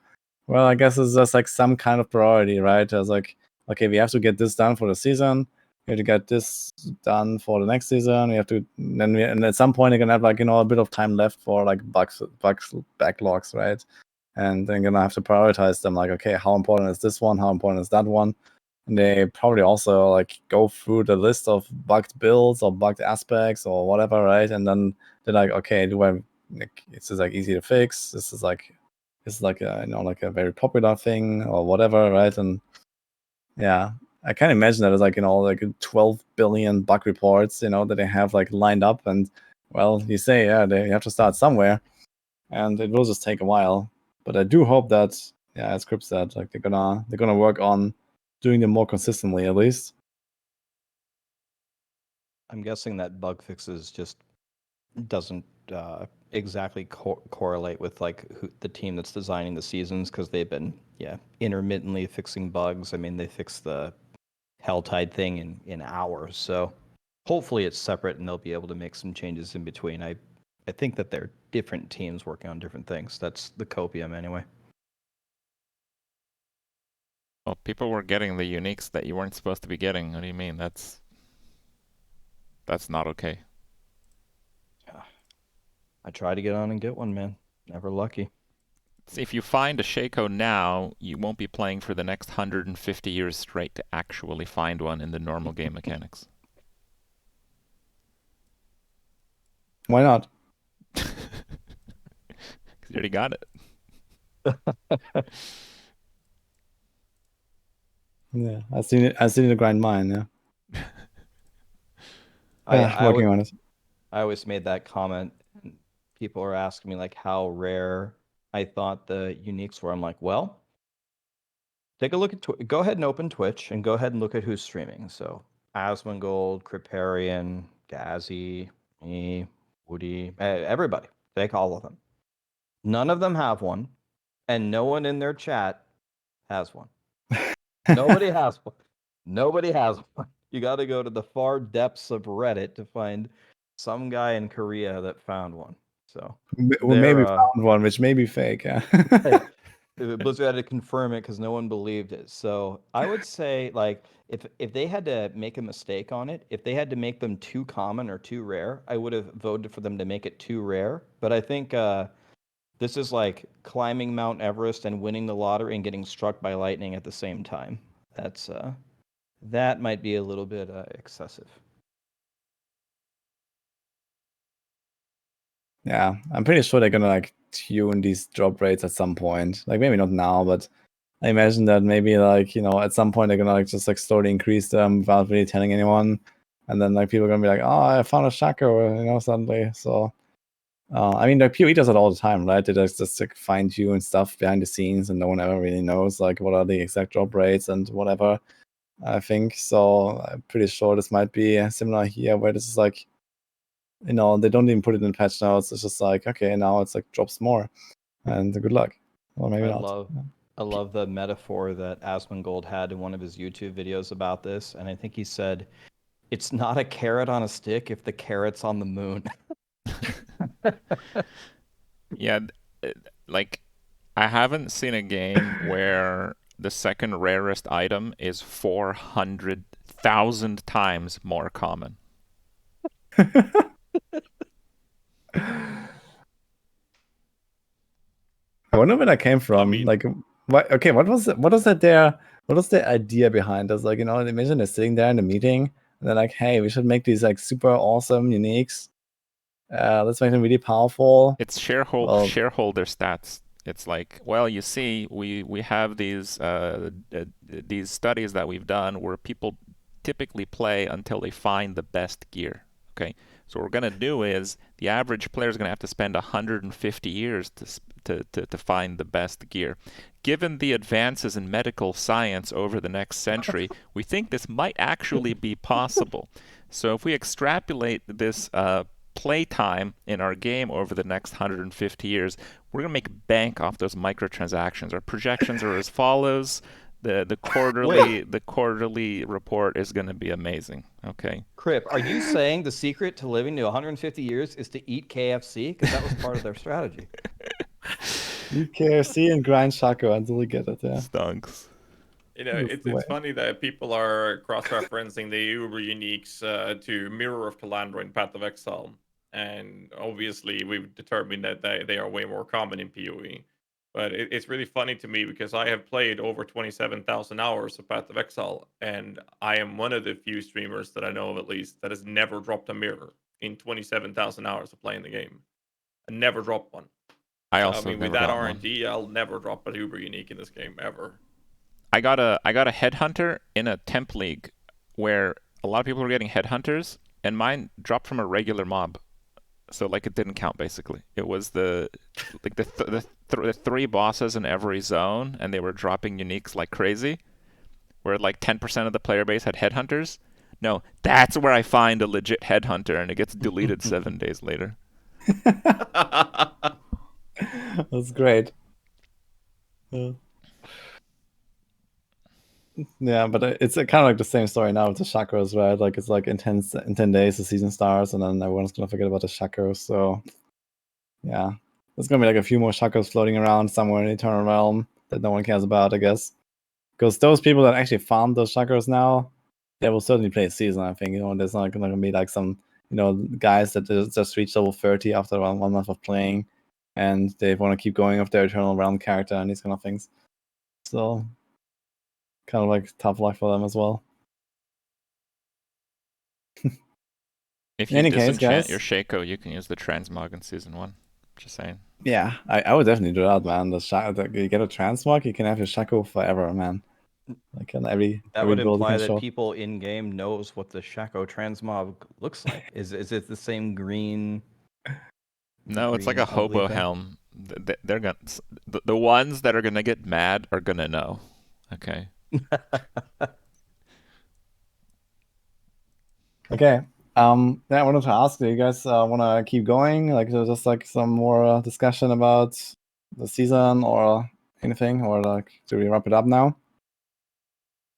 well, I guess it's just like some kind of priority, right? As like, okay, we have to get this done for the season. We have to get this done for the next season. We have to and at some point you're gonna have like, you know, a bit of time left for like bugs backlogs, right? And then you're gonna have to prioritize them. Like, okay, how important is this one? How important is that one? And they probably also like go through the list of bugged builds or bugged aspects or whatever, right? And then they're like, okay, do I? Like, it's just like easy to fix. This is like a, you know, like a very popular thing or whatever, right? And yeah, I can imagine that it's like, you know, like 12 billion bug reports, you know, that they have like lined up. And well, you say, yeah, they have to start somewhere, and it will just take a while. But I do hope that, yeah, as Kripp said, like they're gonna work on doing them more consistently, at least. I'm guessing that bug fixes just doesn't exactly correlate with like the team that's designing the seasons, because they've been intermittently fixing bugs. I mean, they fixed the Helltide thing in hours, so hopefully it's separate and they'll be able to make some changes in between. I think that they're different teams working on different things. That's the copium anyway. Well, people were getting the uniques that you weren't supposed to be getting. What do you mean? That's not okay. I try to get on and get one, man. Never lucky. See, if you find a Shaco now, you won't be playing for the next 150 years straight to actually find one in the normal game mechanics. Why not? Because you already got it. Yeah, I've seen it grind mine. Yeah, I working on it. I always made that comment, and people are asking me like how rare I thought the uniques were. I'm like, well, take a look at go ahead and open Twitch and go ahead and look at who's streaming. So Asmongold, Kripparian, Ghazzy, me, Woody, everybody. Take all of them. None of them have one, and no one in their chat has one. Nobody has one. Nobody has one. You got to go to the far depths of Reddit to find some guy in Korea that found one. So Who maybe found one, which may be fake. Yeah. Blizzard had to confirm it because no one believed it. So I would say, like, if they had to make a mistake on it, if they had to make them too common or too rare, I would have voted for them to make it too rare. But I think this is like climbing Mount Everest and winning the lottery and getting struck by lightning at the same time. That might be a little bit excessive. Yeah, I'm pretty sure they're gonna like tune these drop rates at some point. Like maybe not now, but I imagine that maybe like, you know, at some point they're gonna like just like slowly increase them without really telling anyone, and then like people are gonna be like, oh, I found a Shaco, you know, suddenly. So I mean, the PoE does it all the time, right? They just like fine tune stuff behind the scenes, and no one ever really knows like what are the exact drop rates and whatever. I think so. I'm pretty sure this might be similar here, where this is like, you know, they don't even put it in patch notes. It's just like, okay, now it's like drops more, and good luck. Or maybe not. I love the metaphor that Asmongold had in one of his YouTube videos about this, and I think he said, "It's not a carrot on a stick if the carrot's on the moon." Yeah, like I haven't seen a game where the second rarest item is 400,000 times more common. I wonder where that came from. I mean, like, what? Okay, what was the idea behind this? Like, you know, imagine they're sitting there in a meeting and they're like, "Hey, we should make these like super awesome uniques. Let's make them really powerful." It's shareholder stats. It's like, well, you see, we have these studies that we've done where people typically play until they find the best gear. Okay, so what we're gonna do is the average player is gonna have to spend 150 years to find the best gear. Given the advances in medical science over the next century, we think this might actually be possible. So if we extrapolate this playtime in our game over the next 150 years, we're going to make bank off those microtransactions. Our projections are as follows. The quarterly report is going to be amazing. Okay. Kripp, are you saying the secret to living to 150 years is to eat KFC? Because that was part of their strategy. Eat KFC and grind Shaco until we get it. Yeah. Stunks. You know, That's the it's way. funny that people are cross-referencing the Uber uniques to Mirror of Calandra in Path of Exile. And obviously, we've determined that they are way more common in PoE. But it's really funny to me because I have played over 27,000 hours of Path of Exile, and I am one of the few streamers that I know of, at least, that has never dropped a mirror in 27,000 hours of playing the game. I never dropped one. I So, also I mean, never with that got one. RNG, I'll never drop an Uber unique in this game ever. I got a headhunter in a temp league where a lot of people were getting headhunters, and mine dropped from a regular mob. So like it didn't count basically. It was the three bosses in every zone, and they were dropping uniques like crazy. Where like 10% of the player base had headhunters. No, that's where I find a legit headhunter, and it gets deleted 7 days later. That's great. Yeah, but it's kind of like the same story now with the chakras, right? Like it's like in 10 days the season starts, and then everyone's gonna forget about the chakras. So yeah, there's gonna be like a few more chakras floating around somewhere in the Eternal Realm that no one cares about, I guess. Because those people that actually farm those chakras now, they will certainly play a season. I think there's not gonna be like some guys that just reached level 30 after around 1 month of playing, and they want to keep going with their Eternal Realm character and these kind of things. So kind of like tough luck for them as well. If In you any case, disenchant guys, your Shaco, you can use the transmog in season 1. Just saying. yeah, I would definitely do that, man. You get a transmog, you can have your Shaco forever, man. Like on every That would build you imply can that show. people in game knows what the Shaco transmog looks like. Is it the same green? No, it's like green a hobo ugly thing? helm. They're gonna the ones that are gonna get mad are gonna know. Okay. Okay. Yeah, I wanted to ask, do you guys want to keep going? Like, just like some more discussion about the season or anything, or like, do we wrap it up now?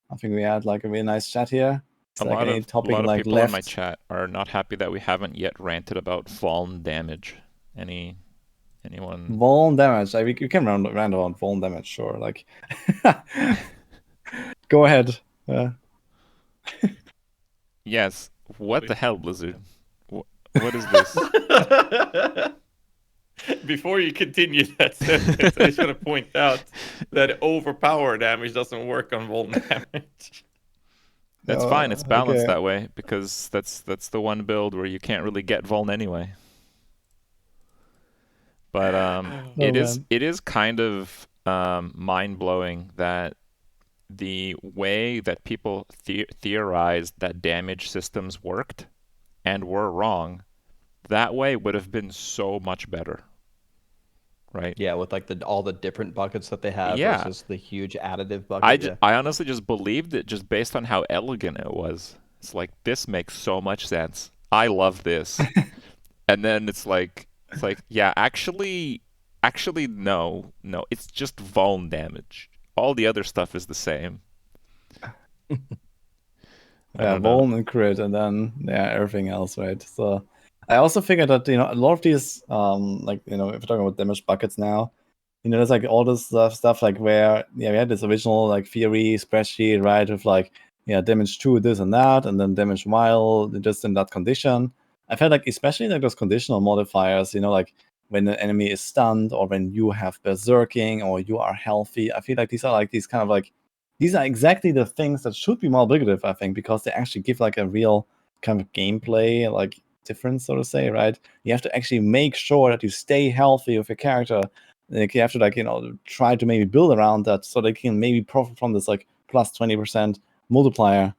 I think we had like a really nice chat here. It's A like lot any of topic like people left. in my chat are not happy that we haven't yet ranted about fallen damage. Anyone? Vuln damage. We can rant about vuln damage, sure. Like, go ahead. Yes. What the hell, Blizzard? What is this? Before you continue that sentence, I just want to point out that overpower damage doesn't work on vuln damage. That's fine. It's balanced okay. that way because that's the one build where you can't really get vuln anyway. But it is kind of mind blowing that the way that people theorized that damage systems worked and were wrong, that way would have been so much better. Right? Yeah, with like all the different buckets that they have versus the huge additive bucket. I honestly just believed it just based on how elegant it was. It's like, this makes so much sense. I love this. And then it's like, yeah, actually no, it's just vuln damage. All the other stuff is the same. Yeah, vuln and crit, and then everything else, right? So I also figured that a lot of these like if we're talking about damage buckets now, there's like all this stuff like where we had this original like theory spreadsheet, right, with like damage 2 this and that, and then damage while just in that condition. I felt like especially like those conditional modifiers, like when the enemy is stunned or when you have berserking or you are healthy, I feel like these are exactly the things that should be more obligative, I think, because they actually give like a real kind of gameplay like difference, so to say, right? You have to actually make sure that you stay healthy with your character. Like, you have to try to maybe build around that so they can maybe profit from this like plus 20% multiplier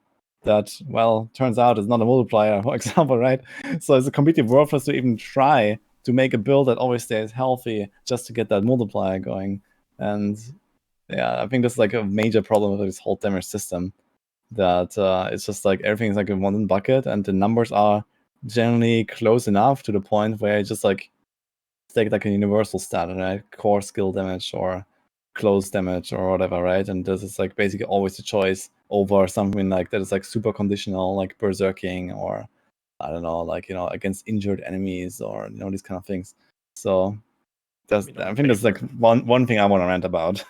that, well, turns out is not a multiplier, for example, right? So it's completely worthless to even try to make a build that always stays healthy just to get that multiplier going. And yeah, I think that's like a major problem with this whole damage system. That it's just like everything's like in one bucket, and the numbers are generally close enough to the point where it's just like take like a universal stat, right? Core skill damage or close damage or whatever, right? And this is like basically always a choice over something like that is like super conditional, like berserking or I don't know, like against injured enemies or these kind of things. So that's I think that's like one thing I want to rant about.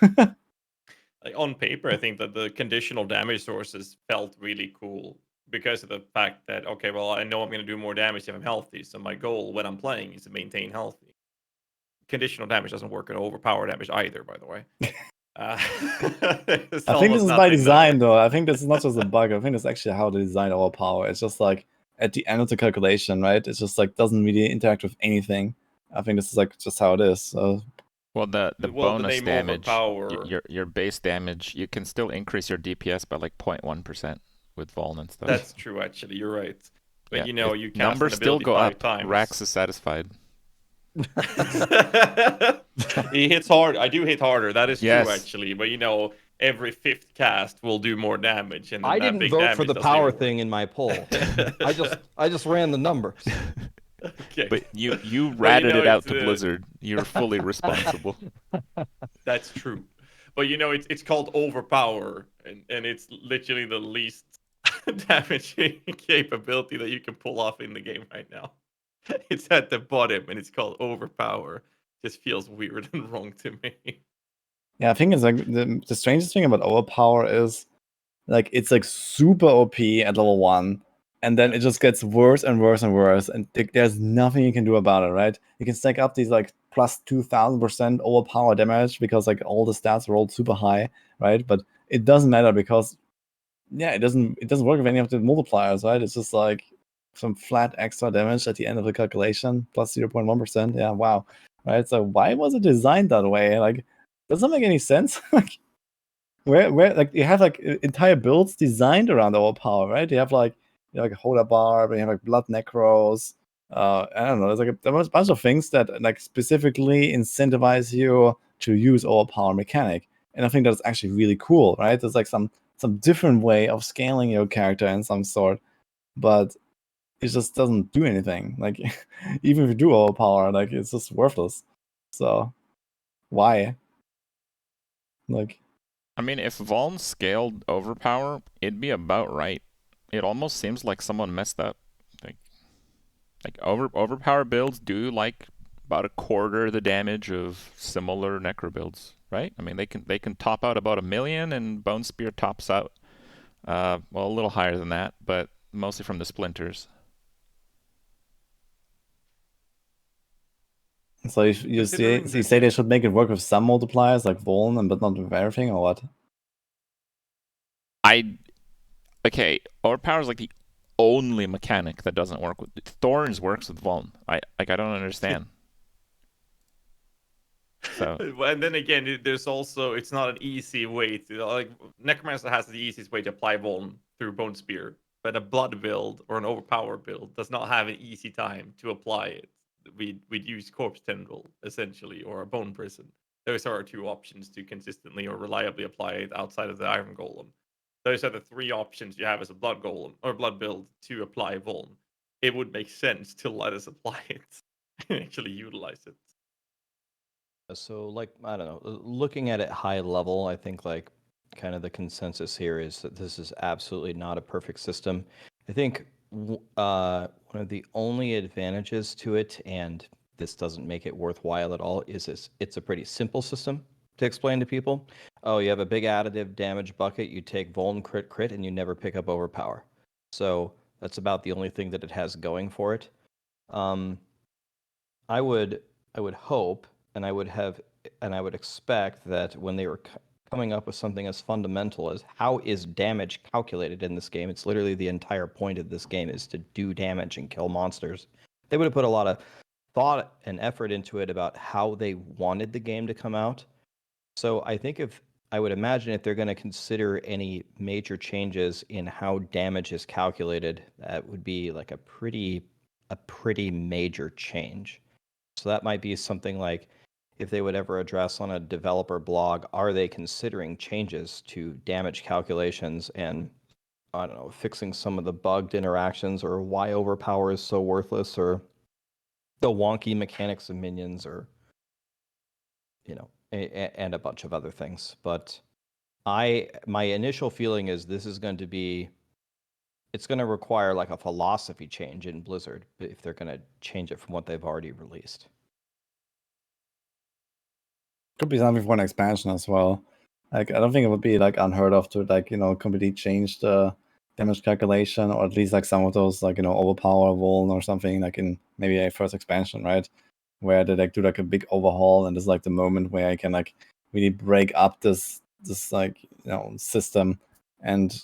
Like on paper, I think that the conditional damage sources felt really cool because of the fact that okay, well, I know I'm going to do more damage if I'm healthy. So my goal when I'm playing is to maintain healthy. Conditional damage doesn't work in overpower damage either, by the way. I think this is by design, though. I think this is not just a bug. I think it's actually how they design overpower. It's just like at the end of the calculation, right? It's just like doesn't really interact with anything. I think this is like just how it is. So. Well, the bonus damage, your base damage, you can still increase your DPS by like 0.1% with Vuln and stuff. That's true, actually. You're right. But yeah, you cast numbers still go up. Raxx is satisfied. He hits hard. I do hit harder. That is true, actually. But every fifth cast will do more damage. And I didn't vote for the power thing in my poll. I just ran the numbers. Okay. But you ratted it out to Blizzard. You're fully responsible. That's true. But it's called overpower, and it's literally the least damaging capability that you can pull off in the game right now. It's at the bottom, and it's called overpower. Just feels weird and wrong to me. Yeah, I think it's like the strangest thing about overpower is like it's like super OP at level 1. And then it just gets worse and worse and worse, and there's nothing you can do about it, right? You can stack up these like plus 2000% overpower damage because like all the stats rolled super high, right? But it doesn't matter because it doesn't work with any of the multipliers, right? It's just like some flat extra damage at the end of the calculation plus 0.1%. Yeah, wow, right? So why was it designed that way? Like, doesn't make any sense. Like, where like you have like entire builds designed around overpower, right? You have like a Hoda Barb, and you have like Blood Necros. I don't know. There's like a bunch of things that like specifically incentivize you to use overpower mechanic, and I think that's actually really cool, right? There's like some different way of scaling your character in some sort, but it just doesn't do anything. Like even if you do overpower, like it's just worthless. So why? Like, I mean, if Vuln scaled overpower, it'd be about right. It almost seems like someone messed up. Like overpower builds do like about a quarter the damage of similar necro builds, right? I mean, they can top out about 1 million, and Bone Spear tops out a little higher than that, but mostly from the splinters. So you say they should make it work with some multipliers like Vuln, but not with everything, or what? Okay, overpower is like the only mechanic that doesn't work with Thorns works with Vuln. I don't understand. So and then again, there's also it's not an easy way to like Necromancer has the easiest way to apply Vuln through Bone Spear, but a blood build or an overpower build does not have an easy time to apply it. We'd use Corpse Tendril essentially or a Bone Prison. Those are our two options to consistently or reliably apply it outside of the Iron Golem. Those are the three options you have as a blood golem or blood build to apply Vuln. It would make sense to let us apply it and actually utilize it. So, like, I don't know, looking at it high level, I think, like, kind of the consensus here is that this is absolutely not a perfect system. I think one of the only advantages to it, and this doesn't make it worthwhile at all, is it's a pretty simple system to explain to people. Oh, you have a big additive damage bucket, you take Vuln crit, and you never pick up overpower. So that's about the only thing that it has going for it. I would hope, and I would expect that when they were coming up with something as fundamental as how is damage calculated in this game, it's literally the entire point of this game is to do damage and kill monsters. They would have put a lot of thought and effort into it about how they wanted the game to come out. So I would imagine if they're going to consider any major changes in how damage is calculated, that would be like a pretty major change. So that might be something like, if they would ever address on a developer blog, are they considering changes to damage calculations and, I don't know, fixing some of the bugged interactions, or why overpower is so worthless, or the wonky mechanics of minions, or, you know, and a bunch of other things. But my initial feeling is this is going to be, it's going to require like a philosophy change in Blizzard if they're going to change it from what they've already released. Could be something for an expansion as well. Like, I don't think it would be like unheard of to like, completely change the damage calculation, or at least like some of those like, overpower Vuln or something, like in maybe a first expansion, right? Where they like do like a big overhaul, and it's like the moment where I can like really break up this like, system and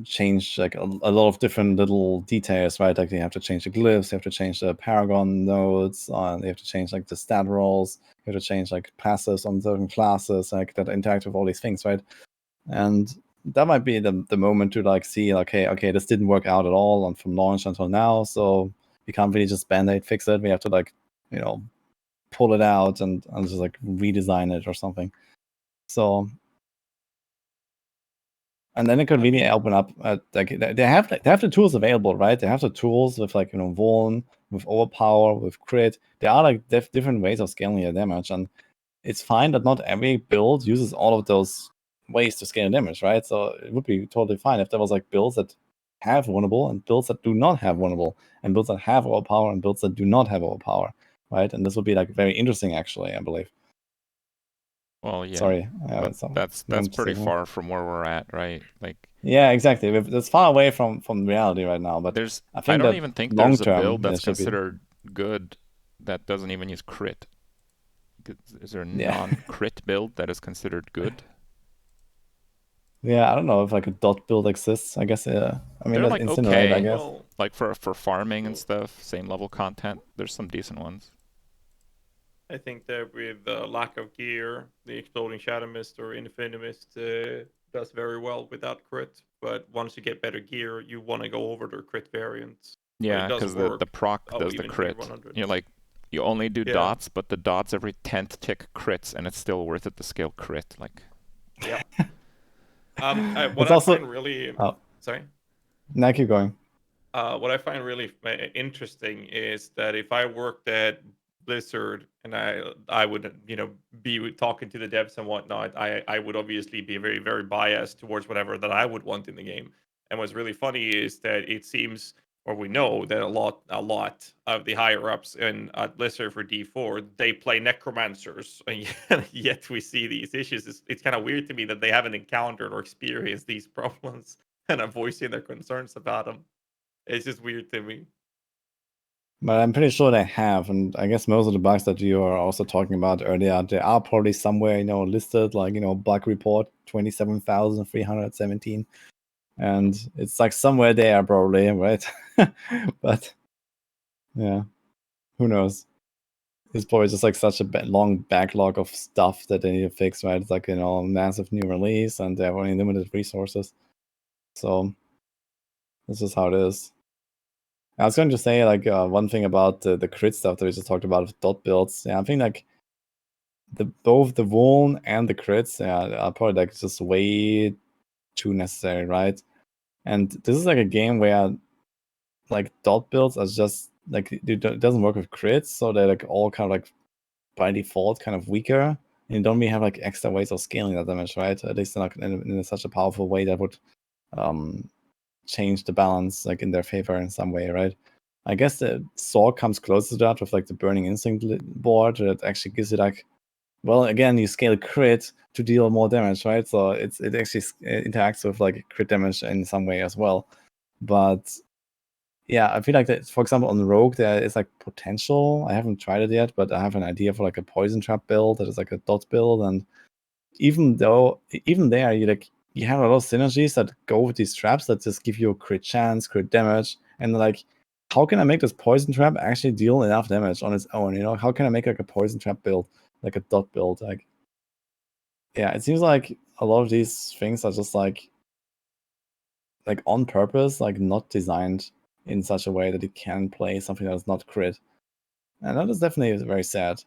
change like a lot of different little details, right? Like you have to change the glyphs, you have to change the paragon nodes, you have to change like the stat rolls, you have to change like passives on certain classes, like that interact with all these things, right? And that might be the moment to like see, like, okay, this didn't work out at all and from launch until now, so we can't really just band-aid fix it. We have to like, pull it out and just like redesign it or something. So, and then it could really open up. Like they have the tools available, right? They have the tools with like, Vuln, with overpower, with crit. There are like different ways of scaling your damage, and it's fine that not every build uses all of those ways to scale damage, right? So it would be totally fine if there was like builds that have vulnerable and builds that do not have vulnerable, and builds that have overpower and builds that do not have overpower, right? And this would be like very interesting, actually, I believe. Well, yeah. Sorry, But that's pretty far from where we're at, right? Like, yeah, exactly. It's far away from reality right now. But I don't even think there's a build that's considered good that doesn't even use crit. Is there a non-crit build that is considered good? Yeah, I don't know if like a dot build exists. I guess I mean, they're like incinerate, okay. I guess. Well, like for farming and stuff, same level content. There's some decent ones. I think that with the lack of gear, the Exploding Shadow Mist or Infinity Mist does very well without crit. But once you get better gear, you want to go over the crit variants. Yeah, because the proc does the crit. You're like, you only do dots, but the dots every 10th tick crits, and it's still worth it to scale crit. Like, yeah. What I find really sorry. Now keep going. What I find really interesting is that if I worked at Blizzard and I would be talking to the devs and whatnot, I would obviously be very, very biased towards whatever that I would want in the game. And what's really funny is that it seems, or we know that a lot of the higher ups at Blizzard for D4, they play necromancers, and yet we see these issues. It's kind of weird to me that they haven't encountered or experienced these problems and are voicing their concerns about them. It's just weird to me. But I'm pretty sure they have, and I guess most of the bugs that you are also talking about earlier, they are probably somewhere, listed, like, bug report 27,317, and it's like somewhere there probably, right? But yeah, who knows? It's probably just like such a long backlog of stuff that they need to fix, right? It's like, massive new release, and they have only limited resources, so this is how it is. I was going to say, like, one thing about the crit stuff that we just talked about with dot builds. Yeah, I think like both the Vuln and the crits, are probably like just way too necessary, right? And this is like a game where like dot builds are just like it doesn't work with crits, so they're like all kind of like by default kind of weaker, and you don't really have like extra ways of scaling that damage, right? At least not in such a powerful way that would change the balance like in their favor in some way, right? I guess the Sword comes close to that with like the Burning Instinct board that actually gives you like, well, again, you scale crit to deal more damage, right? So it actually interacts with like crit damage in some way as well. But yeah, I feel like that, for example, on Rogue there is like potential. I haven't tried it yet, but I have an idea for like a poison trap build that is like a dot build, and even there you have a lot of synergies that go with these traps that just give you a crit chance, crit damage, and like, how can I make this poison trap actually deal enough damage on its own? How can I make like a poison trap build, like a dot build? Like, yeah, it seems like a lot of these things are just like on purpose, like not designed in such a way that it can play something that is not crit. And that is definitely very sad.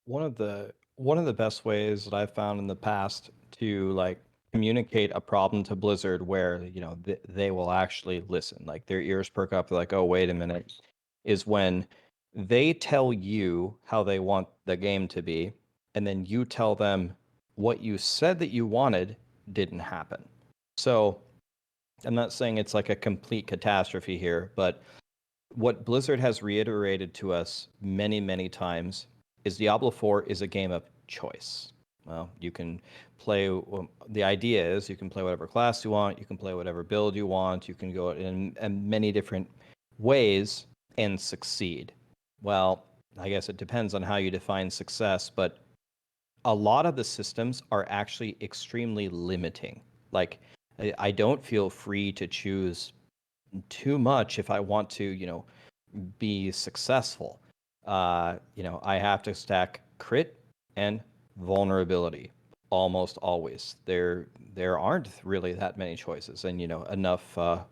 One of the best ways that I've found in the past to like communicate a problem to Blizzard where they will actually listen, like their ears perk up, they're like, oh wait a minute, is when they tell you how they want the game to be, and then you tell them what you said that you wanted didn't happen. So I'm not saying it's like a complete catastrophe here, but what Blizzard has reiterated to us many, many times is Diablo 4 is a game of choice. Well, you can play, the idea is you can play whatever class you want, you can play whatever build you want, you can go in many different ways and succeed. Well, I guess it depends on how you define success, but a lot of the systems are actually extremely limiting. Like, I don't feel free to choose too much if I want to, be successful. I have to stack crit and vulnerability almost always. There aren't really that many choices, and enough. For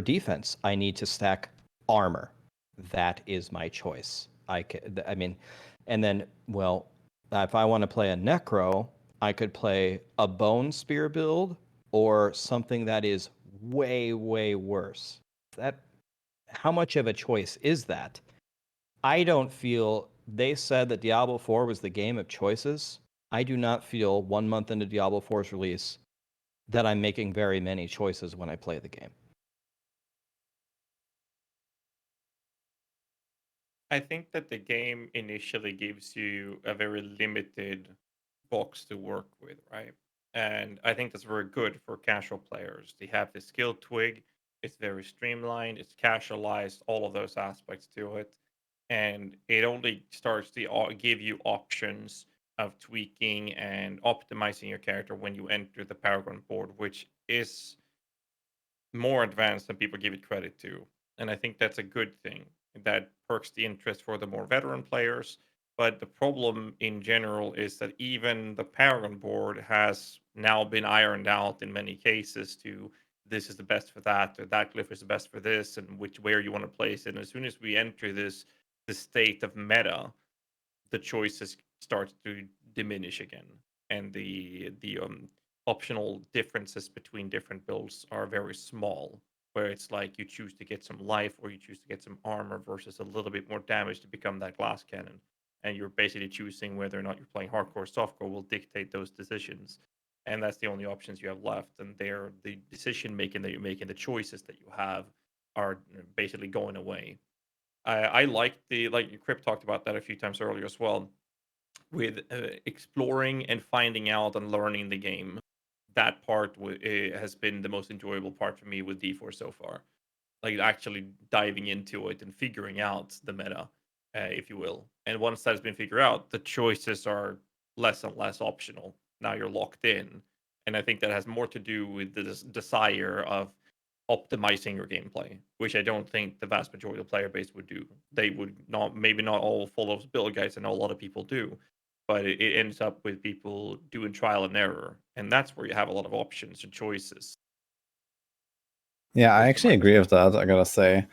defense, I need to stack armor. That is my choice. I mean, and then if I want to play a necro, I could play a bone spear build or something that is way, way worse. How much of a choice is that? I don't feel, they said that Diablo 4 was the game of choices. I do not feel 1 month into Diablo 4's release that I'm making very many choices when I play the game. I think that the game initially gives you a very limited box to work with, right? And I think that's very good for casual players. They have the skill twig, it's very streamlined, it's casualized, all of those aspects to it. And it only starts to give you options of tweaking and optimizing your character when you enter the Paragon board, which is more advanced than people give it credit to. And I think that's a good thing. That perks the interest for the more veteran players. But the problem in general is that even the Paragon board has now been ironed out in many cases to this is the best for that, or that glyph is the best for this, and where you want to place it. And as soon as we enter this state of meta, the choices start to diminish again, and the optional differences between different builds are very small. Where it's like you choose to get some life or you choose to get some armor versus a little bit more damage to become that glass cannon, and you're basically choosing whether or not you're playing hardcore or softcore will dictate those decisions, and that's the only options you have left. And they're the decision making that you're making, the choices that you have are basically going away. I like like Kripp talked about that a few times earlier as well, with exploring and finding out and learning the game. That part has been the most enjoyable part for me with D4 so far. Like actually diving into it and figuring out the meta, if you will. And once that's been figured out, the choices are less and less optional. Now you're locked in. And I think that has more to do with the desire of optimizing your gameplay, which I don't think the vast majority of the player base would do. They would not, maybe not all follow build guides. I know a lot of people do, but it ends up with people doing trial and error, and that's where you have a lot of options and choices. Yeah, I actually agree with that, I gotta say.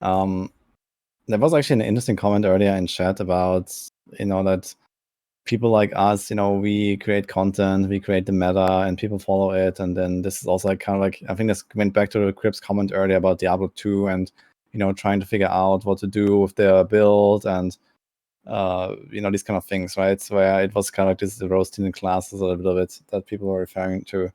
There was actually an interesting comment earlier in chat about, that people like us, we create content, we create the meta, and people follow it. And then this is also like kind of like, I think this went back to Kripp's comment earlier about Diablo 2 and, trying to figure out what to do with their build and, these kind of things, right? So where it was kind of like this roasting in classes a little bit of it that people were referring to.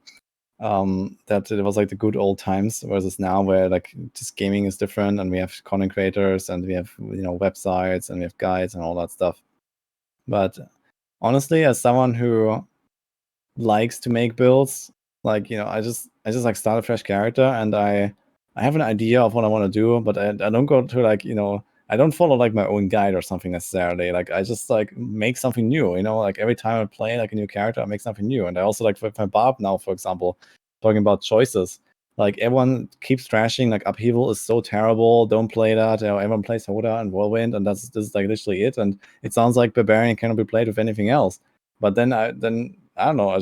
That it was like the good old times versus now where like just gaming is different and we have content creators and we have websites and we have guides and all that stuff. But honestly, as someone who likes to make builds, like I just like start a fresh character and I have an idea of what I want to do, but I don't go to like I don't follow like my own guide or something necessarily. Like I just like make something new, like every time I play like a new character, I make something new. And I also like with my Barb now, for example, talking about choices. Like everyone keeps trashing like Upheaval is so terrible, don't play that. Everyone plays Hoda and Whirlwind, and this is like literally it. And it sounds like Barbarian cannot be played with anything else. But then I don't know, I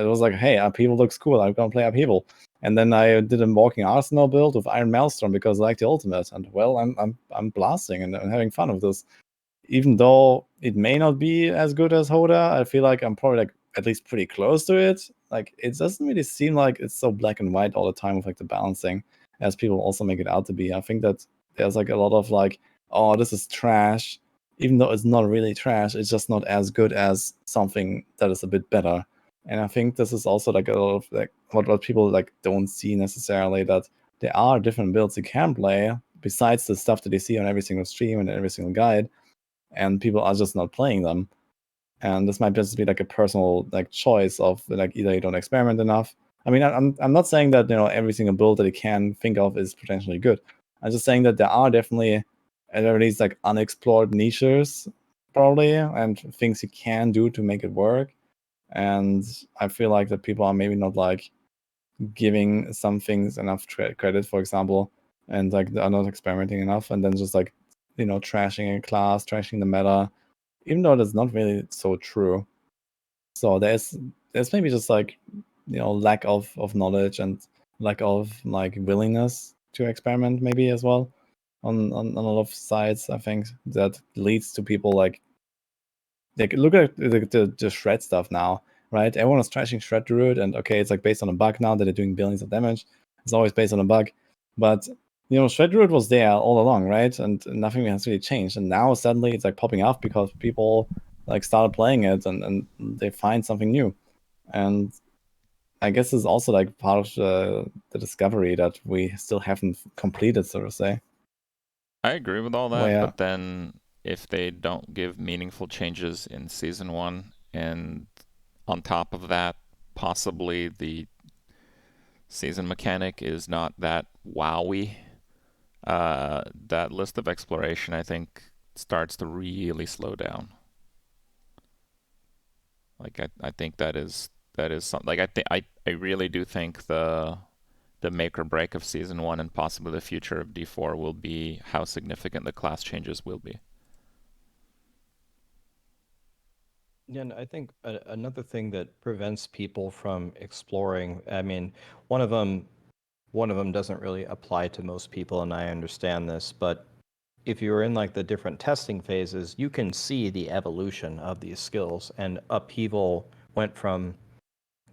was like, hey, Upheaval looks cool, I'm gonna play Upheaval. And then I did a Walking Arsenal build with Iron Maelstrom because I like the ultimate. And well, I'm blasting and I'm having fun with this. Even though it may not be as good as Hoda, I feel like I'm probably like at least pretty close to it. Like it doesn't really seem like it's so black and white all the time with like the balancing, as people also make it out to be. I think that there's like a lot of like, oh, this is trash, even though it's not really trash. It's just not as good as something that is a bit better. And I think this is also like a lot of like what people like don't see necessarily, that there are different builds you can play besides the stuff that you see on every single stream and every single guide, and people are just not playing them. And this might just be like a personal like choice of like either you don't experiment enough. I mean, I'm not saying that every single build that you can think of is potentially good. I'm just saying that there are definitely at least like unexplored niches probably, and things you can do to make it work. And I feel like that people are maybe not like giving some things enough credit, for example, and like are not experimenting enough, and then just like trashing a class, trashing the meta, even though that's not really so true. So there's maybe just like lack of knowledge and lack of like willingness to experiment maybe as well on a lot of sides. I think that leads to people like look at the shred stuff now, right? Everyone is trashing shred druid, and okay, it's like based on a bug now that they're doing billions of damage. It's always based on a bug, but shred druid was there all along, right? And nothing has really changed, and now suddenly it's like popping up because people like started playing it and they find something new. And I guess it's also like part of the discovery that we still haven't completed, so to say. I agree with all that, Well, yeah. but then if they don't give meaningful changes in Season 1, and on top of that, possibly the season mechanic is not that wowy, that list of exploration, I think, starts to really slow down. Like, I think that is something. Like, I really do think the make or break of Season 1 and possibly the future of D4 will be how significant the class changes will be. Yeah, and I think another thing that prevents people from exploring, I mean, one of them doesn't really apply to most people, and I understand this, but if you're in like the different testing phases, you can see the evolution of these skills. And Upheaval went from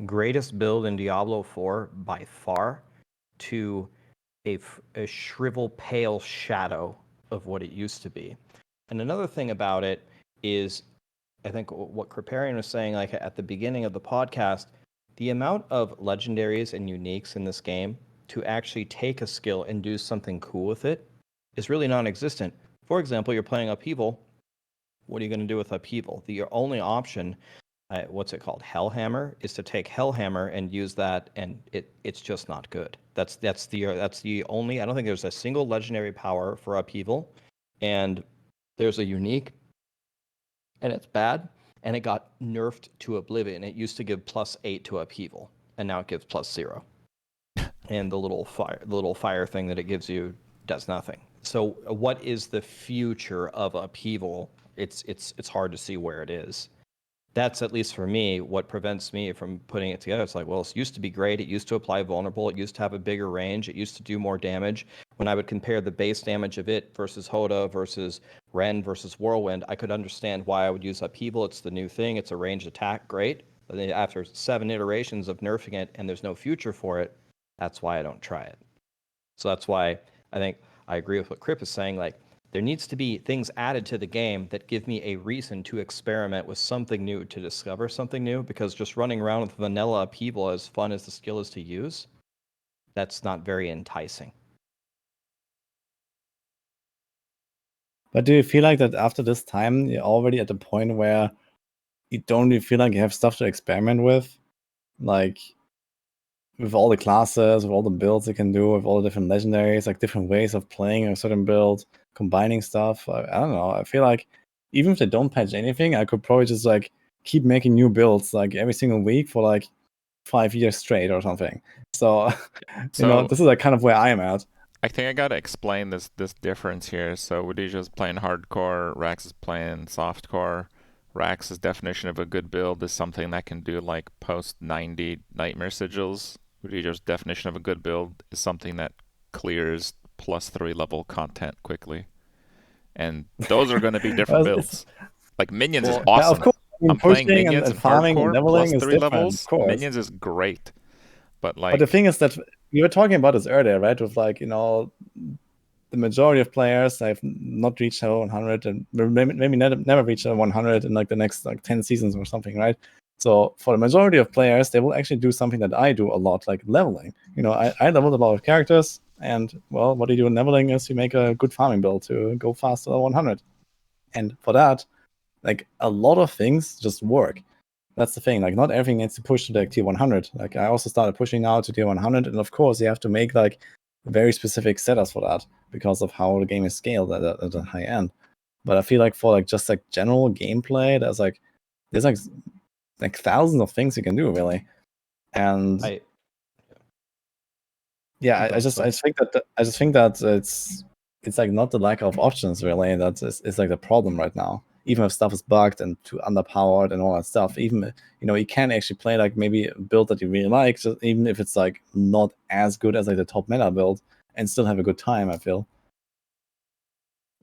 greatest build in Diablo 4 by far to a shrivel pale shadow of what it used to be. And another thing about it is, I think what Kripparian was saying, like at the beginning of the podcast, the amount of legendaries and uniques in this game to actually take a skill and do something cool with it is really non-existent. For example, you're playing Upheaval. What are you going to do with Upheaval? Your only option, what's it called, Hellhammer, is to take Hellhammer and use that, and it's just not good. That's the only. I don't think there's a single legendary power for Upheaval, and there's a unique, and it's bad, and it got nerfed to oblivion. It used to give +8 to Upheaval, and now it gives +0. And the little fire thing that it gives you does nothing. So what is the future of Upheaval? It's hard to see where it is. That's, at least for me, what prevents me from putting it together. It's like, well, it used to be great. It used to apply vulnerable. It used to have a bigger range. It used to do more damage. When I would compare the base damage of it versus Hoda versus Ren versus Whirlwind, I could understand why I would use Upheaval. It's the new thing. It's a ranged attack. Great. But then after 7 iterations of nerfing it and there's no future for it, that's why I don't try it. So that's why I think I agree with what Kripp is saying. Like, there needs to be things added to the game that give me a reason to experiment with something new, to discover something new, because just running around with vanilla Upheaval, as fun as the skill is to use, that's not very enticing. But do you feel like that after this time, you're already at the point where you don't really feel like you have stuff to experiment with? Like, with all the classes, with all the builds you can do, with all the different legendaries, like different ways of playing a certain build, combining stuff. I don't know. I feel like even if they don't patch anything, I could probably just like keep making new builds like every single week for like 5 years straight or something. So, So this is like kind of where I am at. I think I gotta explain this difference here. So Wudijo's playing hardcore, Raxx is playing softcore. Raxx's definition of a good build is something that can do like post 90 nightmare sigils Wudijo's definition of a good build is something that clears +3 level content quickly. And those are going to be different Well, it's- builds. Like Minions is Well, Yeah, of awesome. course. I mean, I'm playing pushing Minions and in farming and hardcore leveling is +3 different, levels. of course. Minions is great. But But the like, thing is that we were talking about this earlier, right? With like, you know, the majority of players have not reached level 100 and maybe never reach level 100 in like the next like 10 seasons or something, right? So for the majority of players, they will actually do something that I do a lot, like leveling. You know, I leveled a lot of characters, and well, what you do in leveling is you make a good farming build to go faster to 100. And for that, like a lot of things just work. That's the thing. Like not everything needs to push to like tier 100. Like I also started pushing now to tier 100, and of course you have to make like very specific setups for that because of how the game is scaled at a high end. But I feel like for like just like general gameplay, there's like thousands of things you can do really. And yeah, I just think that it's like not the lack of options really that is like the problem right now. Even if stuff is bugged and too underpowered and all that stuff, even you know you can actually play like maybe a build that you really like, just even if it's like not as good as like the top meta build, and still have a good time. I feel.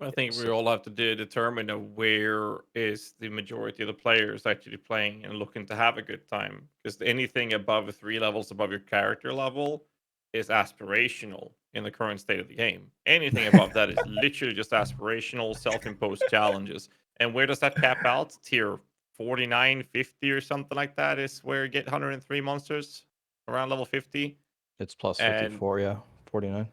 I think we all have to determine where is the majority of the players actually playing and looking to have a good time. Because anything above 3 levels above your character level is aspirational in the current state of the game. Anything above that is literally just aspirational, self-imposed challenges. And where does that cap out? Tier 49, 50 or something like that is where you get 103 monsters around level 50. It's plus And 54, yeah, 49.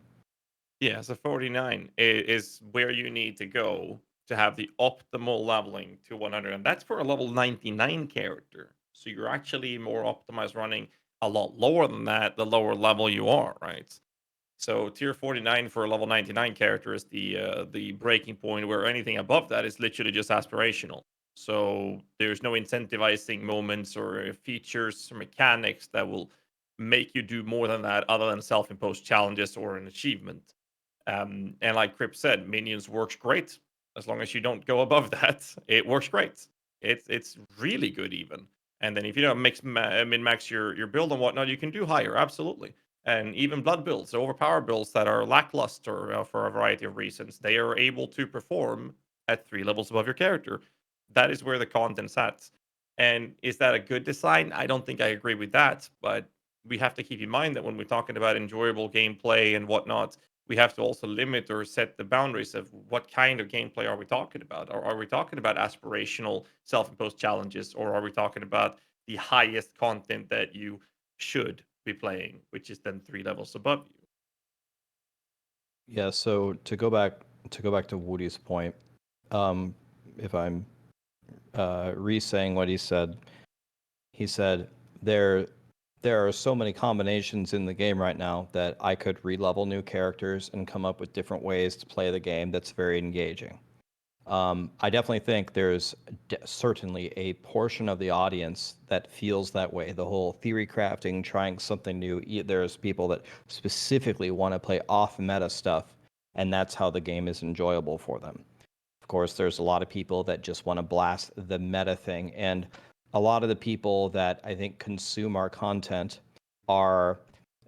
yeah, so 49 is where you need to go to have the optimal leveling to 100. And that's for a level 99 character. So you're actually more optimized running a lot lower than that, the lower level you are, right? So tier 49 for a level 99 character is the breaking point where anything above that is literally just aspirational. So there's no incentivizing moments or features or mechanics that will make you do more than that other than self-imposed challenges or an achievement. And like Kripp said, Minions works great as long as you don't go above that. It works great. It's really good even. And then if you don't min max your build and whatnot, you can do higher, absolutely. And even blood builds, overpower builds that are lackluster for a variety of reasons, they are able to perform at 3 levels above your character. That is where the content's at. And is that a good design? I don't think I agree with that, but we have to keep in mind that when we're talking about enjoyable gameplay and whatnot, we have to also limit or set the boundaries of what kind of gameplay are we talking about? Are we talking about aspirational self-imposed challenges, or are we talking about the highest content that you should be playing, which is then 3 levels above you? Yeah, so to go back to Woody's point, if I'm re-saying what he said there are so many combinations in the game right now that I could re-level new characters and come up with different ways to play the game that's very engaging. I definitely think there's certainly a portion of the audience that feels that way. The whole theory crafting, trying something new. There's people that specifically want to play off-meta stuff, and that's how the game is enjoyable for them. Of course, there's a lot of people that just want to blast the meta thing, and a lot of the people that I think consume our content are,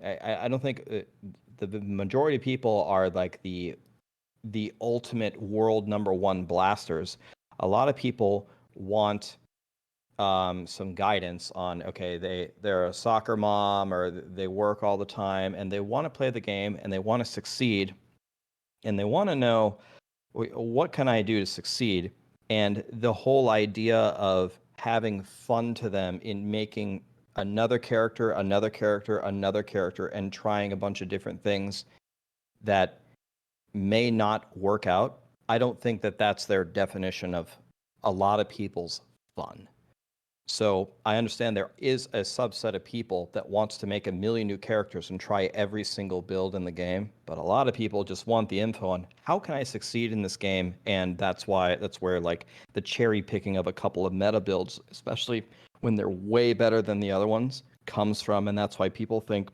I don't think the majority of people are like the ultimate world #1 blasters. A lot of people want some guidance on, okay, they're a soccer mom or they work all the time and they want to play the game and they want to succeed and they want to know, what can I do to succeed? And the whole idea of having fun to them in making another character, and trying a bunch of different things that may not work out. I don't think that that's their definition of a lot of people's fun. So I understand there is a subset of people that wants to make a million new characters and try every single build in the game, but a lot of people just want the info on how can I succeed in this game, and that's where like the cherry picking of a couple of meta builds, especially when they're way better than the other ones, comes from, and that's why people think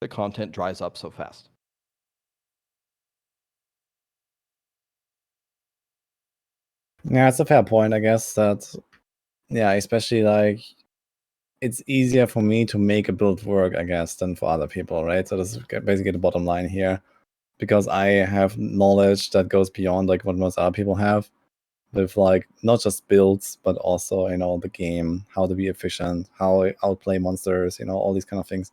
the content dries up so fast. Yeah, it's a fair point, I guess. That yeah, especially like it's easier for me to make a build work, I guess, than for other people, right? So this is basically the bottom line here, because I have knowledge that goes beyond like what most other people have, with like not just builds, but also the game, how to be efficient, how I outplay monsters, all these kind of things.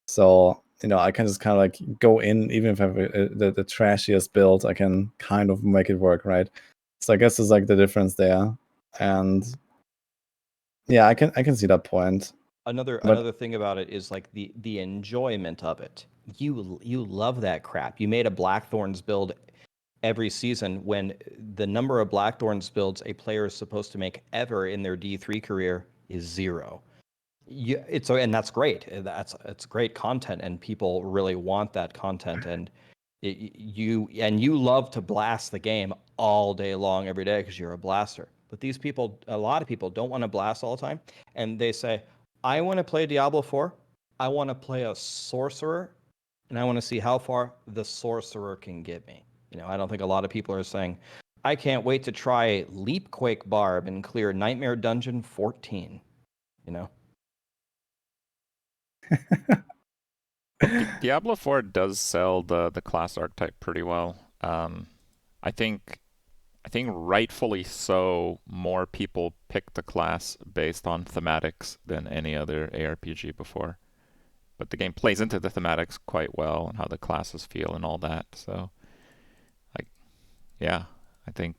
So I can just kind of like go in, even if I have the trashiest build, I can kind of make it work, right? So I guess it's like the difference there, and yeah, I can see that point. Another thing about it is like the enjoyment of it. You love that crap. You made a Blackthorns build every season when the number of Blackthorns builds a player is supposed to make ever in their D3 career is 0. And that's great. It's great content, and people really want that content. And you love to blast the game all day long, every day, because you're a blaster. But a lot of people don't want to blast all the time, and they say, "I want to play Diablo 4. I want to play a sorcerer, and I want to see how far the sorcerer can get me." I don't think a lot of people are saying, "I can't wait to try Leapquake Barb and clear Nightmare Dungeon 14." Diablo 4 does sell the class archetype pretty well. I think rightfully so, more people pick the class based on thematics than any other ARPG before. But the game plays into the thematics quite well and how the classes feel and all that. So, yeah, I think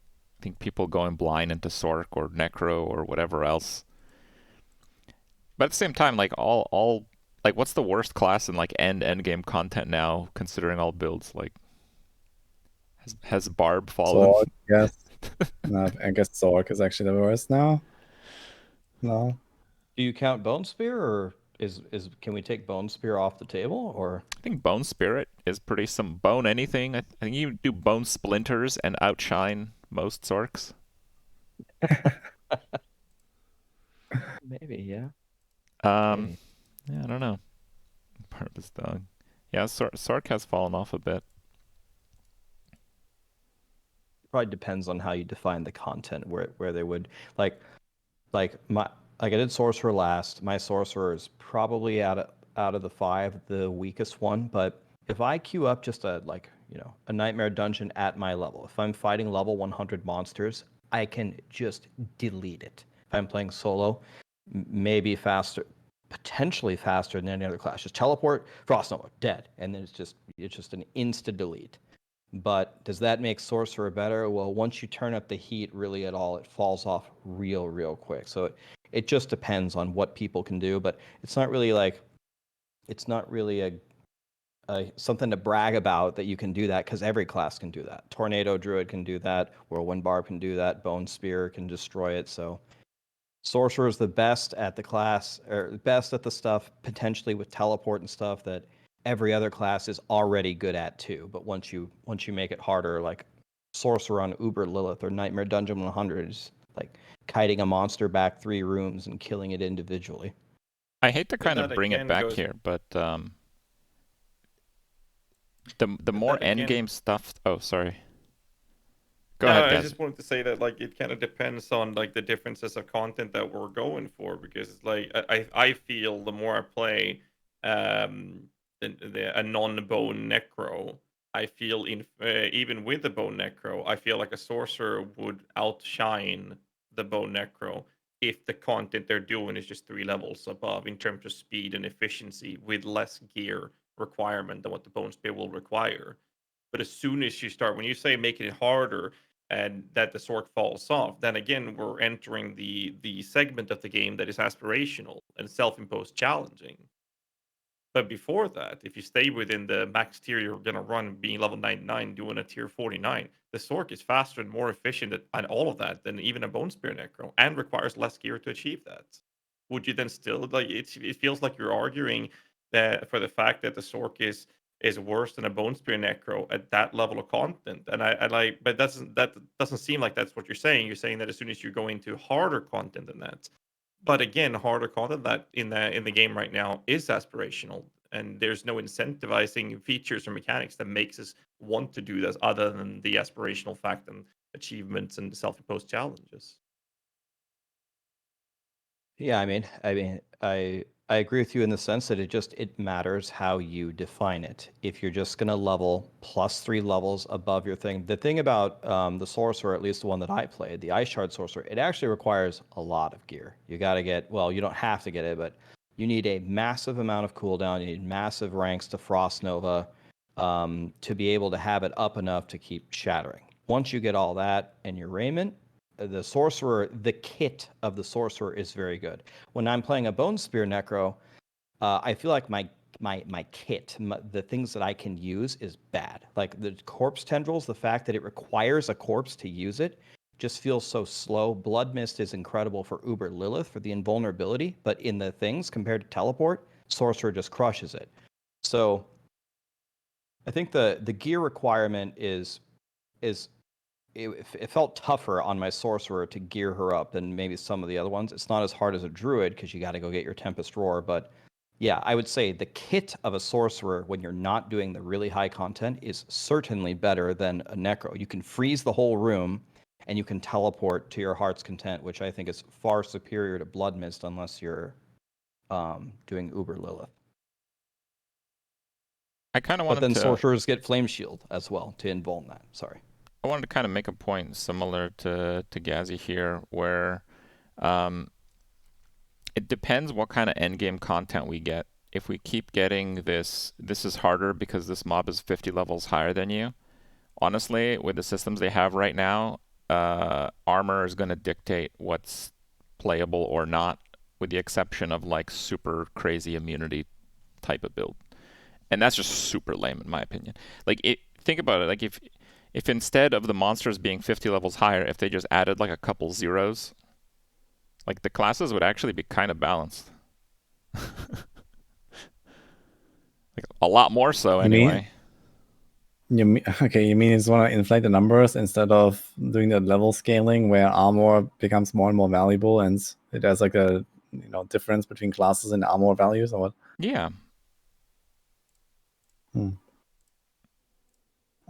people going blind into Sorc or Necro or whatever else. But at the same time, like all like, what's the worst class in like end game content now, considering all builds? Like, has Barb fallen? Sorc, yes. No, I guess Sorc is actually the worst now. No. Do you count Bone Spear, or can we take Bone Spear off the table? Or I think Bone Spirit is pretty some bone anything. I think you do Bone Splinters and outshine most Sorcs. maybe, yeah. Maybe. Yeah, I don't know. Barb dog. Yeah, Sorc has fallen off a bit. Probably depends on how you define the content, where they would like I did Sorcerer last. My Sorcerer is probably out of the 5 the weakest one, but if I queue up just a Nightmare Dungeon at my level, if I'm fighting level 100 monsters, I can just delete it. If I'm playing solo, maybe faster, potentially faster than any other class. Just teleport, Frost Nova, dead, and then it's just an insta delete. But does that make Sorcerer better? Well, once you turn up the heat really at all, it falls off real quick. So it just depends on what people can do, but it's not really a something to brag about that you can do that, because every class can do that. Tornado Druid can do that. Whirlwind Barb can do that. Bone Spear can destroy it. So Sorcerer is the best at the class, or best at the stuff potentially with teleport and stuff that every other class is already good at too. But once you make it harder, like Sorcerer on Uber Lilith or Nightmare Dungeon 100 is like kiting a monster back 3 rooms and killing it individually. I hate to kind of bring it back here, but the more endgame stuff. Oh, sorry. Go ahead, guys. I just wanted to say that like it kind of depends on like the differences of content that we're going for, because it's like I feel the more I play a non-bone necro, I feel even with the bone necro, I feel like a sorcerer would outshine the bone necro if the content they're doing is just 3 levels above in terms of speed and efficiency, with less gear requirement than what the bone spear will require. But as soon as you start, when you say making it harder and that the Sorc falls off, then again we're entering the segment of the game that is aspirational and self-imposed challenging. But before that, if you stay within the max tier you're gonna run, being level 99, doing a tier 49, the Sorc is faster and more efficient at all of that than even a Bone Spear Necro, and requires less gear to achieve that. Would you then still like it feels like you're arguing that for the fact that the Sorc is worse than a Bone Spear Necro at that level of content? And I like, but that doesn't seem like that's what you're saying. You're saying that as soon as you go into harder content than that, but again, harder content that in the game right now is aspirational, and there's no incentivizing features or mechanics that makes us want to do this other than the aspirational fact and achievements and self-imposed challenges. Yeah, I agree with you in the sense that it matters how you define it. If you're just gonna level +3 levels above your thing, the thing about the sorcerer, at least the one that I played, the Ice Shard sorcerer, it actually requires a lot of gear. You got to get, well, you don't have to get it, but you need a massive amount of cooldown. You need massive ranks to Frost Nova to be able to have it up enough to keep shattering. Once you get all that and your raiment, the sorcerer, the kit of the sorcerer is very good. When I'm playing a Bone Spear Necro, I feel like my kit, the things that I can use is bad. Like the corpse tendrils, the fact that it requires a corpse to use it just feels so slow. Blood Mist is incredible for Uber Lilith for the invulnerability, but in the things compared to teleport, sorcerer just crushes it. So I think the gear requirement is it felt tougher on my sorcerer to gear her up than maybe some of the other ones. It's not as hard as a druid because you got to go get your Tempest Roar. But yeah, I would say the kit of a sorcerer when you're not doing the really high content is certainly better than a necro. You can freeze the whole room and you can teleport to your heart's content, which I think is far superior to Blood Mist unless you're doing Uber Lilith. I kind of But wanted then to. sorcerers get Flame Shield as well to invuln that. Sorry. I wanted to kind of make a point similar to Ghazzy here, where it depends what kind of endgame content we get. If we keep getting this is harder because this mob is 50 levels higher than you. Honestly, with the systems they have right now, armor is going to dictate what's playable or not, with the exception of like super crazy immunity type of build. And that's just super lame in my opinion. Like think about it, like if instead of the monsters being 50 levels higher, if they just added like a couple zeros, like the classes would actually be kind of balanced. Like a lot more so anyway. You mean you just want to inflate the numbers instead of doing the level scaling where armor becomes more and more valuable and it has like a difference between classes and armor values, or what? Yeah.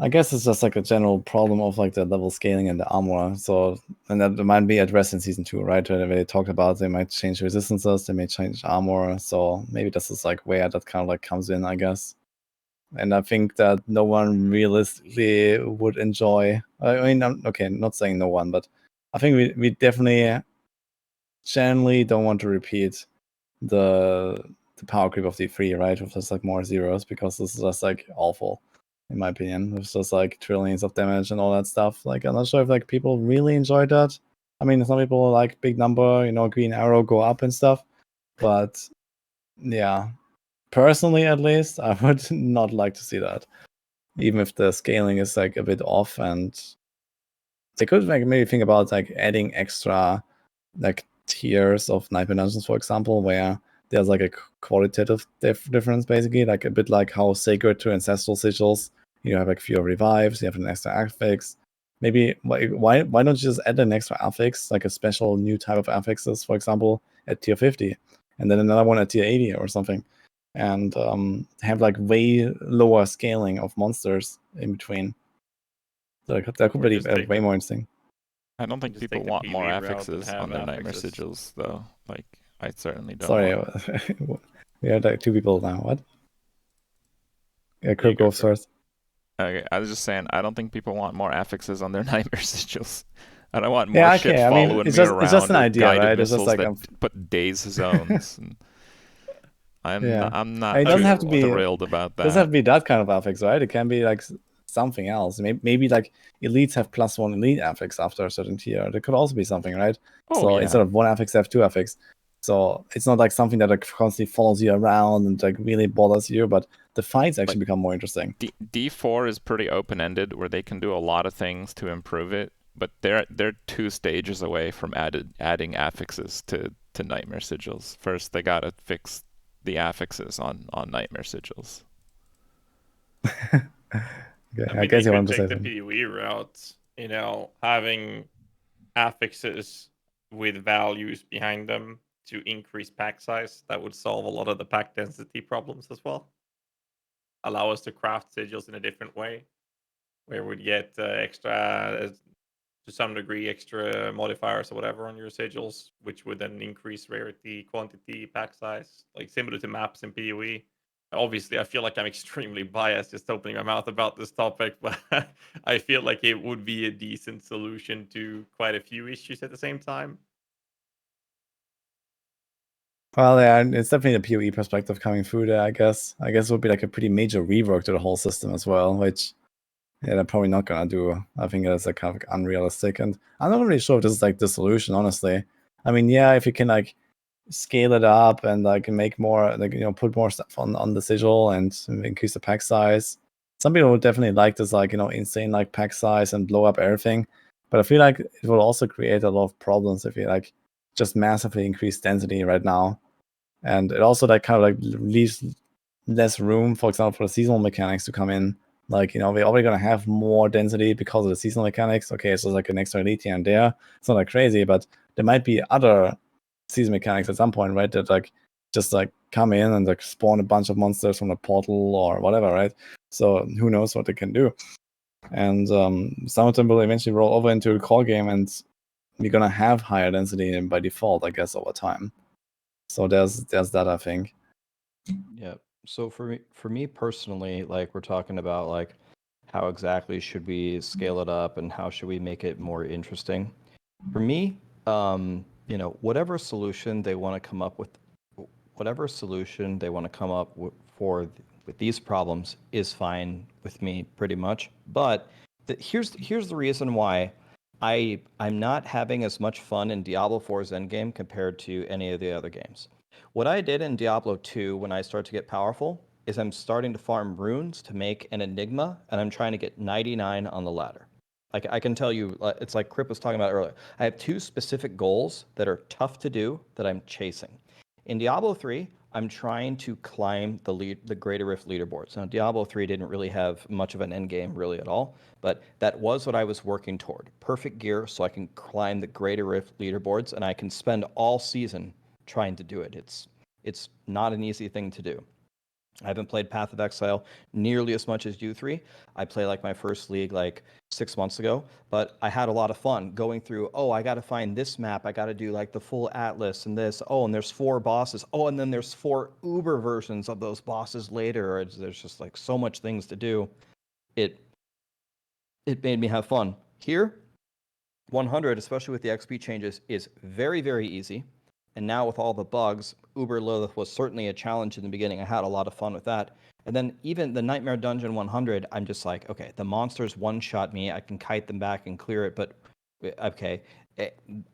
I guess it's just like a general problem of like the level scaling and the armor. So, and that might be addressed in season 2, right? Where they talked about they might change resistances, they may change armor. So maybe this is like where that kind of like comes in, I guess. And I think that no one realistically would enjoy. I mean, okay, not saying no one, but I think we definitely generally don't want to repeat the power creep of D3, right? With just like more zeros, because this is just like awful, in my opinion. It's just like trillions of damage and all that stuff. Like, I'm not sure if like people really enjoyed that. I mean, some people like big number, green arrow go up and stuff. But yeah, personally at least, I would not like to see that. Even if the scaling is like a bit off, and they could like maybe think about like adding extra like tiers of Nightmare Dungeons, for example, where there's like a qualitative difference, basically, like a bit like how Sacred to Ancestral Sigils, you have like fewer revives, you have an extra affix. Maybe why don't you just add an extra affix, like a special new type of affixes, for example, at tier 50, and then another one at tier 80 or something, and have like way lower scaling of monsters in between. So that could be way more interesting. I don't think people want more affixes on their Nightmare Sigils, though. Like, I certainly don't. Sorry, we have like 2 people now. What? Yeah, Kripp goes first. Okay, I was just saying, I don't think people want more affixes on their Nightmare Sigils. I don't want more shit following me around. It's just an idea, right? It's just like put daze zones. And I'm not thrilled about that. It doesn't have to be that kind of affix, right? It can be like something else. Maybe like elites have +1 elite affix after a certain tier. There could also be something, right? Instead of 1 affix, they have 2 affix. So it's not like something that like constantly follows you around and like really bothers you, but the fights actually become more interesting. D4 is pretty open-ended, where they can do a lot of things to improve it, but they're 2 stages away from adding affixes to Nightmare Sigils. First, they gotta fix the affixes on Nightmare Sigils. I guess you want to say the PoE route, having affixes with values behind them to increase pack size. That would solve a lot of the pack density problems as well. Allow us to craft sigils in a different way, where we'd get extra to some degree extra modifiers or whatever on your sigils, which would then increase rarity, quantity, pack size, like similar to maps in PoE. Obviously, I feel like I'm extremely biased just opening my mouth about this topic, but I feel like it would be a decent solution to quite a few issues at the same time. Well, yeah, it's definitely a PoE perspective coming through there, I guess. I guess it would be like a pretty major rework to the whole system as well, which yeah, they're probably not gonna do. I think that's like kind of unrealistic, and I'm not really sure if this is like the solution, honestly. I mean, yeah, if you can like scale it up and like make more, like put more stuff on the sigil and increase the pack size. Some people would definitely like this, like insane like pack size and blow up everything. But I feel like it will also create a lot of problems if you like just massively increase density right now, and it also like kind of like leaves less room, for example, for the seasonal mechanics to come in. Like, we're already going to have more density because of the seasonal mechanics. Okay, so it's like an extra elite here and there. It's not like crazy, but there might be other season mechanics at some point, right? That like just like come in and like spawn a bunch of monsters from the portal or whatever, right? So who knows what they can do. And some of them will eventually roll over into the core game, and we're going to have higher density by default, I guess, over time. So there's that, I think. Yeah. So for me personally, like we're talking about like how exactly should we scale it up and how should we make it more interesting? For me, whatever solution they want to come up with, with these problems is fine with me pretty much. But here's the reason why I'm not having as much fun in Diablo 4's endgame compared to any of the other games. What I did in Diablo 2 when I start to get powerful is I'm starting to farm runes to make an Enigma, and I'm trying to get 99 on the ladder. Like I can tell you, it's like Kripp was talking about earlier. I have two specific goals that are tough to do that I'm chasing. In Diablo 3, I'm trying to climb the Greater Rift leaderboards. Now, Diablo 3 didn't really have much of an end game really at all, but that was what I was working toward. Perfect gear so I can climb the Greater Rift leaderboards, and I can spend all season trying to do it. It's not an easy thing to do. I haven't played Path of Exile nearly as much as you three. I played like my first league like 6 months ago, but I had a lot of fun going through, I got to find this map. I got to do like the full atlas and this. And there's 4 bosses. And then there's 4 Uber versions of those bosses later. There's just like so much things to do. It made me have fun. Here, 100, especially with the XP changes, is very, very easy. And now with all the bugs, Uber Lilith was certainly a challenge in the beginning. I had a lot of fun with that. And then even the Nightmare Dungeon 100, I'm just like, okay, the monsters one-shot me. I can kite them back and clear it, but okay.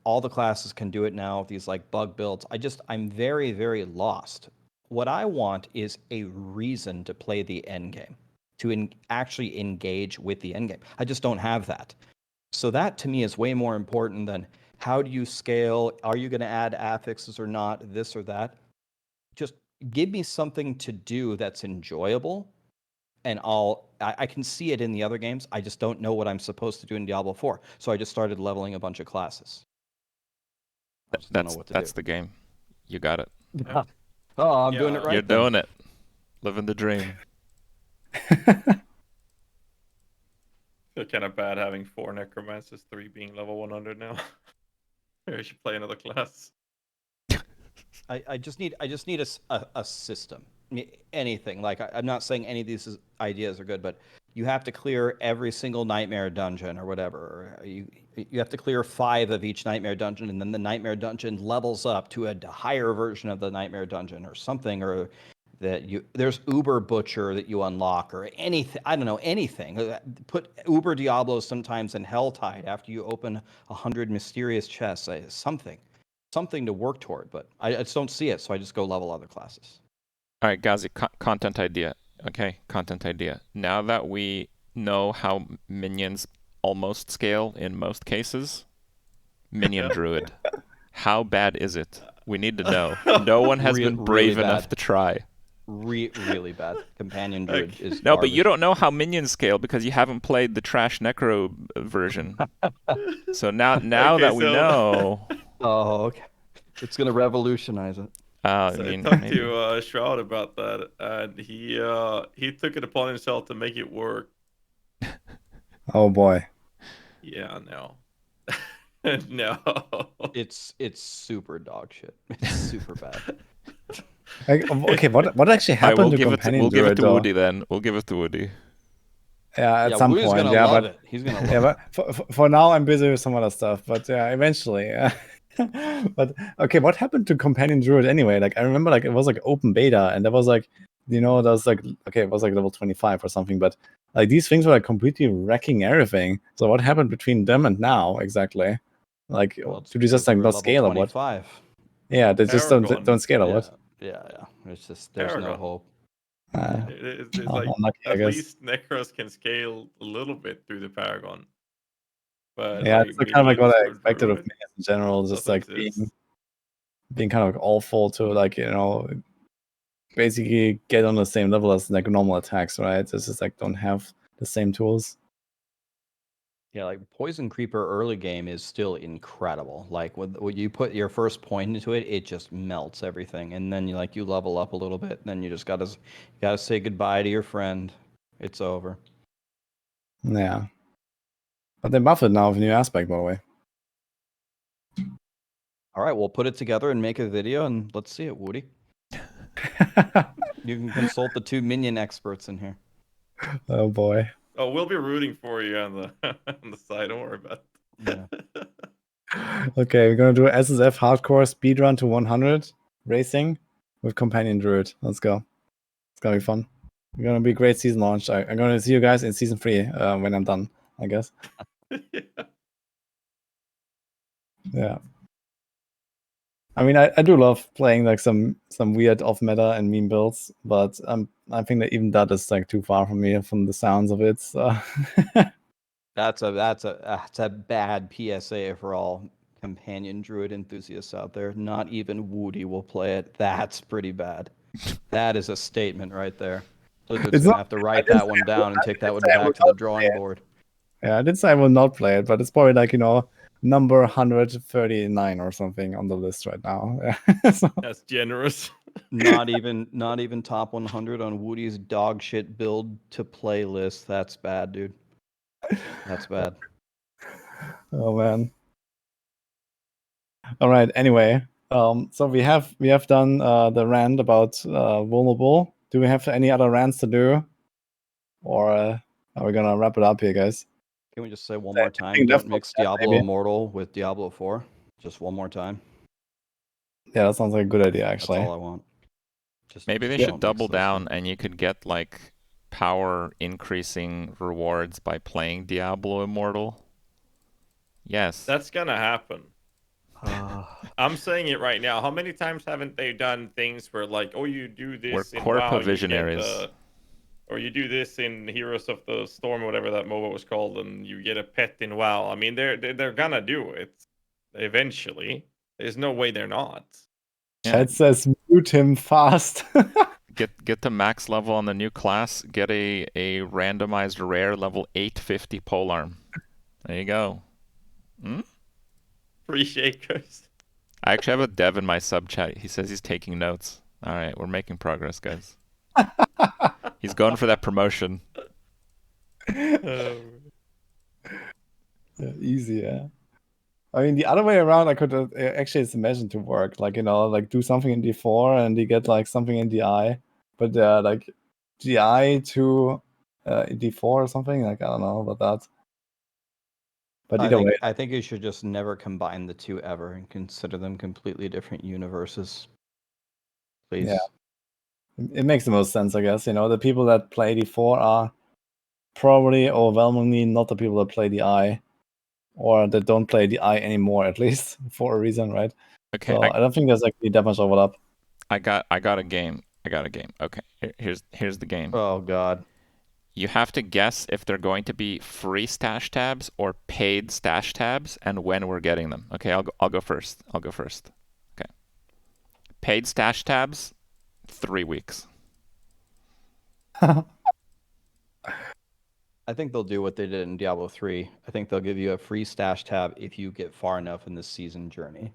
All the classes can do it now, these like bug builds. I'm very, very lost. What I want is a reason to play the endgame, to actually engage with the endgame. I just don't have that. So that to me is way more important than how do you scale? Are you going to add affixes or not? This or that? Just give me something to do that's enjoyable, and I can see it in the other games. I just don't know what I'm supposed to do in Diablo 4. So I just started leveling a bunch of classes. That's the game. You got it. I'm doing it right. You're doing it. Living the dream. Feel kind of bad having 4 necromancers, 3 being level 100 now. Maybe I should play another class. I just need a system. Anything. Like I'm not saying any of these ideas are good, but you have to clear every single nightmare dungeon or whatever. Or you have to clear 5 of each nightmare dungeon, and then the nightmare dungeon levels up to a higher version of the nightmare dungeon or something, or there's Uber Butcher that you unlock or anything. I don't know, anything. Put Uber Diablo sometimes in Helltide after you open 100 mysterious chests. Something to work toward, but I just don't see it, so I just go level other classes. All right, Ghazzy, content idea. Okay, content idea. Now that we know how minions almost scale in most cases, minion druid. How bad is it? We need to know. No one has been brave enough to try. Really bad. Companion druid is no, garbage. but you don't know how minions scale because you haven't played the trash necro version. So now that we know. Oh, okay. It's gonna revolutionize it. I talked to Shroud about that, and he took it upon himself to make it work. Oh boy. Yeah, I know. No. It's super dog shit. It's super bad. Like, okay, what actually I will happened to give it. companion We'll give it druid to though? Woody then. We'll give it to Woody. Yeah, at Yeah, some Woody's point, gonna yeah, love but it. He's gonna yeah, love but for now I'm busy with some other stuff. But yeah, eventually. Yeah. But okay, what happened to companion druid anyway? Like I remember, like it was like open beta, and there was like, there was like, okay, it was like level 25 or something, but like these things were like completely wrecking everything. So what happened between them and now exactly? Like, it. Well, it's do they just because like we're not level scale or what? 25. Yeah, they just Paragon. don't scale or Yeah, what? yeah. It's just there's no Paragon. hope. It's like Unlucky, I at guess. least Necros can scale a little bit through the Paragon. But Yeah, like it's like kind of like what minions I or expected of druid me in general, just doesn't like exist. being kind of like awful to like basically get on the same level as like normal attacks, right? It's just like don't have the same tools. Yeah, like Poison Creeper early game is still incredible. Like when you put your first point into it, it just melts everything, and then you level up a little bit, and then you just gotta say goodbye to your friend. It's over. Yeah, but they buff it now with a new aspect, by the way. All right, we'll put it together and make a video, and let's see it, Woody. You can consult the two minion experts in here. Oh boy. Oh, we'll be rooting for you on the on the side. Don't worry about it. Yeah. Okay, we're gonna do SSF hardcore speedrun to 100 racing with companion druid. Let's go. It's gonna be fun. It's gonna be a great season launch. I'm gonna see you guys in season 3 when I'm done, I guess. Yeah. Yeah. I mean, I do love playing like some weird off meta and meme builds, but I think that even that is like too far from me from the sounds of it. So. That's a bad PSA for all companion druid enthusiasts out there. Not even Woody will play it. That's pretty bad. That is a statement right there. Blizzard's It's gonna not. have to I write didn't that one down and take that one say I will back to the not play drawing it. board. Yeah, I didn't say I will not play it, but it's probably like number 139 or something on the list right now. Yeah. So, That's generous. Not even top 100 on Woody's dog shit build to play list. That's bad, dude. That's bad. oh man. All right. Anyway, so we have done the rant about vulnerable. Do we have any other rants to do, or are we gonna wrap it up here, guys? Can we just say one I more time? think Don't left mix for chat, Diablo maybe. Immortal with Diablo 4. Just one more time. Yeah, that sounds like a good idea, actually. That's all I want. Maybe they just should don't mix double those down, two. and you could get like power increasing rewards by playing Diablo Immortal. Yes. That's gonna happen. I'm saying it right now. How many times haven't they done things where like, oh, you do We're this in Corpa WoW, you get visionaries. or you do this in Heroes of the Storm, whatever that MOBA was called, and you get a pet in WoW. I mean, they're gonna do it eventually. There's no way they're not. Yeah. Chat says mute him fast. Get to max level on the new class. Get a randomized rare level 850 polearm. There you go. Free shakers. I actually have a dev in my sub chat. He says he's taking notes. All right, we're making progress, guys. He's going for that promotion. Yeah, easy, yeah. I mean, the other way around, I could actually it's imagined to work. Like, like do something in D4 and you get like something in DI, but like DI to D4 or something. Like, I don't know about that. But either way, I think you should just never combine the two ever and consider them completely different universes. Please. yeah, it makes the most sense, I guess. The people that play D4 are probably overwhelmingly not the people that play DI, or that don't play DI anymore, at least for a reason, right? Okay, So I don't think there's actually that much overlap. I got a game. Okay, here's the game. Oh God. You have to guess if they're going to be free stash tabs or paid stash tabs, and when we're getting them. Okay, I'll go first. Okay. Paid stash tabs, 3 weeks. I think they'll do what they did in Diablo 3. I think they'll give you a free stash tab if you get far enough in the season journey.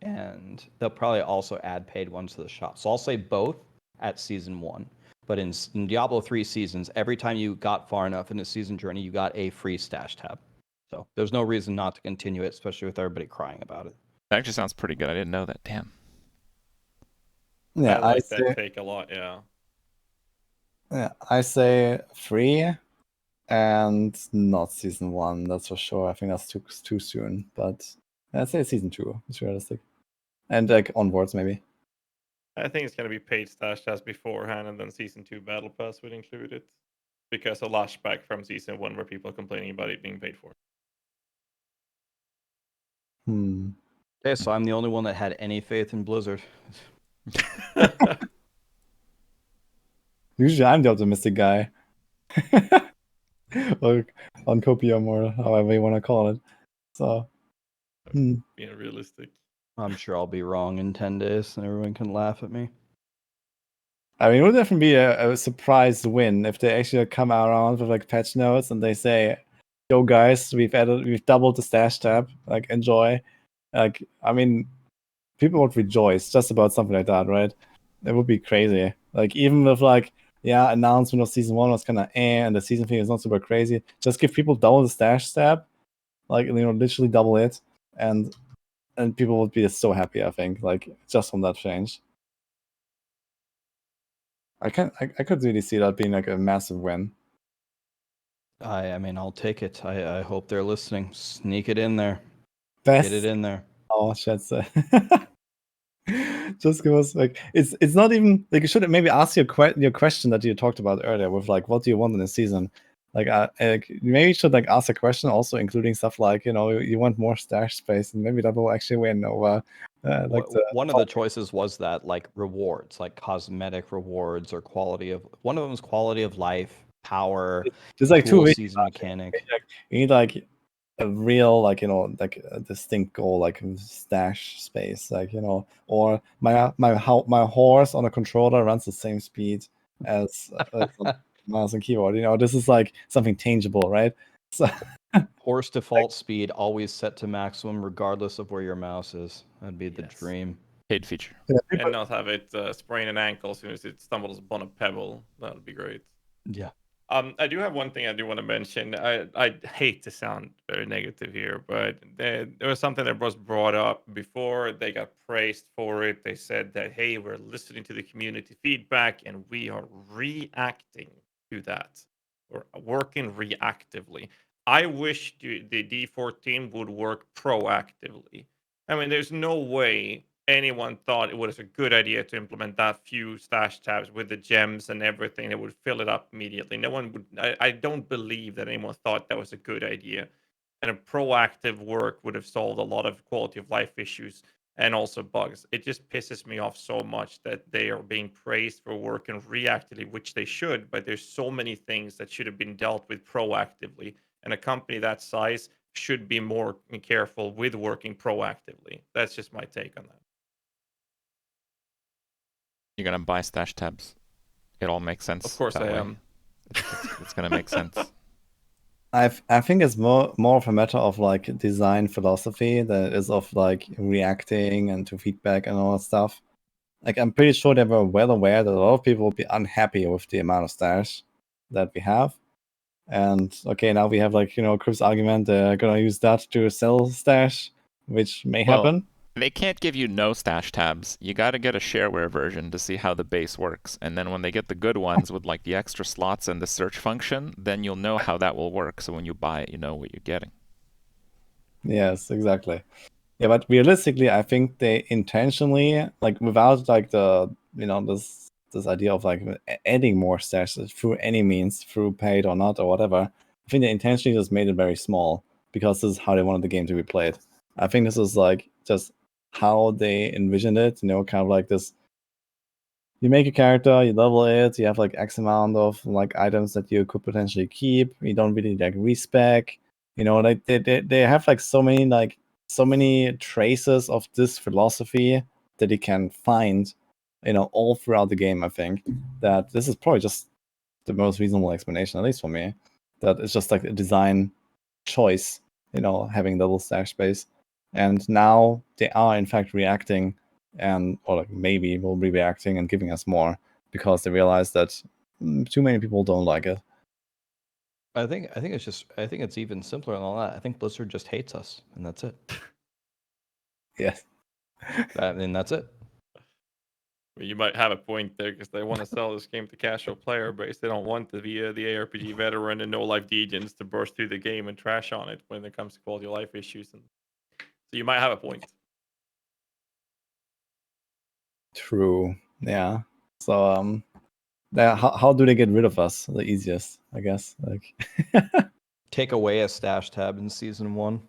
And they'll probably also add paid ones to the shop. So I'll say both at season 1. But in Diablo 3 seasons, every time you got far enough in the season journey, you got a free stash tab. So there's no reason not to continue it, especially with everybody crying about it. That actually sounds pretty good. I didn't know that. Damn. Yeah, I like that take a lot. Yeah. Yeah, I say free and not season 1. That's for sure. I think that's too soon. But I'd say season 2 is realistic, and like onwards maybe. I think it's gonna be paid stash tabs beforehand, and then season 2 battle pass would include it, because a lashback from season 1 where people are complaining about it being paid for. Okay, so I'm the only one that had any faith in Blizzard. Usually I'm the optimistic guy. Or on copium, or however you want to call it. So Being realistic. I'm sure I'll be wrong in 10 days and everyone can laugh at me. I mean, it would definitely be a surprise win if they actually come around with like patch notes and they say, "Yo, guys, we've doubled the stash tab. Like, enjoy." Like, I mean, people would rejoice just about something like that, right? It would be crazy. Like, even with like, yeah, announcement of season 1 was kind of and the season thing is not super crazy. Just give people double the stash tab, like, you know, literally double it, and people would be so happy. I think, like, just from that change. I could really see that being like a massive win. I mean, I'll take it. I hope they're listening. Sneak it in there. Best. Get it in there. Oh, schätze. Just because, like, it's not even like you should maybe ask your question that you talked about earlier with like, what do you want in the season? Like, maybe you should like ask a question also including stuff like, you know, you want more stash space, and maybe that will actually win over. One of the choices was that like rewards, like cosmetic rewards or quality of. One of them was quality of life, power. There's like cool two season mechanic. You need like a real, like, you know, like a distinct goal, like stash space, like, you know, or my horse on a controller runs the same speed as mouse and keyboard. You know, this is like something tangible, right? So horse default speed always set to maximum regardless of where your mouse is. That'd be the dream. Paid feature. And not have it sprain an ankle as soon as it stumbles upon a pebble. That would be great. Yeah. I do have one thing I do want to mention. I hate to sound very negative here, but there was something that was brought up before. They got praised for it. They said that, hey, we're listening to the community feedback and we are reacting to that. We're working reactively. I wish the D14 would work proactively. I mean, there's no way anyone thought it was a good idea to implement that few stash tabs with the gems and everything that would fill it up immediately. No one would. I don't believe that anyone thought that was a good idea. And a proactive work would have solved a lot of quality of life issues and also bugs. It just pisses me off so much that they are being praised for working reactively, which they should, but there's so many things that should have been dealt with proactively. And a company that size should be more careful with working proactively. That's just my take on that. You're gonna buy stash tabs. It all makes sense. Of course, I am. It's gonna make sense. I think it's more of a matter of like design philosophy than it is of like reacting and to feedback and all that stuff. Like, I'm pretty sure they were well aware that a lot of people will be unhappy with the amount of stash that we have. And okay, now we have, like, you know, Kripp's argument, they're gonna use that to sell stash, which may happen. They can't give you no stash tabs. You got to get a shareware version to see how the base works. And then when they get the good ones with like the extra slots and the search function, then you'll know how that will work. So when you buy it, you know what you're getting. Yes, exactly. Yeah, but realistically, I think they intentionally, like, without like the, you know, this idea of like adding more stashes through any means, through paid or not or whatever, I think they intentionally just made it very small because this is how they wanted the game to be played. I think this is like just how they envisioned it, you know, kind of like this. You make a character, you level it, you have like X amount of like items that you could potentially keep. You don't really like respec. You know, like they have like so many traces of this philosophy that you can find, you know, all throughout the game. I think that this is probably just the most reasonable explanation, at least for me, that it's just like a design choice, you know, having double stash space. And now they are in fact reacting, and or like maybe will be reacting and giving us more because they realize that too many people don't like it. I think it's even simpler than all that. I think Blizzard just hates us, and that's it. Yes. I mean, that's it. You might have a point there because they want to sell this game to casual player base. They don't want the ARPG veteran and no life degens to burst through the game and trash on it when it comes to quality of life issues. And so you might have a point. True. Yeah. So how do they get rid of us? The easiest, I guess. Like Take away a stash tab in season 1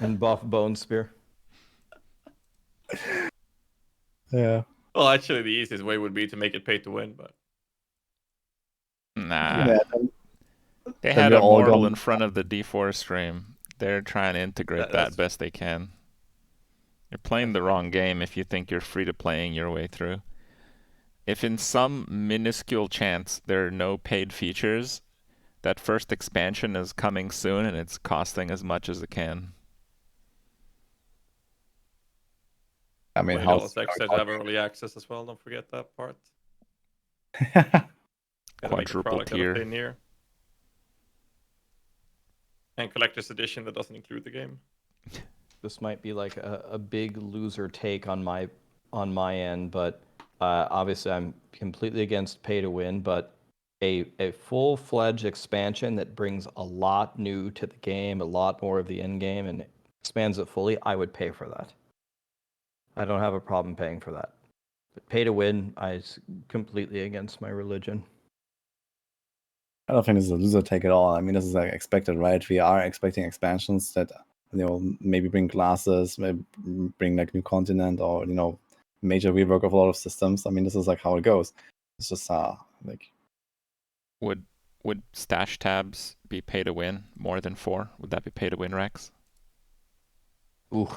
and buff Bone Spear. yeah. Well, actually, the easiest way would be to make it pay to win, but Nah. Yeah, They then had we're all Immortal gone. in front of the D4 stream. They're trying to integrate that best they can. You're playing the wrong game if you think you're free to playing your way through. If in some minuscule chance there are no paid features, that first expansion is coming soon and it's costing as much as it can. I mean, $20 extra to have early access as well. Don't forget that part. Quadruple tier. Thin here. And collector's edition that doesn't include the game. This might be like a big loser take on my end, but obviously I'm completely against pay to win. But a full-fledged expansion that brings a lot new to the game, a lot more of the end game, and expands it fully, I would pay for that. I don't have a problem paying for that. But pay to win, I'm completely against my religion. I don't think this is a loser take at all. I mean, this is like expected, right? We are expecting expansions that, maybe bring classes, maybe bring like new continent, or major rework of a lot of systems. I mean, this is like how it goes. It's just like. Would stash tabs be pay to win more than 4? Would that be pay to win, Raxx? Ooh,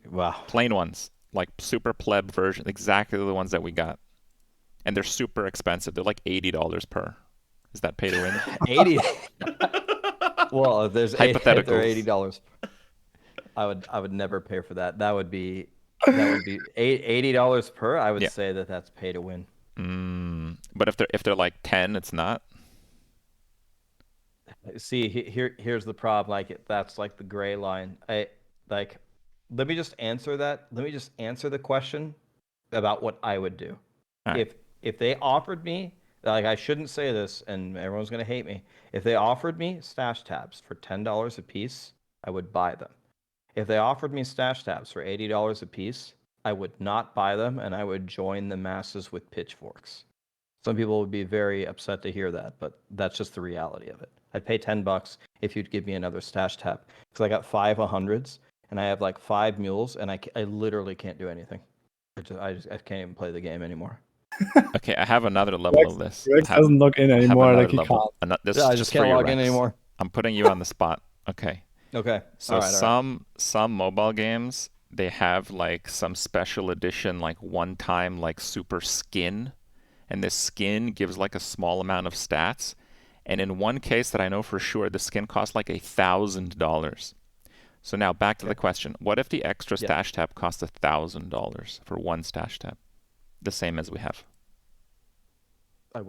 wow. Plain ones, like super pleb version, exactly the ones that we got, and they're super expensive. They're like $80 per. Is that pay to win? 80. Well, if there's hypotheticals. They're $80. I would never pay for that. That would be $80 per. I would say that's pay to win. But if they're like 10, it's not. See, here's the problem. Like that's like the gray line. Let me just answer that. Let me just answer the question about what I would do. Right. If they offered me, like, I shouldn't say this and everyone's going to hate me. If they offered me stash tabs for $10 a piece, I would buy them. If they offered me stash tabs for $80 a piece, I would not buy them, and I would join the masses with pitchforks. Some people would be very upset to hear that, but that's just the reality of it. I'd pay $10 if you'd give me another stash tab, because I got 5 100s, and I have like 5 mules, and I literally can't do anything. I can't even play the game anymore. Okay, I have another level of this. Raxx doesn't log in anymore. Like he level. can't. This I is just for can't you, log in Raxx. anymore. I'm putting you on the spot. Okay. Okay. So all right. Some mobile games, they have like some special edition, like one-time like super skin, and this skin gives like a small amount of stats. And in one case that I know for sure, the skin costs like $1,000. So now back to the question: what if the extra stash tab costs $1,000 for one stash tab, the same as we have? I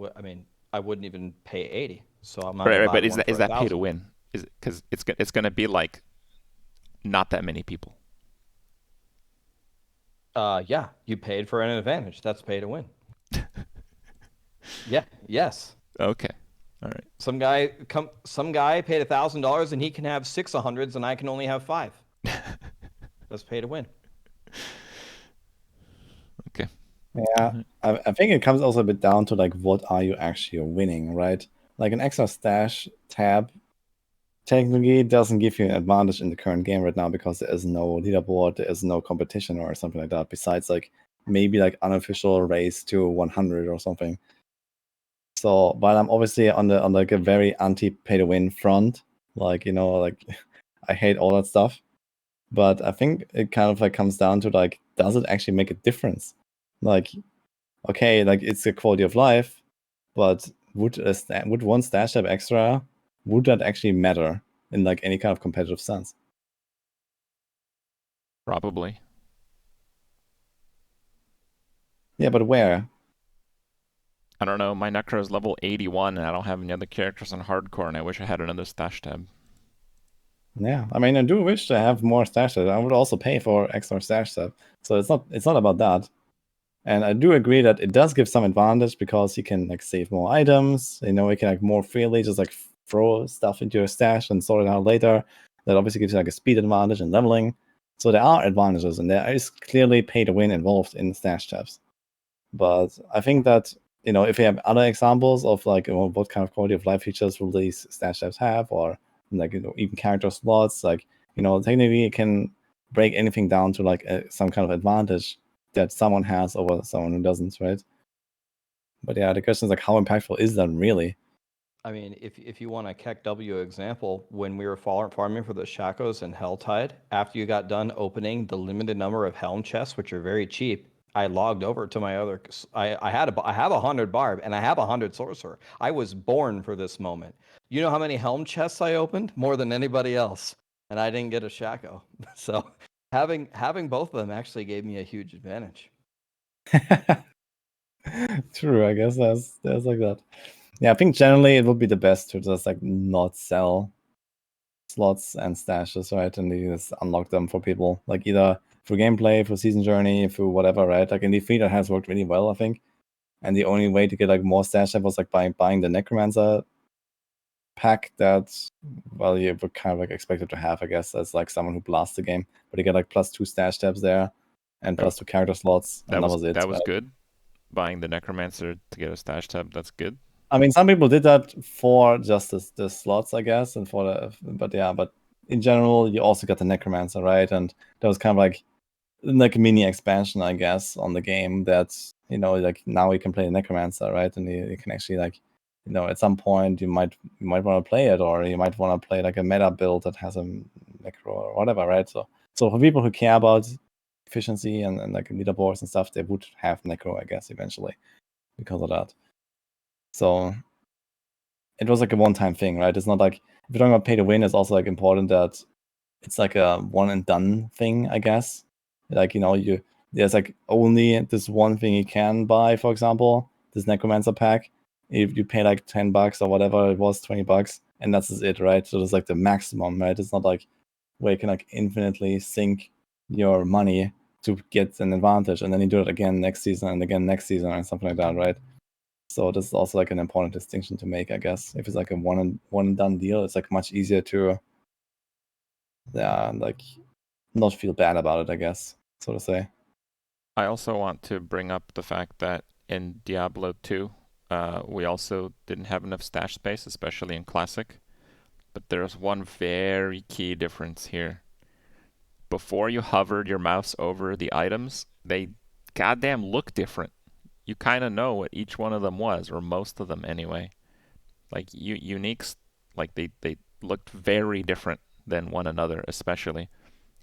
wouldn't even pay 80. So I'm not right. But is that pay to win? Is it because it's going to be like not that many people? Yeah, you paid for an advantage. That's pay to win. Yeah. Yes. Okay. All right. Some guy paid $1,000 and he can have 6 100s and I can only have 5. That's pay to win. Okay. Yeah, I think it comes also a bit down to like what are you actually winning, right? Like an extra stash tab technically doesn't give you an advantage in the current game right now because there is no leaderboard, there is no competition or something like that. Besides, like maybe like unofficial race to 100 or something. So, but I'm obviously on like a very anti-pay to win front. Like like I hate all that stuff. But I think it kind of like comes down to like, does it actually make a difference? Like, okay, like it's a quality of life, but would one stash tab extra, would that actually matter in like any kind of competitive sense? Probably. Yeah, but where? I don't know, my Necro is level 81 and I don't have any other characters on hardcore, and I wish I had another stash tab. Yeah, I mean, I do wish to have more stash tab. I would also pay for extra stash tab. So it's not about that. And I do agree that it does give some advantage because you can like save more items. You know, you can like more freely just like throw stuff into your stash and sort it out later. That obviously gives you like a speed advantage and leveling. So there are advantages, and there is clearly pay to win involved in stash tabs. But I think that, you know, if you have other examples of like, you know, what kind of quality of life features will these stash tabs have, or like, you know, even character slots, like, you know, technically it can break anything down to like some kind of advantage that someone has over someone who doesn't, right? But yeah, the question is like, how impactful is that really? I mean, if you want a Keck W example, when we were farming for the Shakos and Helltide, after you got done opening the limited number of Helm chests, which are very cheap, I logged over to my other. I have 100 Barb and I have 100 Sorcerer. I was born for this moment. You know how many Helm chests I opened? More than anybody else, and I didn't get a Shako. So having both of them actually gave me a huge advantage. True, I guess there's like that. Yeah, I think generally it would be the best to just like not sell slots and stashes, right? And you just unlock them for people, like either for gameplay, for season journey, for whatever, right? Like in D3 that has worked really well, I think. And the only way to get like more stash was like by buying the Necromancer pack that, well, you were kind of like expected to have, I guess, as like someone who blasts the game. But you get like +2 stash tabs there and +2 character slots, and that was it. That was good. Buying the Necromancer to get a stash tab, that's good. I mean, some people did that for just the slots, I guess, and for the, but in general, you also got the Necromancer, right? And that was kind of like a mini expansion, I guess, on the game. That's, you know, like now you can play the Necromancer, right? And you can actually like, you know, at some point you might want to play it, or you might want to play like a meta build that has a Necro or whatever, right? So for people who care about efficiency and like leaderboards and stuff, they would have Necro, I guess, eventually because of that. So it was like a one-time thing, right? It's not like, if you're talking about pay to win, it's also like important that it's like a one and done thing, I guess. Like, you know, there's like only this one thing you can buy, for example, this Necromancer pack. If you pay like $10 or whatever it was, $20, and that's it, right? So it's like the maximum, right? It's not like where you can like infinitely sink your money to get an advantage, and then you do it again next season and again next season and something like that, right? So this is also like an important distinction to make, I guess. If it's like a one and done deal, it's like much easier to, yeah, like not feel bad about it, I guess, so to say. I also want to bring up the fact that in Diablo 2, we also didn't have enough stash space, especially in Classic. But there's one very key difference here. Before you hovered your mouse over the items, they goddamn look different. You kind of know what each one of them was, or most of them anyway. Like uniques, like they looked very different than one another, especially.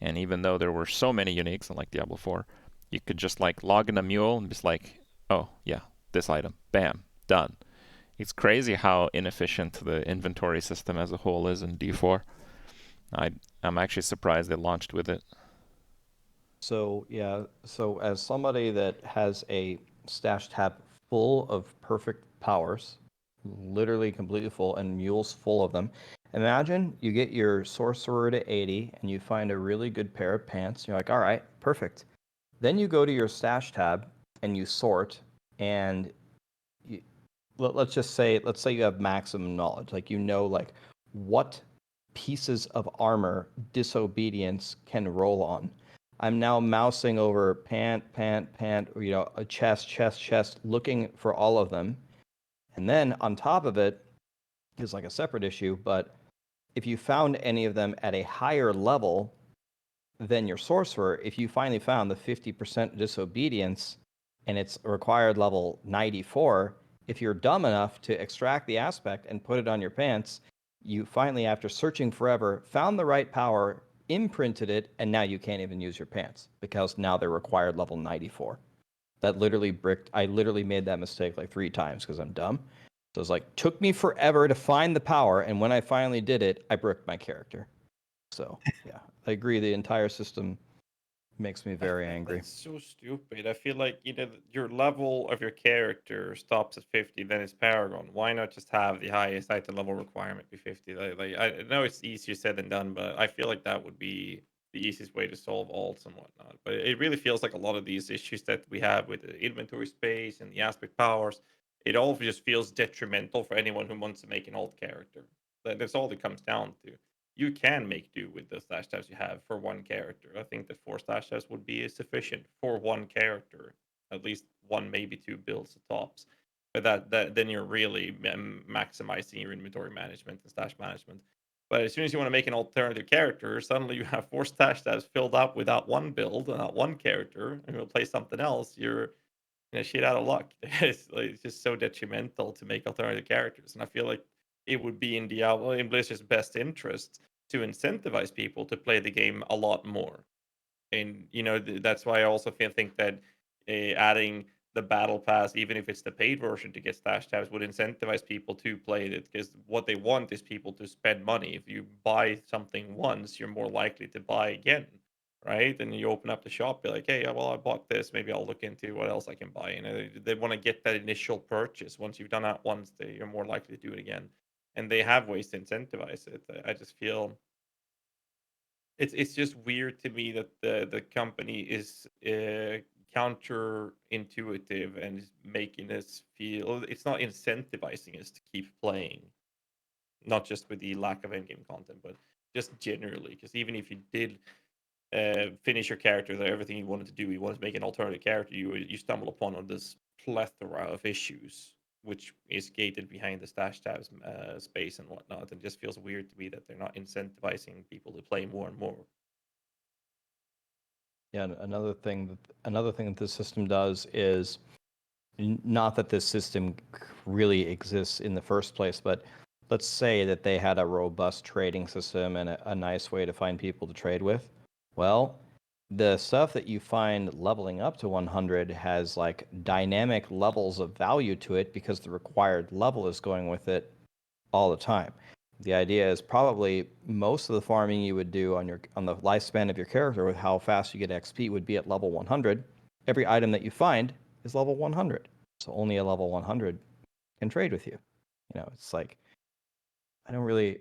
And even though there were so many uniques in like Diablo 4, you could just like log in a mule and just like, oh yeah, this item, bam, done. It's crazy how inefficient the inventory system as a whole is in D4. I'm actually surprised they launched with it. So yeah, so as somebody that has a stash tab full of perfect powers, literally completely full, and mules full of them, imagine you get your sorcerer to 80 and you find a really good pair of pants. You're like, all right, perfect. Then you go to your stash tab and you sort, and let's say you have maximum knowledge, like you know like what pieces of armor disobedience can roll on. I'm now mousing over pant, you know, a chest, looking for all of them. And then on top of it is like a separate issue, but if you found any of them at a higher level than your sorcerer, if you finally found the 50% disobedience and it's required level 94, if you're dumb enough to extract the aspect and put it on your pants, you finally, after searching forever, found the right power, imprinted it, and now you can't even use your pants because now they're required level 94. That literally bricked. I literally made that mistake like 3 times because I'm dumb. So it's like, took me forever to find the power, and when I finally did it, I bricked my character. So yeah, I agree. The entire system Makes me very angry. That's so stupid. I feel like your level of your character stops at 50, then it's Paragon. Why not just have the highest item level requirement be 50? I know it's easier said than done, but I feel like that would be the easiest way to solve alts and whatnot. But it really feels like a lot of these issues that we have with the inventory space and the aspect powers, it all just feels detrimental for anyone who wants to make an alt character. That's all it comes down to. You can make do with the slash tabs you have for one character. I think that 4 slash tabs would be sufficient for one character, at least one, maybe 2 builds at tops. But that then you're really maximizing your inventory management and stash management. But as soon as you want to make an alternative character, suddenly you have 4 stash tabs filled up with that one build and that one character, and you'll play something else. You're shit out of luck. It's just so detrimental to make alternative characters, and I feel like it would be in Diablo, in Blizzard's best interest to incentivize people to play the game a lot more. And that's why I also think that adding the battle pass, even if it's the paid version to get stash tabs, would incentivize people to play it, because what they want is people to spend money. If you buy something once, you're more likely to buy again, right? And you open up the shop, be like, hey, well, I bought this, maybe I'll look into what else I can buy. They want to get that initial purchase. Once you've done that once, you're more likely to do it again, and they have ways to incentivize it. I just feel it's just weird to me that the company is counterintuitive and is making us feel it's not incentivizing us to keep playing, not just with the lack of endgame content, but just generally. Because even if you did finish your character, everything you wanted to do, you wanted to make an alternative character, you stumble upon this plethora of issues, which is gated behind the stash tabs space and whatnot. And just feels weird to me that they're not incentivizing people to play more and more. Yeah, and another thing that this system does is, not that this system really exists in the first place, but let's say that they had a robust trading system and a nice way to find people to trade with. Well, the stuff that you find leveling up to 100 has like dynamic levels of value to it because the required level is going with it all the time. The idea is probably most of the farming you would do on the lifespan of your character with how fast you get XP would be at level 100. Every item that you find is level 100. So only a level 100 can trade with you. It's like I don't really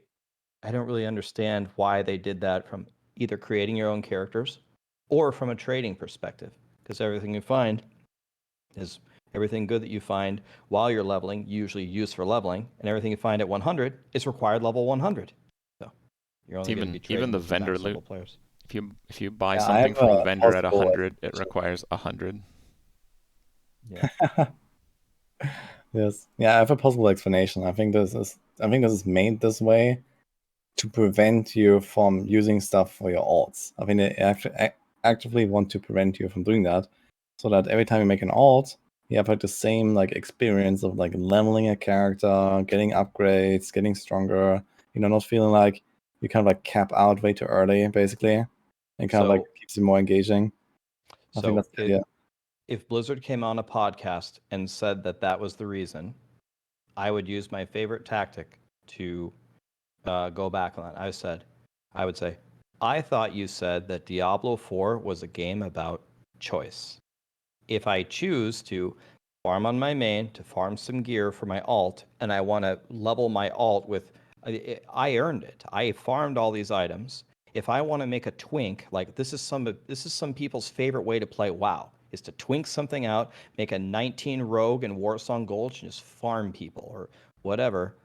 understand why they did that from either creating your own characters or from a trading perspective, because everything you find is everything good that you find while you're leveling, usually used for leveling, and everything you find at 100 is required level 100. So you're only going to be trading even the with vendor max level loot. players. If you buy Yeah, I something have from a a vendor at possible 100, it explanation. requires 100. Yeah. Yes. Yeah, I have a possible explanation. I think this is made this way to prevent you from using stuff for your alts. I mean, they actively want to prevent you from doing that, so that every time you make an alt, you have like the same like experience of like leveling a character, getting upgrades, getting stronger. Not feeling like you kind of like cap out way too early, basically, and kind of like keeps you more engaging. I think that's the idea. If Blizzard came on a podcast and said that was the reason, I would use my favorite tactic to go back on that. I would say, I thought you said that Diablo 4 was a game about choice. If I choose to farm on my main, to farm some gear for my alt, and I want to level my alt with, I earned it. I farmed all these items. If I want to make a twink, like this is some people's favorite way to play WoW, is to twink something out, make a 19 rogue and Warsong Gulch and just farm people or whatever.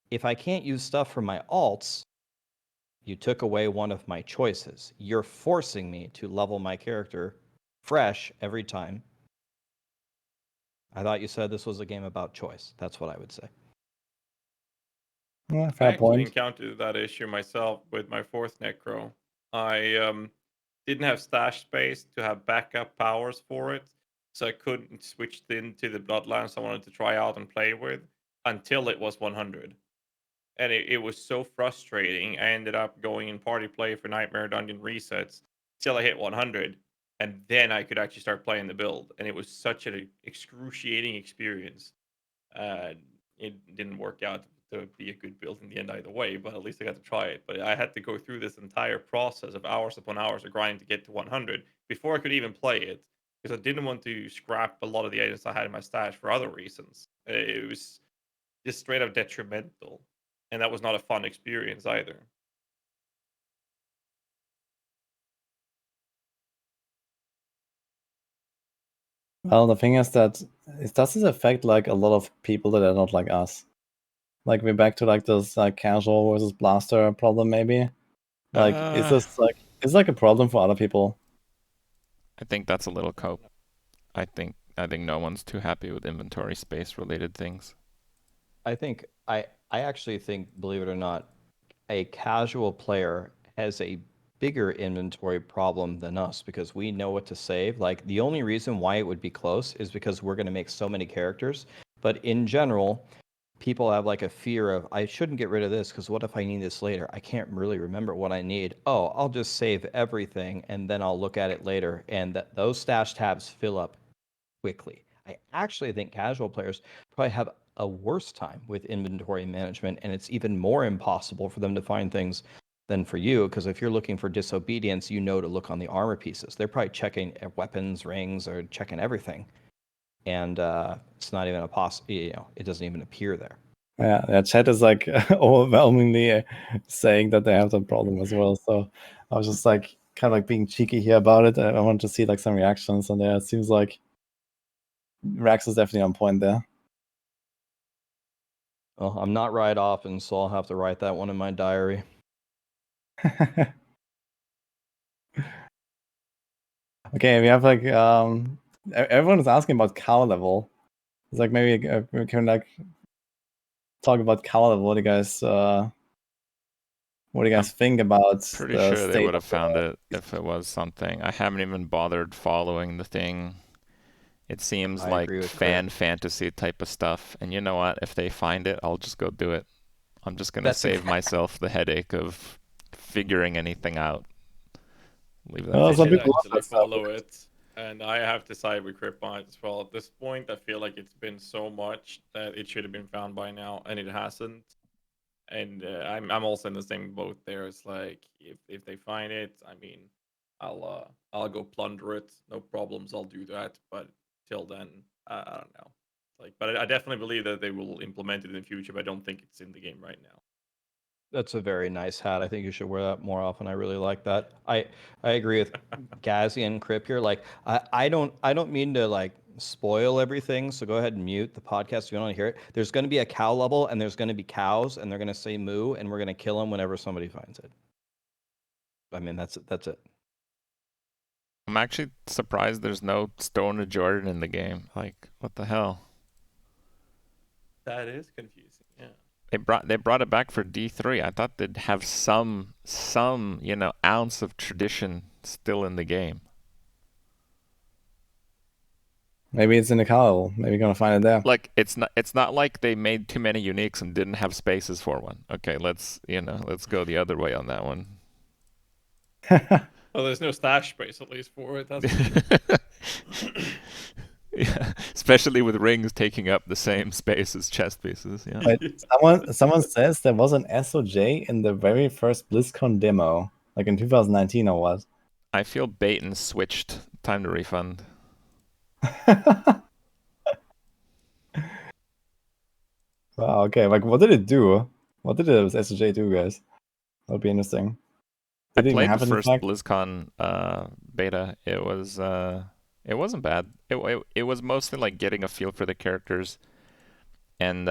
If I can't use stuff for my alts, you took away one of my choices. You're forcing me to level my character fresh every time. I thought you said this was a game about choice. That's what I would say. Yeah, I fair actually point. encountered that issue myself with my 4th Necro. I didn't have stash space to have backup powers for it, so I couldn't switch into the Bloodlands I wanted to try out and play with until it was 100. And it was so frustrating. I ended up going in party play for Nightmare Dungeon resets till I hit 100, and then I could actually start playing the build. And it was such an excruciating experience. It didn't work out to be a good build in the end either way, but at least I got to try it. But I had to go through this entire process of hours upon hours of grinding to get to 100 before I could even play it, because I didn't want to scrap a lot of the items I had in my stash for other reasons. It was just straight up detrimental, and that was not a fun experience either. Well, the thing is that it does this affect like a lot of people that are not like us. Like we're back to like this like casual versus blaster problem maybe. Like is this like it's like a problem for other people? I think that's a little cope. I think no one's too happy with inventory space related things. I actually think, believe it or not, a casual player has a bigger inventory problem than us because we know what to save. Like the only reason why it would be close is because we're going to make so many characters. But in general, people have like a fear of, I shouldn't get rid of this because what if I need this later? I can't really remember what I need. Oh, I'll just save everything and then I'll look at it later. And those stash tabs fill up quickly. I actually think casual players probably have a worse time with inventory management, and it's even more impossible for them to find things than for you, because if you're looking for disobedience, you know to look on the armor pieces. They're probably checking weapons, rings, or checking everything, and it's not even it doesn't even appear there. Yeah, chat is like overwhelmingly saying that they have that problem as well. So I was just like kind of like being cheeky here about it. I wanted to see like some reactions on there. It seems like Raxx is definitely on point there. Well, I'm not right often, so I'll have to write that one in my diary. Okay, we have like everyone is asking about cow level. It's like maybe we can like talk about cow level. What do you guys think about Pretty the sure they state would have of found it if it was something. I haven't even bothered following the thing. It seems I like agree with fan Kripp. fantasy type of stuff. And you know what? If they find it, I'll just go do it. I'm just going to save myself the headache of figuring anything out. Leave that Well, I for some did you. people love actually that stuff. follow it, and I have to side with Kripp on it as well. At this point, I feel like it's been so much that it should have been found by now, and it hasn't. And I'm also in the same boat there. It's like if they find it, I mean, I'll go plunder it, no problems. I'll do that. But till then, I don't know. Like, but I definitely believe that they will implement it in the future. But I don't think it's in the game right now. That's a very nice hat. I think you should wear that more often. I really like that. I agree with Ghazzy and Kripp here. Like I don't mean to like spoil everything. So go ahead and mute the podcast if you don't want to hear it. There's going to be a cow level, and there's going to be cows, and they're going to say moo, and we're going to kill them whenever somebody finds it. I mean that's it. I'm actually surprised there's no Stone of Jordan in the game. Like, what the hell? That is confusing. Yeah. They brought it back for D3. I thought they'd have some ounce of tradition still in the game. Maybe it's in the cow level. Maybe you're gonna find it there. Like it's not like they made too many uniques and didn't have spaces for one. Okay, let's go the other way on that one. Well, there's no stash space at least for it. That's for sure. Yeah, especially with rings taking up the same space as chest pieces. Yeah. But someone says there was an SOJ in the very first BlizzCon demo, like in 2019 or what? I feel bait and switched. Time to refund. Wow, okay. Like, what did it do? What did the SOJ do, guys? That would be interesting. I Did it even played have the an first effect? BlizzCon beta. It wasn't bad. It was mostly like getting a feel for the characters, and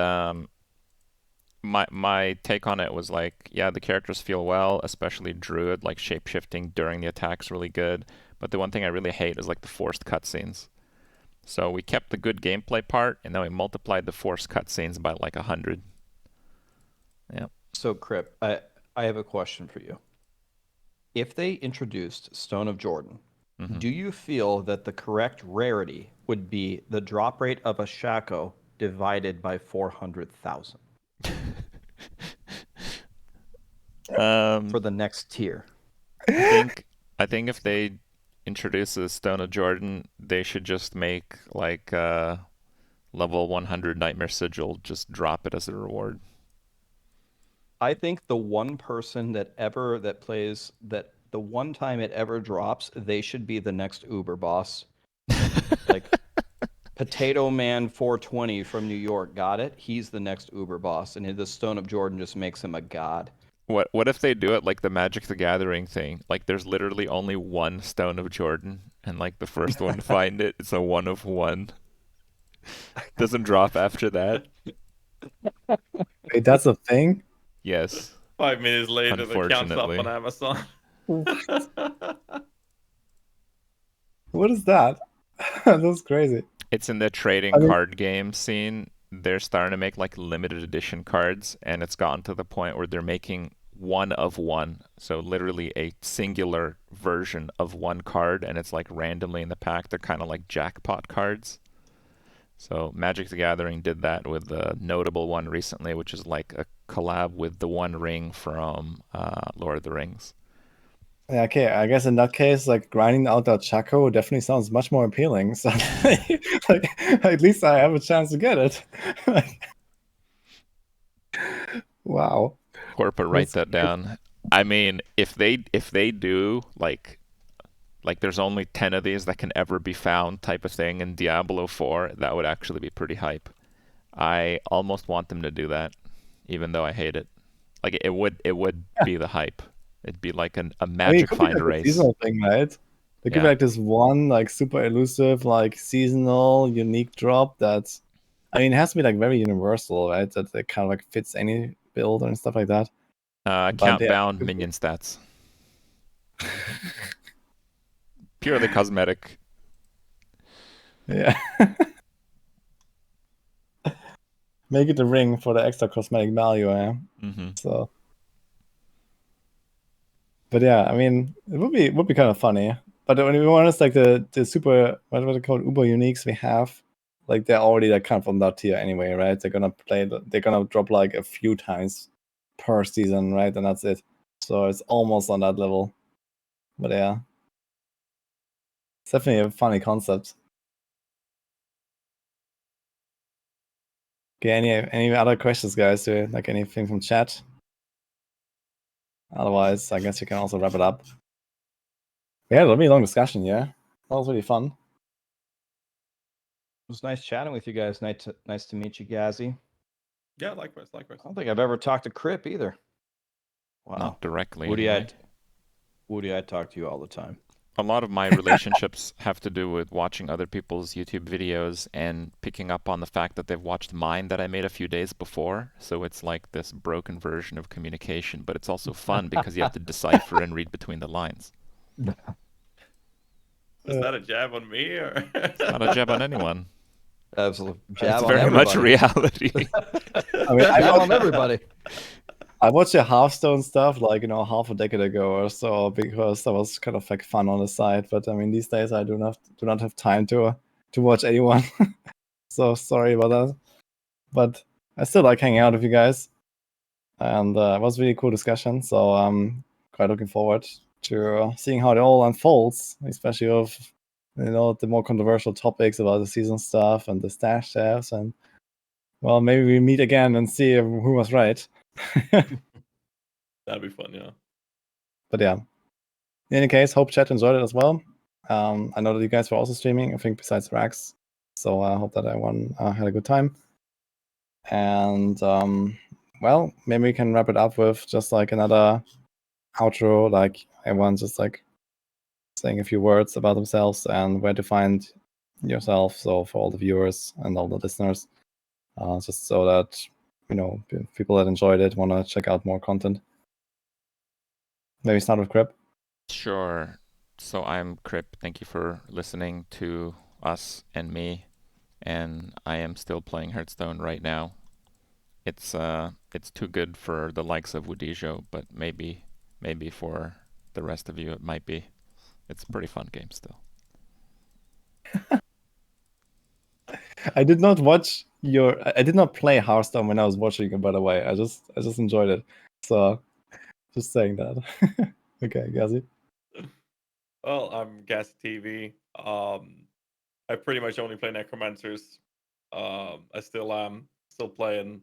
my take on it was like, yeah, the characters feel well, especially Druid, like shape-shifting during the attack's really good. But the one thing I really hate is like the forced cutscenes. So we kept the good gameplay part, and then we multiplied the forced cutscenes by like 100. Yeah. So Kripp, I have a question for you. If they introduced Stone of Jordan, do you feel that the correct rarity would be the drop rate of a Shaco divided by 400,000 for the next tier? I think if they introduce the Stone of Jordan, they should just make like level 100 Nightmare Sigil, just drop it as a reward. I think the one person that plays that the one time it ever drops, they should be the next Uber boss. Like Potato Man 420 from New York got it. He's the next Uber boss, and the Stone of Jordan just makes him a god. What if they do it like the Magic the Gathering thing? Like there's literally only one Stone of Jordan, and like the first one to find it, it's a 1 of 1. Doesn't drop after that. Wait, that's a thing? Yes. 5 minutes later, the count's up Unfortunately. on Amazon. What is that? That's crazy. It's in the trading card game scene. They're starting to make like limited edition cards, and it's gotten to the point where they're making 1 of 1. So literally a singular version of one card, and it's like randomly in the pack. They're kind of like jackpot cards. So Magic the Gathering did that with a notable one recently, which is like a collab with the One Ring from Lord of the Rings. Yeah, okay, I guess in that case, like grinding out that Chaco definitely sounds much more appealing. So, like, at least I have a chance to get it. Wow. Corporate, write that down. I mean, if they do like there's only 10 of these that can ever be found type of thing in Diablo 4, that would actually be pretty hype. I almost want them to do that, even though I hate it. Like it would be the hype. It'd be like a magic find race. Seasonal thing, right? They could be like this one like super elusive, like seasonal, unique drop that's, I mean, it has to be like very universal, right? That it kind of like fits any build and stuff like that. Account bound minion stats. Purely cosmetic. Yeah. Make it a ring for the extra cosmetic value, eh? So, but yeah, I mean, it would be kind of funny. But when we want us like the super, what are they called, Uber uniques we have, like they're already like kind of on that tier anyway, right? They're gonna drop like a few times per season, right? And that's it. So it's almost on that level. But yeah, it's definitely a funny concept. Okay, any other questions, guys? Like anything from chat? Otherwise, I guess you can also wrap it up. We had a really long discussion, yeah. That was really fun. It was nice chatting with you guys. Nice to meet you, Ghazzy. Yeah, likewise. I don't think I've ever talked to Kripp either. Wow. Not directly. Woody, I talk to you all the time. A lot of my relationships have to do with watching other people's YouTube videos and picking up on the fact that they've watched mine that I made a few days before. So it's like this broken version of communication, but it's also fun because you have to decipher and read between the lines. Is that a jab on me, or? It's not a jab on anyone. Absolutely. It's very much reality. I mean, jab on everybody. I watched your Hearthstone stuff like, half a decade ago or so, because that was kind of like fun on the side. But I mean, these days I do not have time to watch anyone. So sorry about that. But I still like hanging out with you guys, and it was a really cool discussion. So I'm quite looking forward to seeing how it all unfolds, especially of the more controversial topics about the season stuff and the stash chefs, and well, maybe we meet again and see who was right. That'd be fun, yeah. But yeah, in any case, hope chat enjoyed it as well. I know that you guys were also streaming, I think, besides Raxx. So I hope that everyone had a good time. And well, maybe we can wrap it up with just like another outro, like everyone just like saying a few words about themselves and where to find yourself. So for all the viewers and all the listeners, just so that people that enjoyed it want to check out more content. Maybe start with Kripp. Sure. So I'm Kripp. Thank you for listening to us and me. And I am still playing Hearthstone right now. It's too good for the likes of Wudijo, but maybe for the rest of you it might be. It's a pretty fun game still. I did not play Hearthstone when I was watching it, by the way. I just enjoyed it. So just saying that. Okay, Ghazzy. Well, I'm Ghazzy TV. I pretty much only play Necromancers. I still am still playing.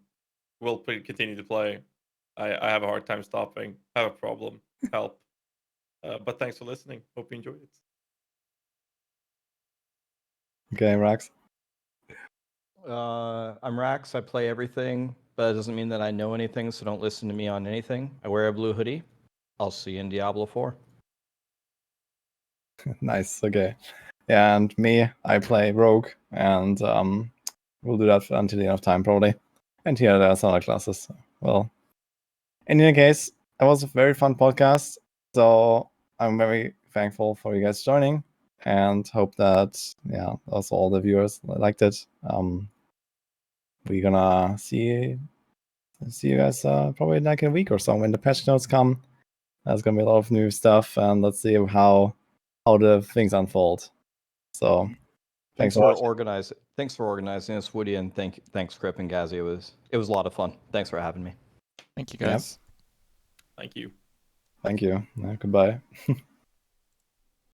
Will continue to play. I have a hard time stopping. I have a problem. Help. But thanks for listening. Hope you enjoyed it. Okay, Raxx. I'm Raxx. I play everything, but it doesn't mean that I know anything, so don't listen to me on anything. I wear a blue hoodie. I'll see you in Diablo 4. Nice. Okay. Yeah, and me, I play Rogue, and we'll do that until the end of time probably. And here there are some other classes. Well, in any case, it was a very fun podcast. So I'm very thankful for you guys joining, and hope that also all the viewers liked it. We're gonna see you guys probably like a week or so when the patch notes come. There's gonna be a lot of new stuff, and let's see how the things unfold. So Thanks for for watching. Thanks for organizing this, Woody, and thanks Kripp and Ghazzy. It was a lot of fun. Thanks for having me. Thank you, guys. Thank you. Thank you. Goodbye.